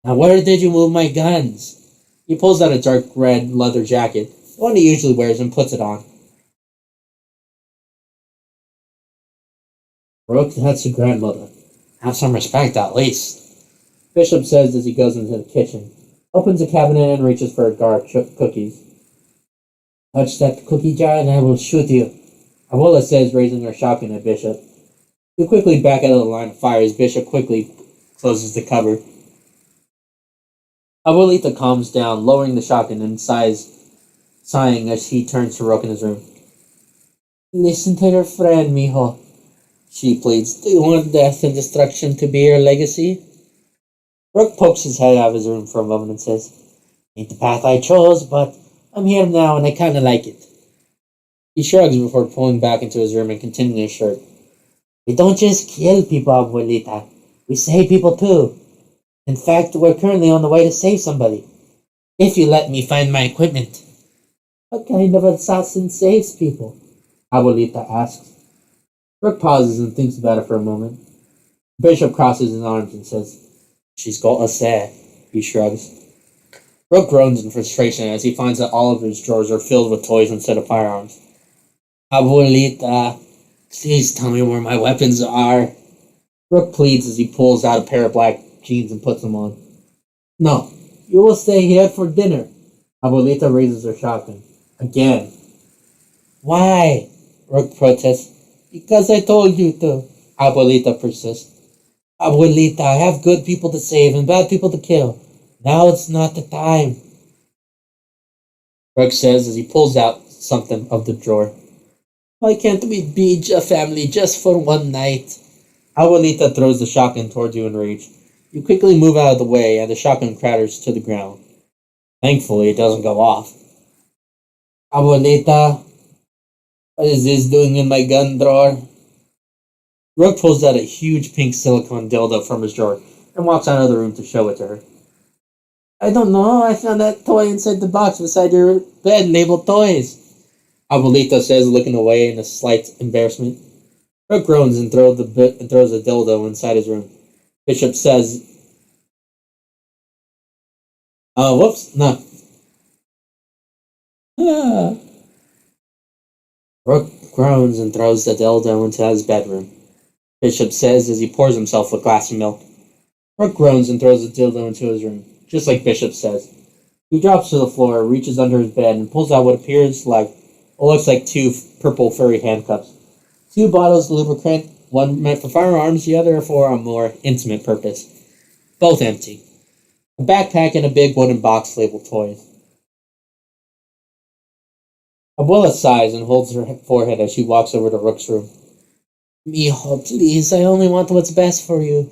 Now where did you move my guns? He pulls out a dark red leather jacket, the one he usually wears, and puts it on. Rook, that's your grandmother. Have some respect, at least. Bishop says as he goes into the kitchen, opens a cabinet and reaches for a jar of cookies. Touch that cookie jar and I will shoot you, Abuela says, raising her shotgun at Bishop. You quickly back out of the line of fire as Bishop quickly closes the cover. Abuelita calms down, lowering the shotgun and sighing as he turns to Rook in his room. Listen to your friend, mijo, she pleads. Do you want death and destruction to be your legacy? Rook pokes his head out of his room for a moment and says, Ain't the path I chose, but I'm here now and I kinda like it. He shrugs before pulling back into his room and continuing his shirt. We don't just kill people, Abuelita. We save people too. In fact, we're currently on the way to save somebody. If you let me find my equipment. What kind of assassin saves people? Abuelita asks. Rook pauses and thinks about it for a moment. Bishop crosses his arms and says, She's got us there. He shrugs. Rook groans in frustration as he finds that all of his drawers are filled with toys instead of firearms. Abuelita, please tell me where my weapons are. Rook pleads as he pulls out a pair of black jeans and puts them on. No, you will stay here for dinner. Abuelita raises her shotgun. Again. Why? Rook protests. Because I told you to. Abuelita persists. Abuelita, I have good people to save and bad people to kill. Now it's not the time. Rook says as he pulls out something of the drawer. Why can't we be a family just for one night? Abuelita throws the shotgun towards you in rage. You quickly move out of the way and the shotgun clatters to the ground. Thankfully, it doesn't go off. Abuelita, what is this doing in my gun drawer? Rook pulls out a huge pink silicone dildo from his drawer and walks out of the room to show it to her. I don't know. I found that toy inside the box beside your bed labeled toys. Abuelita says, looking away in a slight embarrassment. Rook groans and throws a dildo inside his room. Bishop says, whoops, no. Ah. Rook groans and throws the dildo into his bedroom. Bishop says as he pours himself a glass of milk. Rook groans and throws the dildo into his room, just like Bishop says. He drops to the floor, reaches under his bed, and pulls out what looks like two purple furry handcuffs. 2 bottles of lubricant, one meant for firearms, the other for a more intimate purpose. Both empty. A backpack and a big wooden box labeled toys. Abuela sighs and holds her forehead as she walks over to Rook's room. Mijo, please, I only want what's best for you.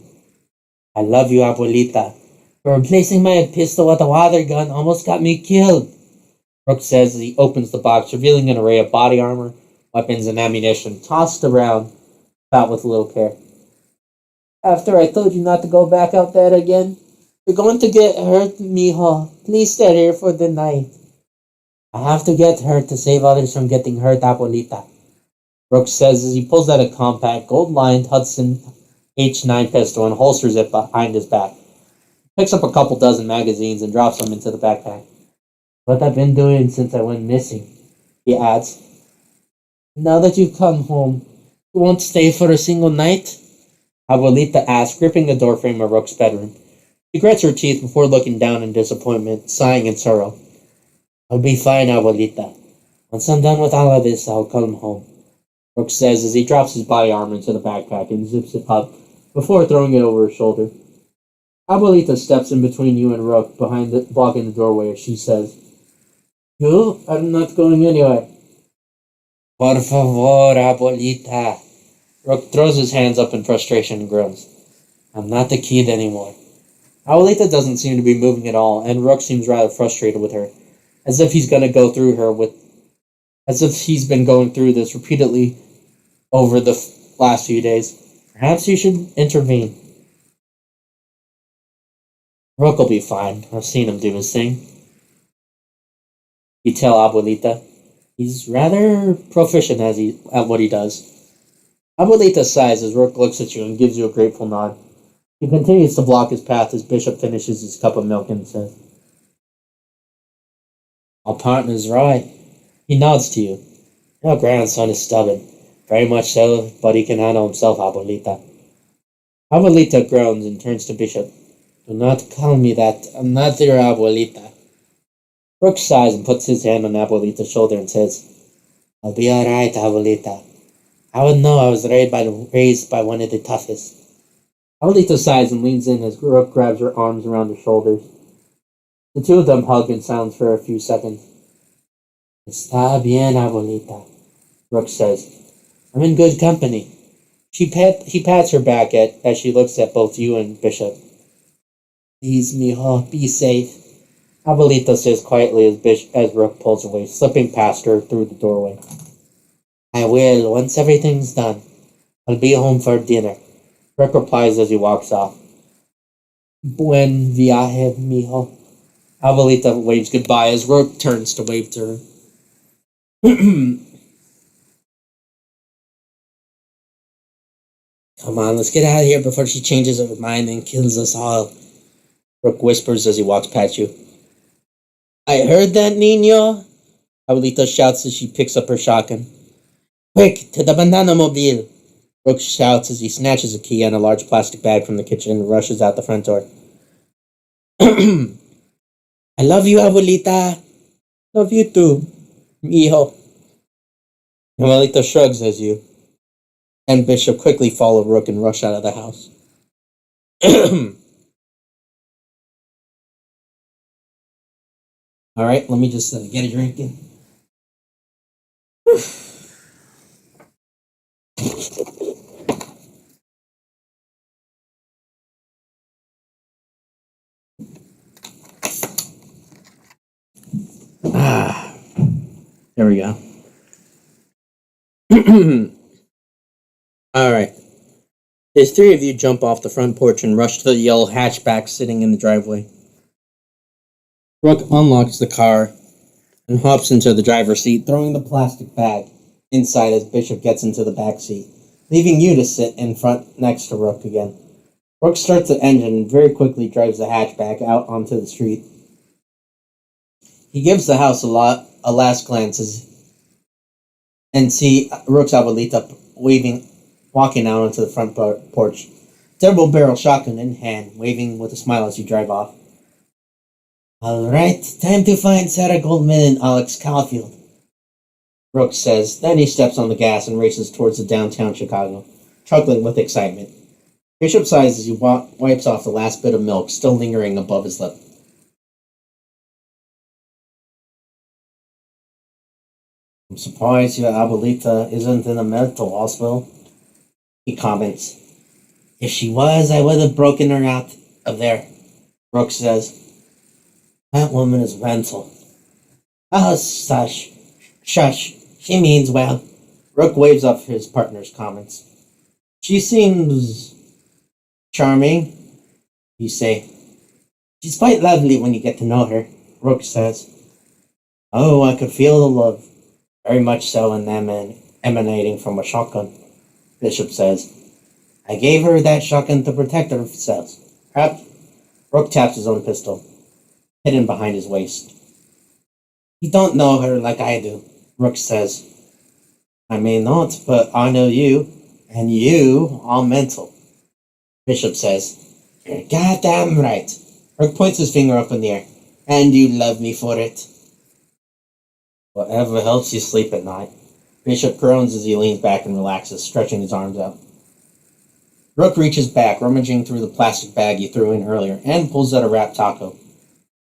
I love you, Abuelita. But replacing my pistol with a water gun almost got me killed. Rook says as he opens the box, revealing an array of body armor, weapons, and ammunition tossed around about with little care. After I told you not to go back out there again, you're going to get hurt, mijo. Please stay here for the night. I have to get hurt to save others from getting hurt, Abuelita. Rook says as he pulls out a compact, gold-lined Hudson H9 pistol and holsters it behind his back. Picks up a couple dozen magazines and drops them into the backpack. What I've been doing since I went missing, he adds. Now that you've come home, you won't stay for a single night? Abuelita asks, gripping the doorframe of Rook's bedroom. She grits her teeth before looking down in disappointment, sighing in sorrow. I'll be fine, Abuelita. Once I'm done with all of this, I'll come home. Rook says as he drops his body armor into the backpack and zips it up before throwing it over his shoulder. Abuelita steps in between you and Rook, blocking the doorway as she says, You? I'm not going anywhere. Por favor, Abuelita. Rook throws his hands up in frustration and groans. I'm not a kid anymore. Abuelita doesn't seem to be moving at all, and Rook seems rather frustrated with her, as if he's been going through this repeatedly over the last few days. Perhaps you should intervene. Rook will be fine. I've seen him do his thing. You tell Abuelita. He's rather proficient at what he does. Abuelita sighs as Rook looks at you and gives you a grateful nod. He continues to block his path as Bishop finishes his cup of milk and says, Our partner's right. He nods to you. Your grandson is stubborn. Very much so, but he can handle himself, Abuelita. Abuelita groans and turns to Bishop. Do not call me that. I'm not your Abuelita. Rook sighs and puts his hand on Abuelita's shoulder and says, I'll be alright, Abuelita. I would know I was raised by one of the toughest. Abuelita sighs and leans in as Rook grabs her arms around her shoulders. The two of them hug in silence for a few seconds. Está bien, Abuelita, Rook says. I'm in good company. He pats her back as she looks at both you and Bishop. Please, mijo, be safe. Abuelita says quietly as Rook pulls away, slipping past her through the doorway. I will, once everything's done. I'll be home for dinner. Rook replies as he walks off. Buen viaje, mijo. Abuelita waves goodbye as Rook turns to wave to her. Come on, let's get out of here before she changes her mind and kills us all. Rook whispers as he walks past you. I heard that, Nino. Abuelita shouts as she picks up her shotgun. Quick, to the banana mobile. Rook shouts as he snatches a key and a large plastic bag from the kitchen and rushes out the front door. I love you, Abuelita. Love you too. Mijo. Abuelita shrugs as you and Bishop quickly follow Rook and rush out of the house. Alright, let me just get a drink in. Ah, there we go. Alright. The three of you jump off the front porch and rush to the yellow hatchback sitting in the driveway. Rook unlocks the car and hops into the driver's seat, throwing the plastic bag inside as Bishop gets into the back seat, leaving you to sit in front next to Rook again. Rook starts the engine and very quickly drives the hatchback out onto the street. He gives the house a last glance and see Rook's abuelita walking out onto the front porch, double barrel shotgun in hand, waving with a smile as you drive off. All right, time to find Sarah Goldman and Alex Caulfield, Rook says. Then he steps on the gas and races towards the downtown Chicago, chuckling with excitement. Bishop sighs as he wipes off the last bit of milk still lingering above his lip. I'm surprised your abuelita isn't in a mental hospital, he comments. If she was, I would have broken her out of there, Rook says. That woman is mental. Oh, shush. Shush. She means well. Rook waves off his partner's comments. She seems charming, you say. She's quite lovely when you get to know her, Rook says. Oh, I could feel the love. Very much so in them and emanating from a shotgun, Bishop says. I gave her that shotgun to protect herself. Perhaps Rook taps his own pistol, hidden behind his waist. You don't know her like I do, Rook says. I may not, but I know you, and you are mental, Bishop says. You're goddamn right. Rook points his finger up in the air. And you love me for it. Whatever helps you sleep at night. Bishop groans as he leans back and relaxes, stretching his arms out. Rook reaches back, rummaging through the plastic bag he threw in earlier, and pulls out a wrapped taco.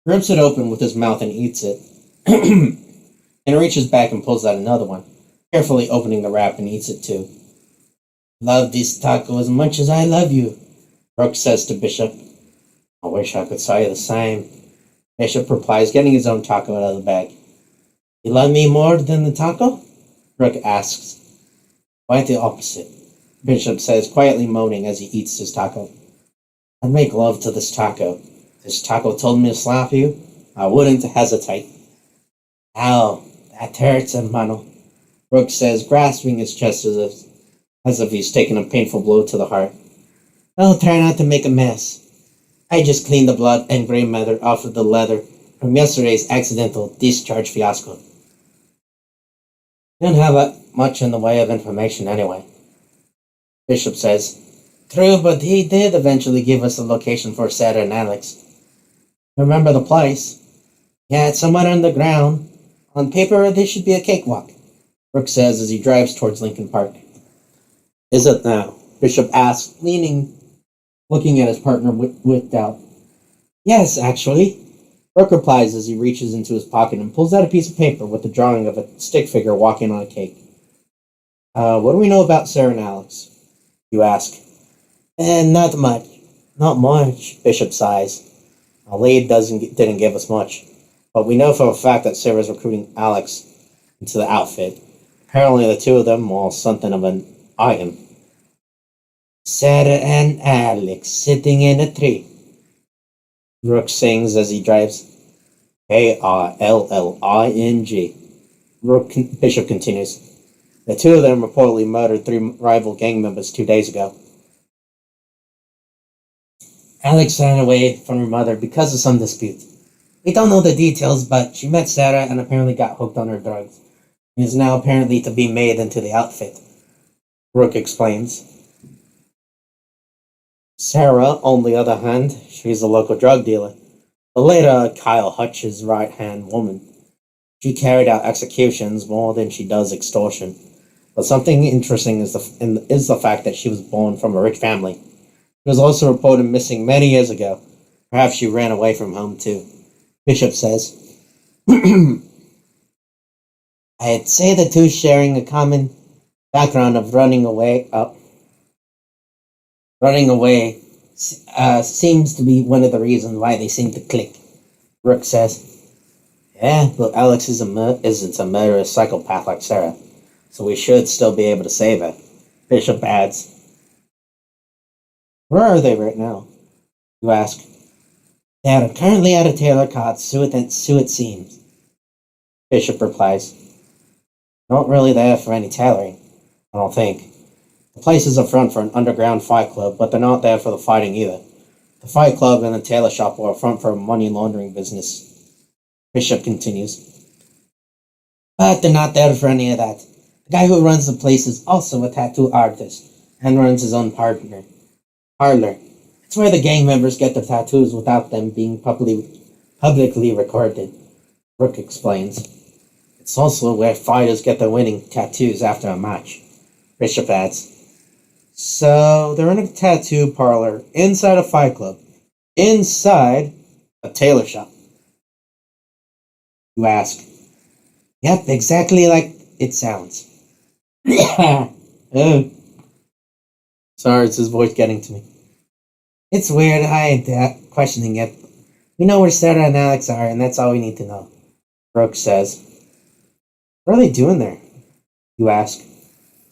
He rips it open with his mouth and eats it, and reaches back and pulls out another one, carefully opening the wrap and eats it too. Love this taco as much as I love you, Rook says to Bishop. I wish I could say the same, Bishop replies, getting his own taco out of the bag. You love me more than the taco? Rook asks. Quite the opposite, Bishop says, quietly moaning as he eats his taco. I'd make love to this taco. If this taco told me to slap you, I wouldn't hesitate. Ow, that hurts, hermano, Rook says, grasping his chest as if he's taken a painful blow to the heart. I'll try not to make a mess. I just cleaned the blood and gray matter off of the leather from yesterday's accidental discharge fiasco. Didn't have much in the way of information anyway, Bishop says. True, but he did eventually give us a location for Sarah and Alex. Remember the place? Yeah, it's somewhere underground. On paper, this should be a cakewalk, Rook says as he drives towards Lincoln Park. Is it now? Bishop asks, looking at his partner with doubt. Yes, actually, Rook replies as he reaches into his pocket and pulls out a piece of paper with a drawing of a stick figure walking on a cake. What do we know about Sarah and Alex? You ask. Not much. Not much, Bishop sighs. Our lead didn't give us much, but we know for a fact that Sarah's recruiting Alex into the outfit. Apparently the two of them are something of an item. Sarah and Alex sitting in a tree, Rook sings as he drives. K-R-L-L-I-N-G. Bishop continues. The two of them reportedly murdered 3 rival gang members 2 days ago. Alex ran away from her mother because of some dispute. We don't know the details, but she met Sarah and apparently got hooked on her drugs, and is now apparently to be made into the outfit, Rook explains. Sarah, on the other hand, she's a local drug dealer. The later Kyle Hutch's right-hand woman. She carried out executions more than she does extortion. But something interesting is the fact that she was born from a rich family. She was also reported missing many years ago. Perhaps she ran away from home too. Bishop says. I'd say the two sharing a common background of running away. Running away seems to be one of the reasons why they seem to click. Rook says. Yeah, but Alex isn't a murderous psychopath like Sarah, so we should still be able to save her. Bishop adds. Where are they right now? You ask. They are currently at a tailor called Sue It Seems. Bishop replies. Not really there for any tailoring, I don't think. The place is a front for an underground fight club, but they're not there for the fighting either. The fight club and the tailor shop are a front for a money laundering business. Bishop continues. But they're not there for any of that. The guy who runs the place is also a tattoo artist and runs his own parlor. It's where the gang members get their tattoos without them being publicly recorded, Rook explains. It's also where fighters get their winning tattoos after a match, Bishop adds. So they're in a tattoo parlor inside a fight club, inside a tailor shop. You ask. Yep, exactly like it sounds. Oh. Sorry, it's his voice getting to me. It's weird, I ain't questioning it. We know where Sarah and Alex are, and that's all we need to know. Brooke says. What are they doing there? You ask.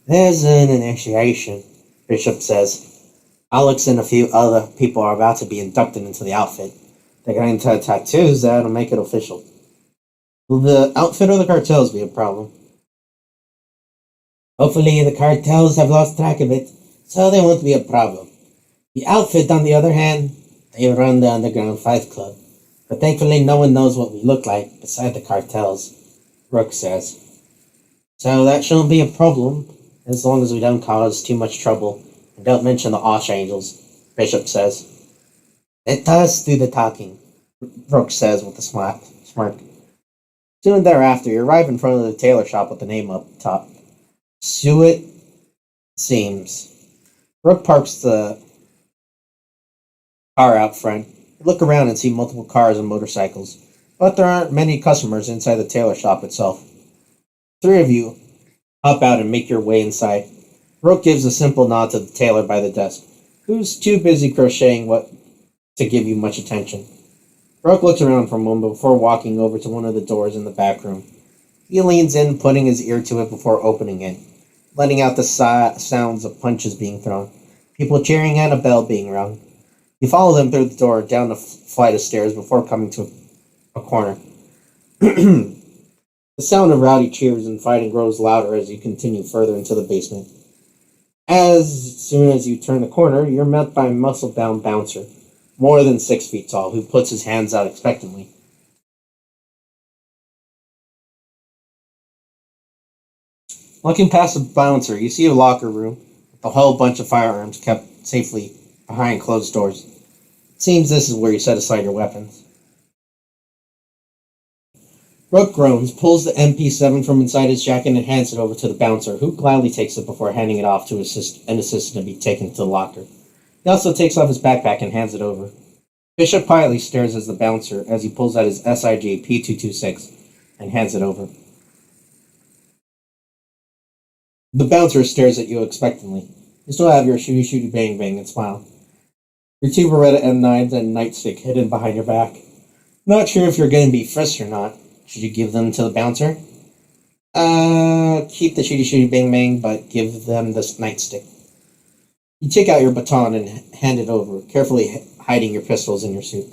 There's an initiation, Bishop says. Alex and a few other people are about to be inducted into the outfit. They're getting tattoos that'll make it official. Will the outfit or the cartels be a problem? Hopefully the cartels have lost track of it, so they won't be a problem. The outfit, on the other hand, they run the underground fight club. But thankfully no one knows what we look like beside the cartels, Rook says. So that shouldn't be a problem, as long as we don't cause too much trouble and don't mention the Archangels, Bishop says. Let us do the talking, Rook says with a smirk. Soon thereafter, you arrive in front of the tailor shop with the name up top. Sue It Seems. Rook parks the car out front. You look around and see multiple cars and motorcycles, but there aren't many customers inside the tailor shop itself. Three of you hop out and make your way inside. Rook gives a simple nod to the tailor by the desk, who's too busy crocheting to give you much attention. Rook looks around for a moment before walking over to one of the doors in the back room. He leans in, putting his ear to it before opening it, letting out the sounds of punches being thrown, people cheering, and a bell being rung. You follow them through the door, down the flight of stairs before coming to a corner. The sound of rowdy cheers and fighting grows louder as you continue further into the basement. As soon as you turn the corner, you're met by a muscle-bound bouncer, more than 6 feet tall, who puts his hands out expectantly. Looking past the bouncer, you see a locker room with a whole bunch of firearms kept safely behind closed doors. It seems this is where you set aside your weapons. Rook groans, pulls the MP7 from inside his jacket and hands it over to the bouncer, who gladly takes it before handing it off to an assistant to be taken to the locker. He also takes off his backpack and hands it over. Bishop quietly stares at the bouncer as he pulls out his SIG P226 and hands it over. The bouncer stares at you expectantly. You still have your shooty bang bang and smile. Your two Beretta M9s and nightstick hidden behind your back. Not sure if you're going to be frisked or not. Should you give them to the bouncer? Keep the shooty bang bang, but give them this nightstick. You take out your baton and hand it over, carefully hiding your pistols in your suit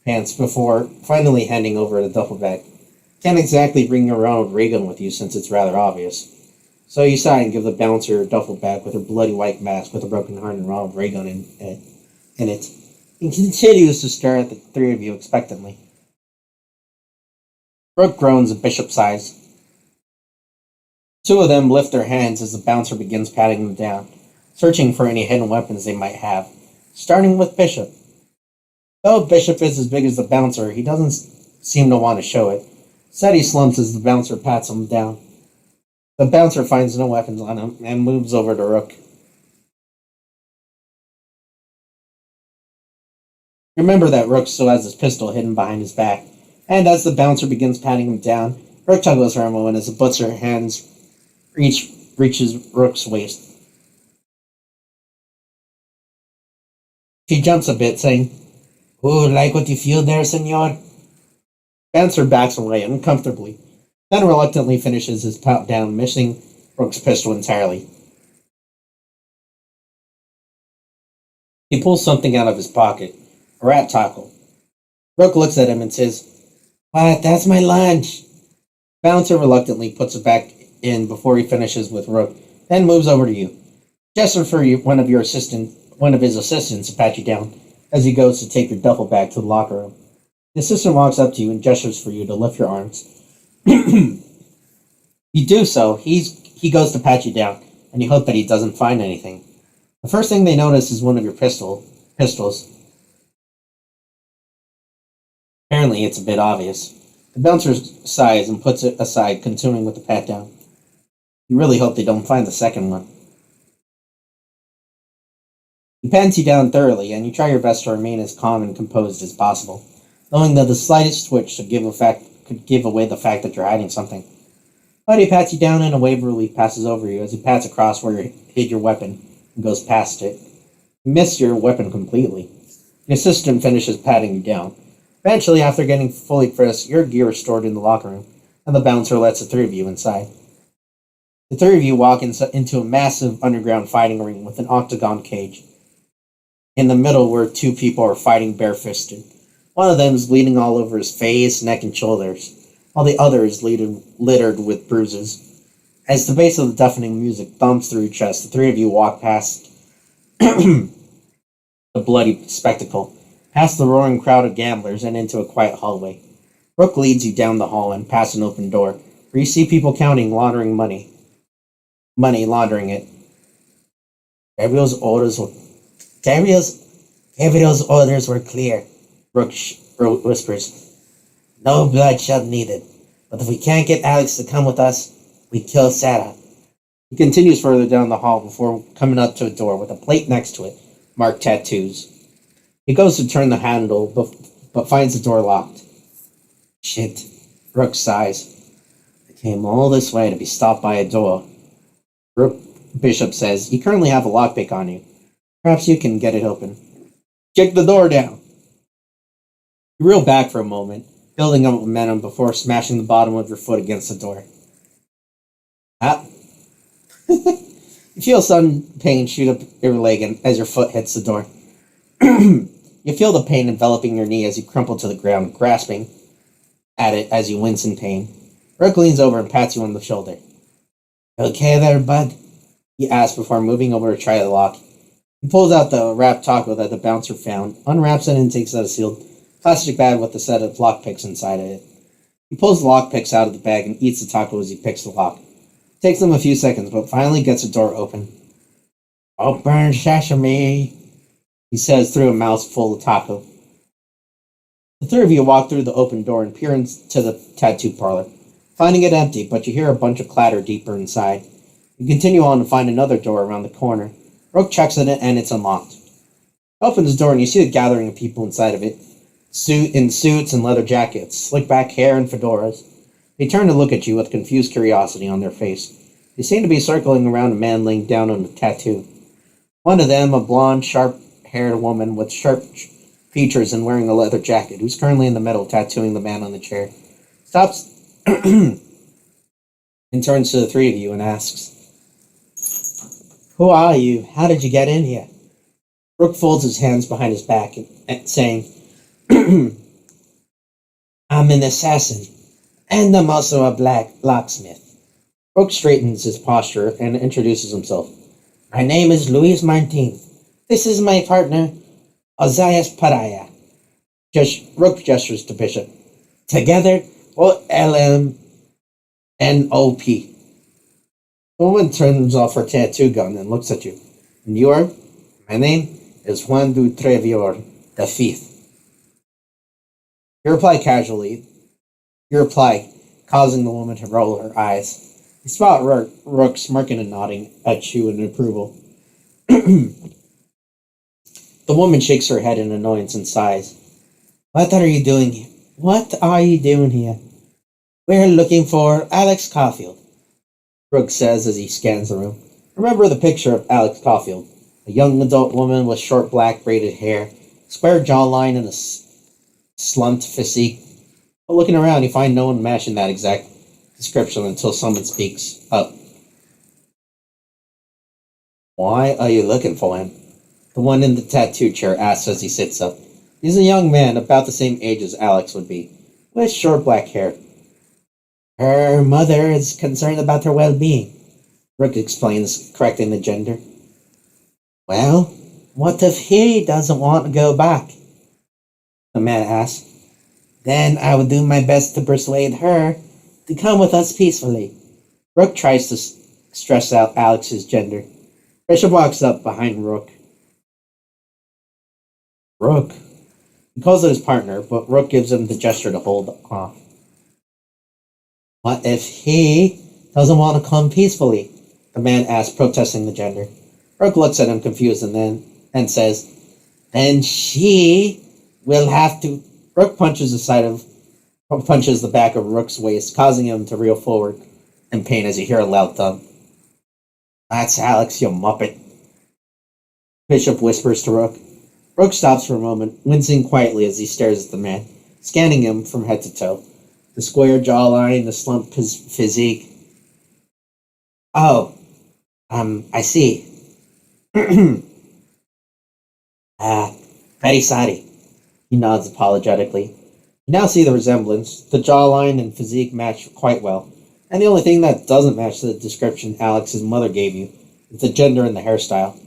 pants before finally handing over the duffel bag. Can't exactly bring your own ray gun with you since it's rather obvious. So you sigh and give the bouncer a duffel bag with her bloody white mask with a broken heart and round ray gun in it. He continues to stare at the three of you expectantly. Brooke groans and Bishop sighs. Two of them lift their hands as the bouncer begins patting them down, searching for any hidden weapons they might have, starting with Bishop. Though Bishop is as big as the bouncer, he doesn't seem to want to show it. Seti slumps as the bouncer pats him down. The bouncer finds no weapons on him and moves over to Rook. Remember that Rook still has his pistol hidden behind his back, and as the bouncer begins patting him down, Rook chuckles for a moment as the butcher hands reaches Rook's waist. She jumps a bit, saying, "Ooh, like what you feel there, senor?" Bouncer backs away uncomfortably, then reluctantly finishes his pat down, missing Rook's pistol entirely. He pulls something out of his pocket, a rat taco. Rook looks at him and says, "What? That's my lunch." Bouncer reluctantly puts it back in before he finishes with Rook, then moves over to you. Gestures for you, one of his assistants to pat you down as he goes to take your duffel bag to the locker room. The assistant walks up to you and gestures for you to lift your arms. You do so. He goes to pat you down, and you hope that he doesn't find anything. The first thing they notice is one of your pistols. Apparently, it's a bit obvious. The bouncer sighs and puts it aside, continuing with the pat down. You really hope they don't find the second one. He pats you down thoroughly, and you try your best to remain as calm and composed as possible, knowing that the slightest twitch could give away the fact that you're hiding something. But he pats you down and a wave of relief passes over you as he pats across where you hid your weapon and goes past it. You miss your weapon completely. The assistant finishes patting you down. Eventually, after getting fully frisked, your gear is stored in the locker room, and the bouncer lets the three of you inside. The three of you walk into a massive underground fighting ring with an octagon cage. In the middle, where two people are fighting barefisted. One of them is bleeding all over his face, neck, and shoulders, while the other is littered with bruises. As the bass of the deafening music thumps through your chest, the three of you walk past the bloody spectacle, past the roaring crowd of gamblers, and into a quiet hallway. Rook leads you down the hall and past an open door, where you see people laundering money it. Gabriel's orders were clear, Rook whispers. No bloodshed needed, but if we can't get Alex to come with us, we kill Sarah. He continues further down the hall before coming up to a door with a plate next to it, marked tattoos. He goes to turn the handle, but finds the door locked. Shit, Rook sighs. I came all this way to be stopped by a door. Rook Bishop says, you currently have a lockpick on you. Perhaps you can get it open. Kick the door down. You reel back for a moment, building up momentum before smashing the bottom of your foot against the door. You feel sudden pain shoot up your leg as your foot hits the door. You feel the pain enveloping your knee as you crumple to the ground, grasping at it as you wince in pain. Rook leans over and pats you on the shoulder. Okay there, bud? He asks before moving over to try the lock. He pulls out the wrapped taco that the bouncer found, unwraps it, and takes out a sealed plastic bag with a set of lockpicks inside of it. He pulls the lockpicks out of the bag and eats the taco as he picks the lock. It takes him a few seconds, but finally gets the door open. Open sesame, he says through a mouthful of taco. The three of you walk through the open door and peer into the tattoo parlor, finding it empty, but you hear a bunch of clatter deeper inside. You continue on to find another door around the corner. Rook checks at it and it's unlocked. He opens the door and you see a gathering of people inside of it, in suits and leather jackets, slick back hair and fedoras. They turn to look at you with confused curiosity on their face. They seem to be circling around a man laying down on a tattoo. One of them, a blonde, sharp-haired woman with sharp features and wearing a leather jacket, who's currently in the middle tattooing the man on the chair, stops and turns to the three of you and asks, Who are you? How did you get in here? Rook folds his hands behind his back and saying, I'm an assassin, and I'm also a black locksmith. Rook straightens his posture and introduces himself. My name is Luis Martin. This is my partner, Ozias Paraya. Rook gestures to Bishop. Together, we'll LMNOP. The woman turns off her tattoo gun and looks at you. And you are? My name is Juan du Trevior, the Fifth. You reply causing the woman to roll her eyes. You spot Rook smirking and nodding at Chu in approval. The woman shakes her head in annoyance and sighs. What are you doing here? What are you doing here? We're looking for Alex Caulfield, Rook says as he scans the room. Remember the picture of Alex Caulfield, a young adult woman with short black braided hair, square jawline, and a slumped physique. But looking around, you find no one matching that exact description until someone speaks up. Why are you looking for him? The one in the tattoo chair asks as he sits up. He's a young man, about the same age as Alex would be, with short black hair. Her mother is concerned about her well-being, Rook explains, correcting the gender. Well, what if he doesn't want to go back? The man asks. Then I will do my best to persuade her to come with us peacefully. Rook tries to stress out Alex's gender. Bishop walks up behind Rook. Rook. He calls it his partner, but Rook gives him the gesture to hold off. What if he doesn't want to come peacefully? The man asks, protesting the gender. Rook looks at him confused and says, then she will have to. Rook punches the back of Rook's waist, causing him to reel forward in pain as you hear a loud thump. That's Alex, you muppet. Bishop whispers to Rook. Rook stops for a moment, wincing quietly as he stares at the man, scanning him from head to toe. The square jawline, the slumped physique. Oh, I see. Very sorry. He nods apologetically. You now see the resemblance. The jawline and physique match quite well. And the only thing that doesn't match the description Alex's mother gave you is the gender and the hairstyle.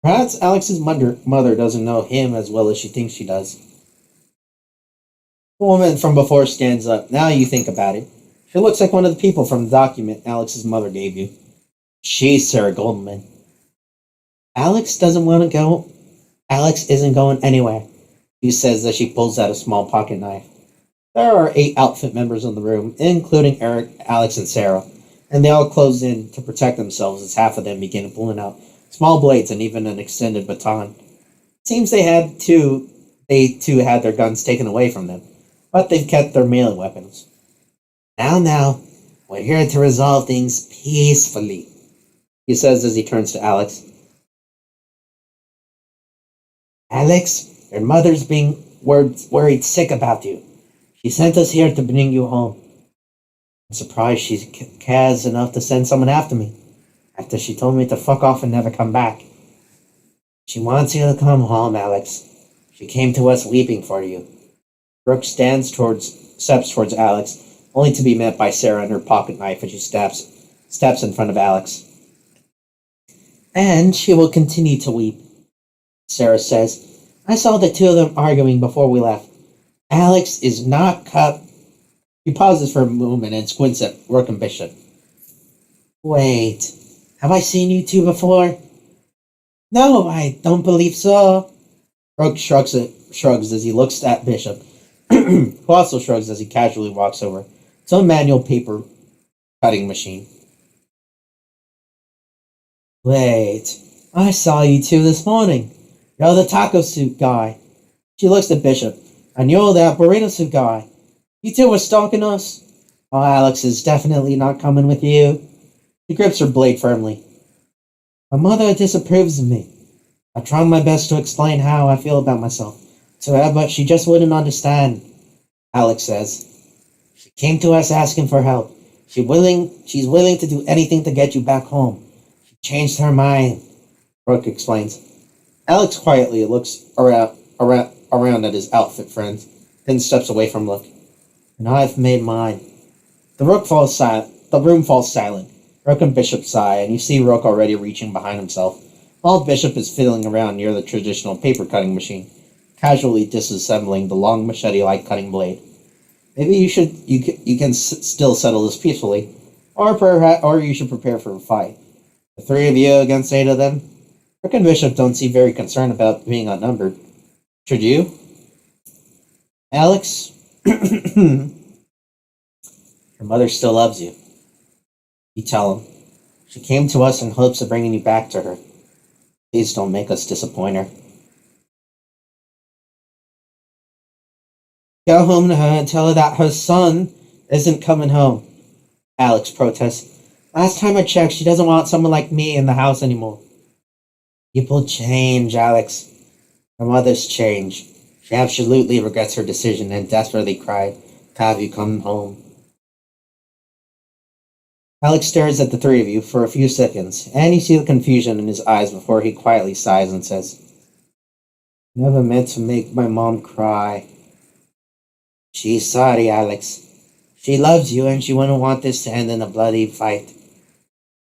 Perhaps Alex's mother doesn't know him as well as she thinks she does. The woman from before stands up. Now you think about it. She looks like one of the people from the document Alex's mother gave you. She's Sarah Goldman. Alex doesn't want to go. Alex isn't going anywhere, she says as she pulls out a small pocket knife. There are 8 outfit members in the room, including Eric, Alex, and Sarah, and they all close in to protect themselves as half of them begin pulling out small blades and even an extended baton. It seems they too had their guns taken away from them, but they've kept their melee weapons. Now, we're here to resolve things peacefully, he says as he turns to Alex. Alex, your mother's being worried sick about you. She sent us here to bring you home. I'm surprised she cares enough to send someone after me, after she told me to fuck off and never come back. She wants you to come home, Alex. She came to us weeping for you. Brooke steps towards Alex, only to be met by Sarah and her pocket knife as she steps in front of Alex. And she will continue to weep, Sarah says. I saw the two of them arguing before we left. Alex is not cut. He pauses for a moment and squints at Rook and Bishop. Wait, have I seen you two before? No, I don't believe so. Rook shrugs as he looks at Bishop, who also shrugs as he casually walks over to a manual paper cutting machine. Wait, I saw you two this morning. You're the taco suit guy. She looks at Bishop. And you're that burrito suit guy. You two were stalking us? Oh, Alex is definitely not coming with you. She grips her blade firmly. My mother disapproves of me. I tried my best to explain how I feel about myself to her, but she just wouldn't understand, Alex says. She came to us asking for help. She's willing to do anything to get you back home. She changed her mind, Brooke explains. Alex quietly looks around at his outfit friends, then steps away from Rook. And I've made mine. The room falls silent. Rook and Bishop sigh, and you see Rook already reaching behind himself, while Bishop is fiddling around near the traditional paper cutting machine, casually disassembling the long machete-like cutting blade. Maybe you can still settle this peacefully, or you should prepare for a fight. The 3 of you against 8 of them. Rook and Bishop don't seem very concerned about being outnumbered. Should you? Alex? Your mother still loves you. You tell him. She came to us in hopes of bringing you back to her. Please don't make us disappoint her. Go home to her and tell her that her son isn't coming home, Alex protests. Last time I checked, she doesn't want someone like me in the house anymore. People change, Alex. Her mother's changed. She absolutely regrets her decision and desperately cried to have you come home. Alex stares at the three of you for a few seconds, and you see the confusion in his eyes before he quietly sighs and says, Never meant to make my mom cry. She's sorry, Alex. She loves you and she wouldn't want this to end in a bloody fight.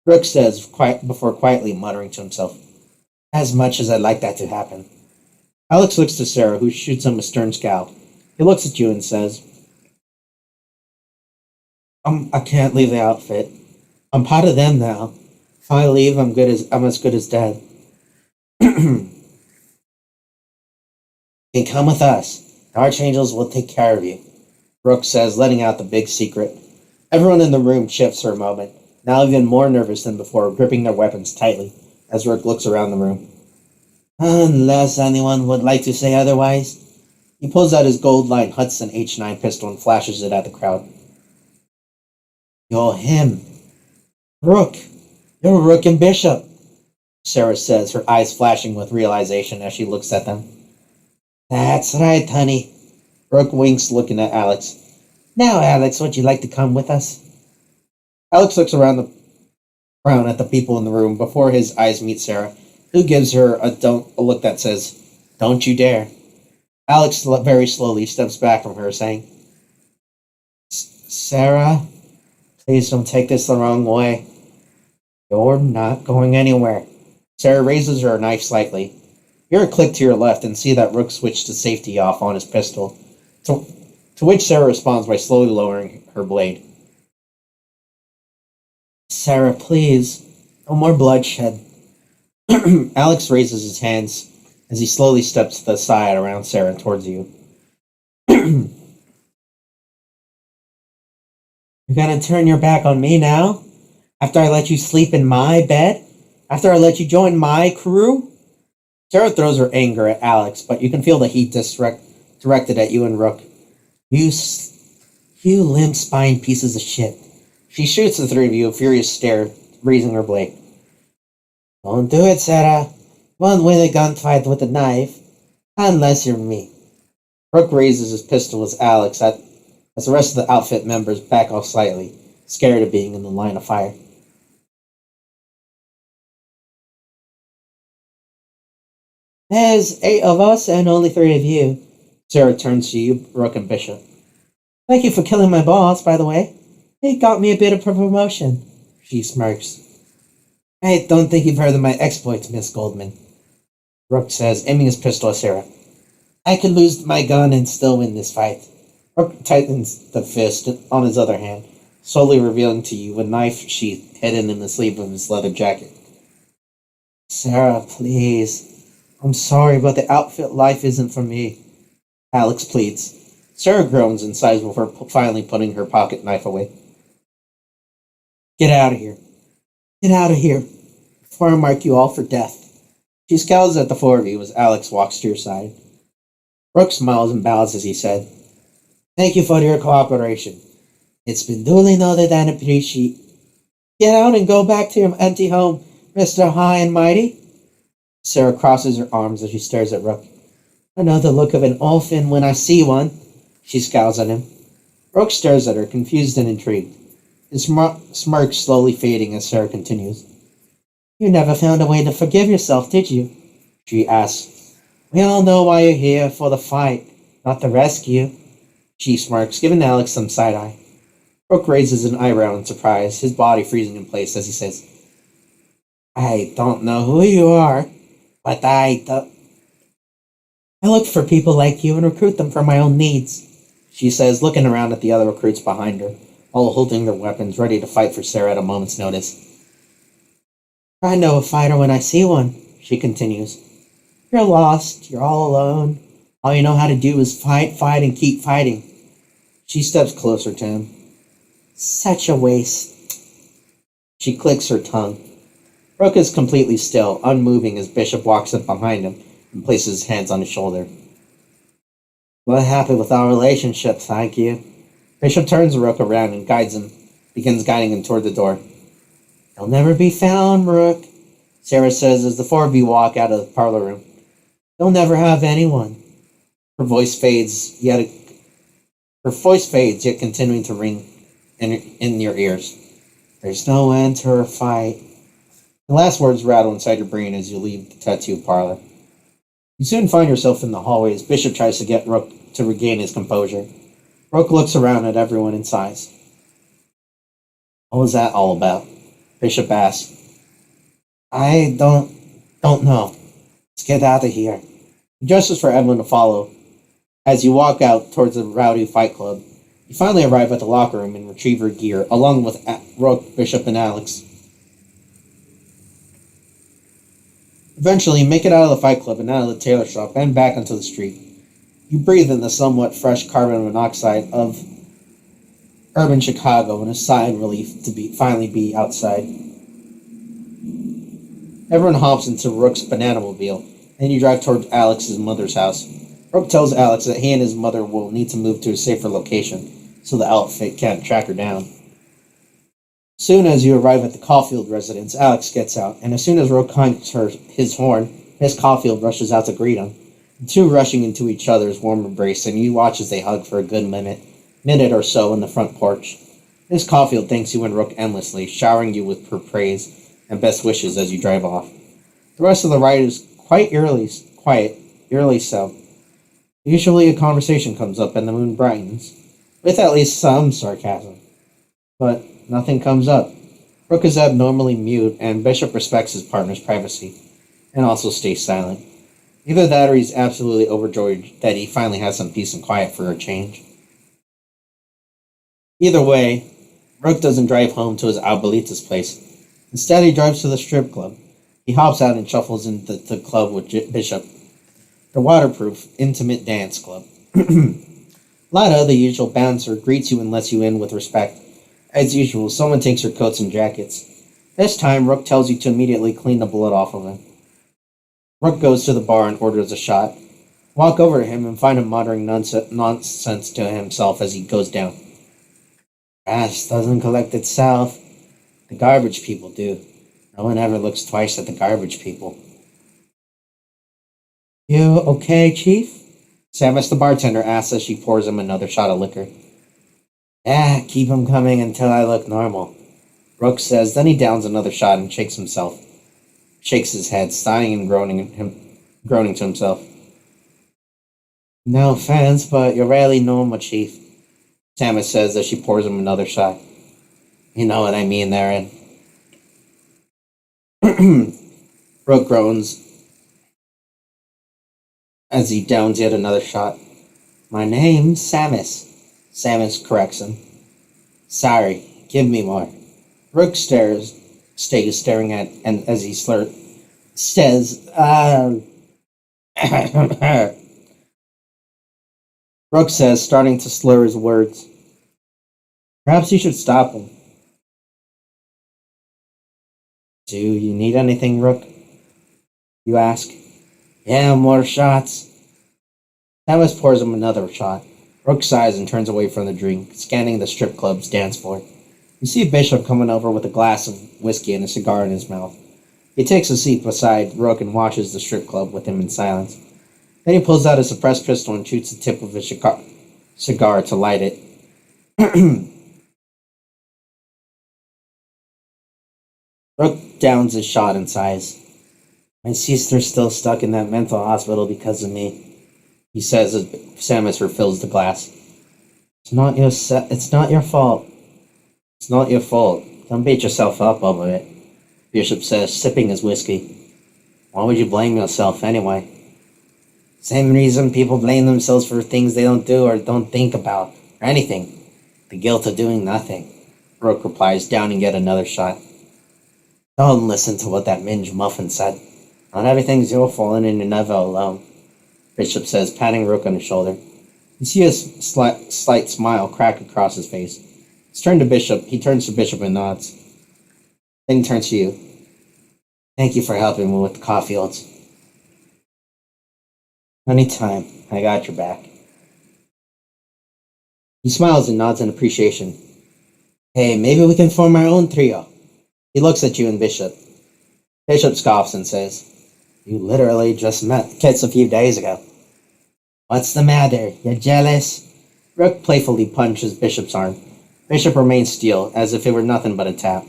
Brooke says before quietly muttering to himself, As much as I'd like that to happen. Alex looks to Sarah, who shoots him a stern scowl. He looks at you and says, I can't leave the outfit. I'm part of them now. If I leave, I'm as good as dead. You can come with us. The Archangels will take care of you, Brooke says, letting out the big secret. Everyone in the room shifts for a moment, now even more nervous than before, gripping their weapons tightly as Brooke looks around the room. Unless anyone would like to say otherwise. He pulls out his gold-lined Hudson H9 pistol and flashes it at the crowd. You're him. Brooke. You're Rook and Bishop, Sarah says, her eyes flashing with realization as she looks at them. That's right, honey. Brooke winks, looking at Alex. Now, Alex, would you like to come with us? Alex looks around at the people in the room before his eyes meet Sarah, who gives her a look that says, Don't you dare. Alex very slowly steps back from her, saying, Sarah, please don't take this the wrong way. You're not going anywhere. Sarah raises her knife slightly. You hear a click to your left and see that Rook switched to safety off on his pistol, to which Sarah responds by slowly lowering her blade. Sarah, please. No more bloodshed. Alex raises his hands as he slowly steps to the side around Sarah towards you. You're gonna turn your back on me now? After I let you sleep in my bed? After I let you join my crew? Sarah throws her anger at Alex, but you can feel the heat directed at you and Rook. You limp-spined pieces of shit. She shoots the three of you a furious stare, raising her blade. Don't do it, Sarah. Won't win a gunfight with a knife, unless you're me. Rook raises his pistol as as the rest of the outfit members back off slightly, scared of being in the line of fire. There's 8 of us and only 3 of you. Sarah turns to you, Rook and Bishop. Thank you for killing my boss, by the way. It got me a bit of a promotion. She smirks. I don't think you've heard of my exploits, Miss Goldman. Rook says, aiming his pistol at Sarah. I could lose my gun and still win this fight. Rook tightens the fist on his other hand, slowly revealing to you a knife sheath hidden in the sleeve of his leather jacket. Sarah, please. I'm sorry, but the outfit life isn't for me. Alex pleads. Sarah groans and sighs before finally putting her pocket knife away. Get out of here. Get out of here, before I mark you all for death. She scowls at the 4 of you as Alex walks to your side. Rook smiles and bows as he said, Thank you for your cooperation. It's been duly noted and appreciated. Get out and go back to your empty home, Mr. High and Mighty. Sarah crosses her arms as she stares at Rook. I know the look of an orphan when I see one. She scowls at him. Rook stares at her, confused and intrigued, his smirk slowly fading as Sarah continues. You never found a way to forgive yourself, did you? She asks. We all know why you're here, for the fight, not the rescue. She smirks, giving Alex some side-eye. Rook raises an eyebrow in surprise, his body freezing in place as he says, I don't know who you are, but I look for people like you and recruit them for my own needs, she says, looking around at the other recruits behind her, all holding their weapons, ready to fight for Sarah at a moment's notice. I know a fighter when I see one, she continues. You're lost, you're all alone. All you know how to do is fight, and keep fighting. She steps closer to him. Such a waste. She clicks her tongue. Rook is completely still, unmoving as Bishop walks up behind him and places his hands on his shoulder. What happened with our relationship, thank you? Bishop turns Rook around and begins guiding him toward the door. He'll never be found, Rook, Sarah says as the four of you walk out of the parlor room. You'll never have anyone. Her voice fades, yet continuing to ring in your ears. There's no end to her fight. The last words rattle inside your brain as you leave the tattoo parlor. You soon find yourself in the hallway as Bishop tries to get Rook to regain his composure. Rook looks around at everyone and sighs. What was that all about? Bishop asks. I don't know. Let's get out of here. He gestures for Evelyn to follow. As you walk out towards the rowdy fight club, you finally arrive at the locker room and retrieve your gear, along with Rook, Bishop, and Alex. Eventually, you make it out of the fight club and out of the tailor shop and back onto the street. You breathe in the somewhat fresh carbon monoxide of urban Chicago and a sigh of relief to finally be outside. Everyone hops into Rook's banana-mobile, and you drive toward Alex's mother's house. Rook tells Alex that he and his mother will need to move to a safer location, so the outfit can't track her down. Soon as you arrive at the Caulfield residence, Alex gets out, and as soon as Rook honks his horn, Miss Caulfield rushes out to greet him. The two rushing into each other's warm embrace, and you watch as they hug for a good minute or so in the front porch. Miss Caulfield thanks you and Rook endlessly, showering you with her praise and best wishes as you drive off. The rest of the ride is quite eerily so. Usually a conversation comes up and the moon brightens, with at least some sarcasm. But nothing comes up. Rook is abnormally mute, and Bishop respects his partner's privacy, and also stays silent. Either that or he's absolutely overjoyed that he finally has some peace and quiet for a change. Either way, Rook doesn't drive home to his Abuelita's place. Instead, he drives to the strip club. He hops out and shuffles into the club with Bishop. The waterproof, intimate dance club. Lada, the usual bouncer, greets you and lets you in with respect. As usual, someone takes your coats and jackets. This time, Rook tells you to immediately clean the blood off of him. Rook goes to the bar and orders a shot. Walk over to him and find him muttering nonsense to himself as he goes down. Trash doesn't collect itself. The garbage people do. No one ever looks twice at the garbage people. You okay, Chief? Samus the bartender asks as she pours him another shot of liquor. Yeah, keep him coming until I look normal. Rook says, then he downs another shot and shakes his head, sighing and groaning to himself. No offense, but you're rarely normal, Chief. Samus says as she pours him another shot. You know what I mean there, Ed. Rook groans as he downs yet another shot. My name's Samus. Samus corrects him. Sorry, give me more. Rook stays staring at, and as he says, Rook says, starting to slur his words. Perhaps you should stop him. Do you need anything, Rook? You ask. Yeah, more shots. Samus pours him another shot. Rook sighs and turns away from the drink, scanning the strip club's dance floor. You see Bishop coming over with a glass of whiskey and a cigar in his mouth. He takes a seat beside Rook and watches the strip club with him in silence. Then he pulls out a suppressed pistol and shoots the tip of his cigar to light it. Rook downs his shot and sighs. My sister's still stuck in that mental hospital because of me, he says as Samus refills the glass. It's not your fault. It's not your fault. Don't beat yourself up over it, Bishop says, sipping his whiskey. Why would you blame yourself anyway? Same reason people blame themselves for things they don't do or don't think about, or anything. The guilt of doing nothing, Rook replies, downing yet another shot. Don't listen to what that minge muffin said. Not everything's your fault and you're never alone, Bishop says, patting Rook on his shoulder. You see a slight smile crack across his face. He turns to Bishop and nods. Then he turns to you. Thank you for helping me with the Caulfields. Anytime. I got your back. He smiles and nods in appreciation. Hey, maybe we can form our own trio. He looks at you and Bishop. Bishop scoffs and says, You literally just met Kits a few days ago. What's the matter? You jealous? Rook playfully punches Bishop's arm. Bishop remains still, as if it were nothing but a tap.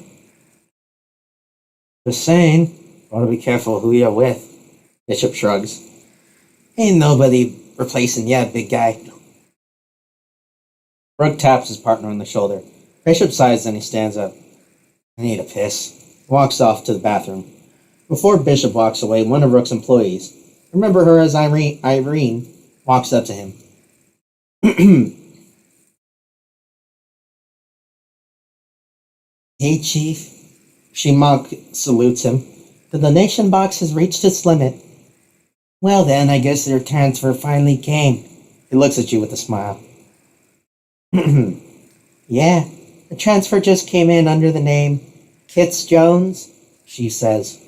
Just saying, ought to be careful who you're with. Bishop shrugs. Ain't nobody replacing ya, big guy. Rook taps his partner on the shoulder. Bishop sighs and he stands up. I need a piss. Walks off to the bathroom. Before Bishop walks away, one of Rook's employees, remember her as Irene, walks up to him. Hey, Chief. She salutes him. The donation box has reached its limit. Well then, I guess their transfer finally came. He looks at you with a smile. Yeah, the transfer just came in under the name Kits Jones, she says.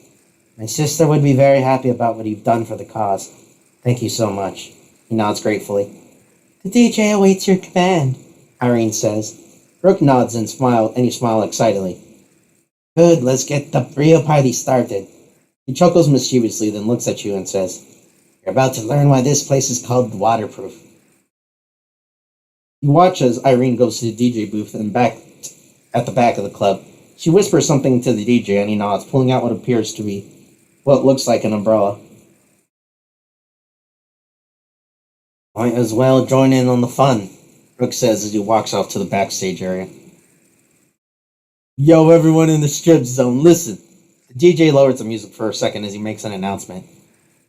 My sister would be very happy about what you've done for the cause. Thank you so much. He nods gratefully. The DJ awaits your command, Irene says. Rook nods and you smile excitedly. Good, let's get the real party started. He chuckles mischievously, then looks at you and says, You're about to learn why this place is called waterproof. You watch as Irene goes to the DJ booth and back at the back of the club. She whispers something to the DJ and he nods, pulling out what appears to be what looks like an umbrella. Might as well join in on the fun, Rook says as he walks off to the backstage area. Yo, everyone in the strip zone, listen. The DJ lowers the music for a second as he makes an announcement.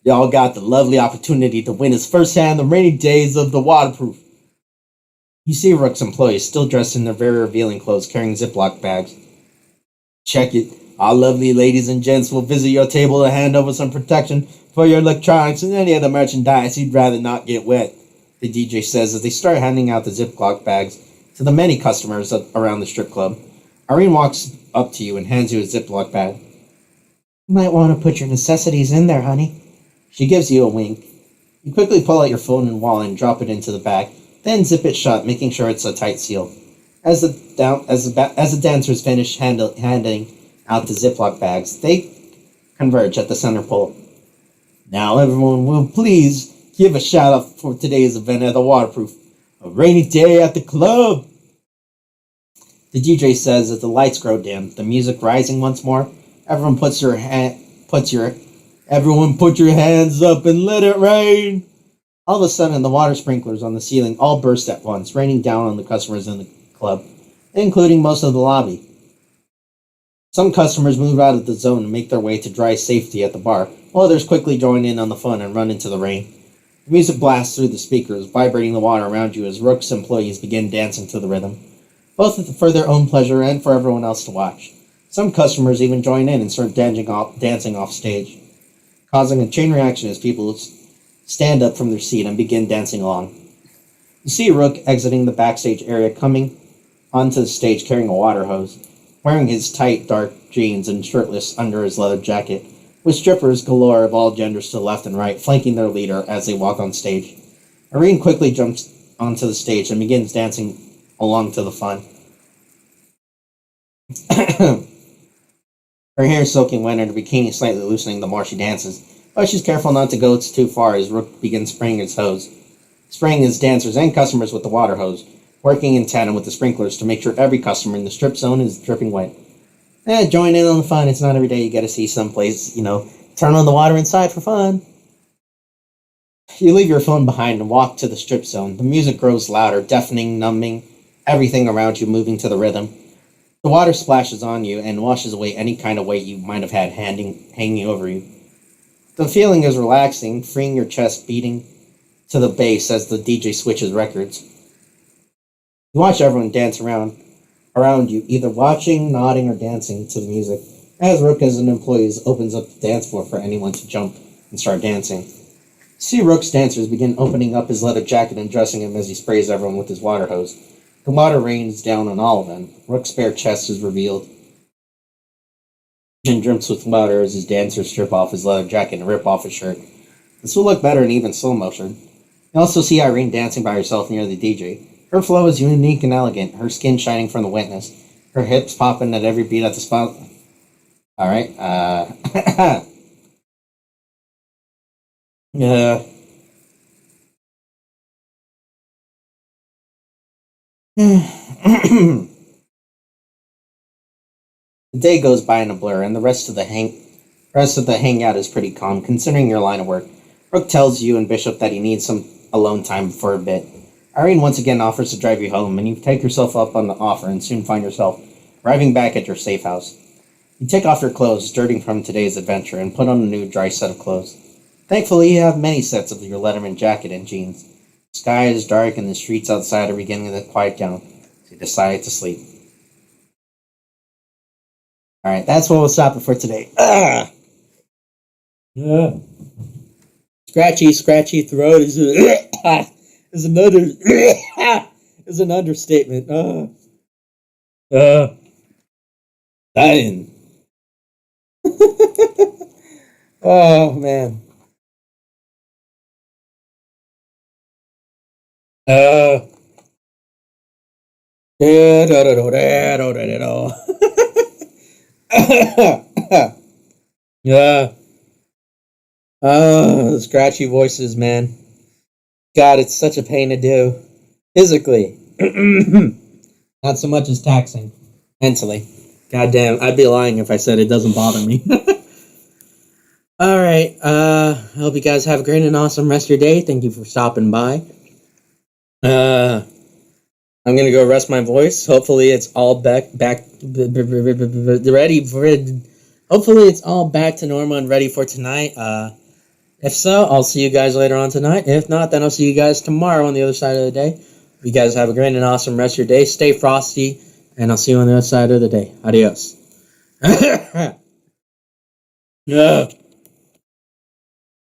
Y'all got the lovely opportunity to witness firsthand the rainy days of the waterproof. You see Rook's employees still dressed in their very revealing clothes carrying Ziploc bags. Check it. Our lovely ladies and gents will visit your table to hand over some protection for your electronics and any other merchandise you'd rather not get wet, the DJ says as they start handing out the Ziploc bags to the many customers around the strip club. Irene walks up to you and hands you a Ziploc bag. You might want to put your necessities in there, honey. She gives you a wink. You quickly pull out your phone and wallet and drop it into the bag, then zip it shut, making sure it's a tight seal. As the dancers finish handing out the Ziploc bags, they converge at the center pole. Now everyone will please give a shout out for today's event at the Waterproof. A rainy day at the club. The DJ says as the lights grow dim, the music rising once more. Everyone put your hands up and let it rain. All of a sudden, the water sprinklers on the ceiling all burst at once, raining down on the customers in the club, including most of the lobby. Some customers move out of the zone and make their way to dry safety at the bar, while others quickly join in on the fun and run into the rain. The music blasts through the speakers, vibrating the water around you as Rook's employees begin dancing to the rhythm, both for their own pleasure and for everyone else to watch. Some customers even join in and start dancing off stage, causing a chain reaction as people stand up from their seat and begin dancing along. You see Rook exiting the backstage area, coming onto the stage carrying a water hose, wearing his tight, dark jeans and shirtless under his leather jacket, with strippers galore of all genders to the left and right, flanking their leader as they walk on stage. Irene quickly jumps onto the stage and begins dancing along to the fun. Her hair is soaking wet and her bikini slightly loosening the more she dances, but she's careful not to go too far as Rook begins spraying his dancers and customers with the water hose, working in tandem with the sprinklers to make sure every customer in the strip zone is dripping wet. Join in on the fun. It's not every day you get to see someplace, turn on the water inside for fun. You leave your phone behind and walk to the strip zone. The music grows louder, deafening, numbing, everything around you moving to the rhythm. The water splashes on you and washes away any kind of weight you might have had hanging over you. The feeling is relaxing, freeing your chest beating to the bass as the DJ switches records. You watch everyone dance around you, either watching, nodding, or dancing to the music, as Rook as an employee opens up the dance floor for anyone to jump and start dancing. See Rook's dancers begin opening up his leather jacket and dressing him as he sprays everyone with his water hose. The water rains down on all of them. Rook's bare chest is revealed and drips with water as his dancers strip off his leather jacket and rip off his shirt. This will look better in even slow motion. You also see Irene dancing by herself near the DJ. Her flow is unique and elegant, her skin shining from the wetness, her hips popping at every beat at the spot. Alright, The day goes by in a blur, and the rest of the hangout is pretty calm, considering your line of work. Rook tells you and Bishop that he needs some alone time for a bit. Irene once again offers to drive you home, and you take yourself up on the offer and soon find yourself arriving back at your safe house. You take off your clothes, dirty from today's adventure, and put on a new, dry set of clothes. Thankfully, you have many sets of your Letterman jacket and jeans. The sky is dark, and the streets outside are beginning to quiet down, so you decide to sleep. Alright, that's what we'll stop it for today. Scratchy throat is another is an understatement. Dying. Oh man. Yeah. Oh, scratchy voices, man. God, it's such a pain to do. Physically. Not so much as taxing. Mentally. God damn, I'd be lying if I said it doesn't bother me. Alright, I hope you guys have a great and awesome rest of your day. Thank you for stopping by. I'm gonna go rest my voice. Hopefully it's all back ready for it. Hopefully it's all back to normal and ready for tonight. If so, I'll see you guys later on tonight. If not, then I'll see you guys tomorrow on the other side of the day. You guys have a great and awesome rest of your day. Stay frosty, and I'll see you on the other side of the day. Adios. Yeah.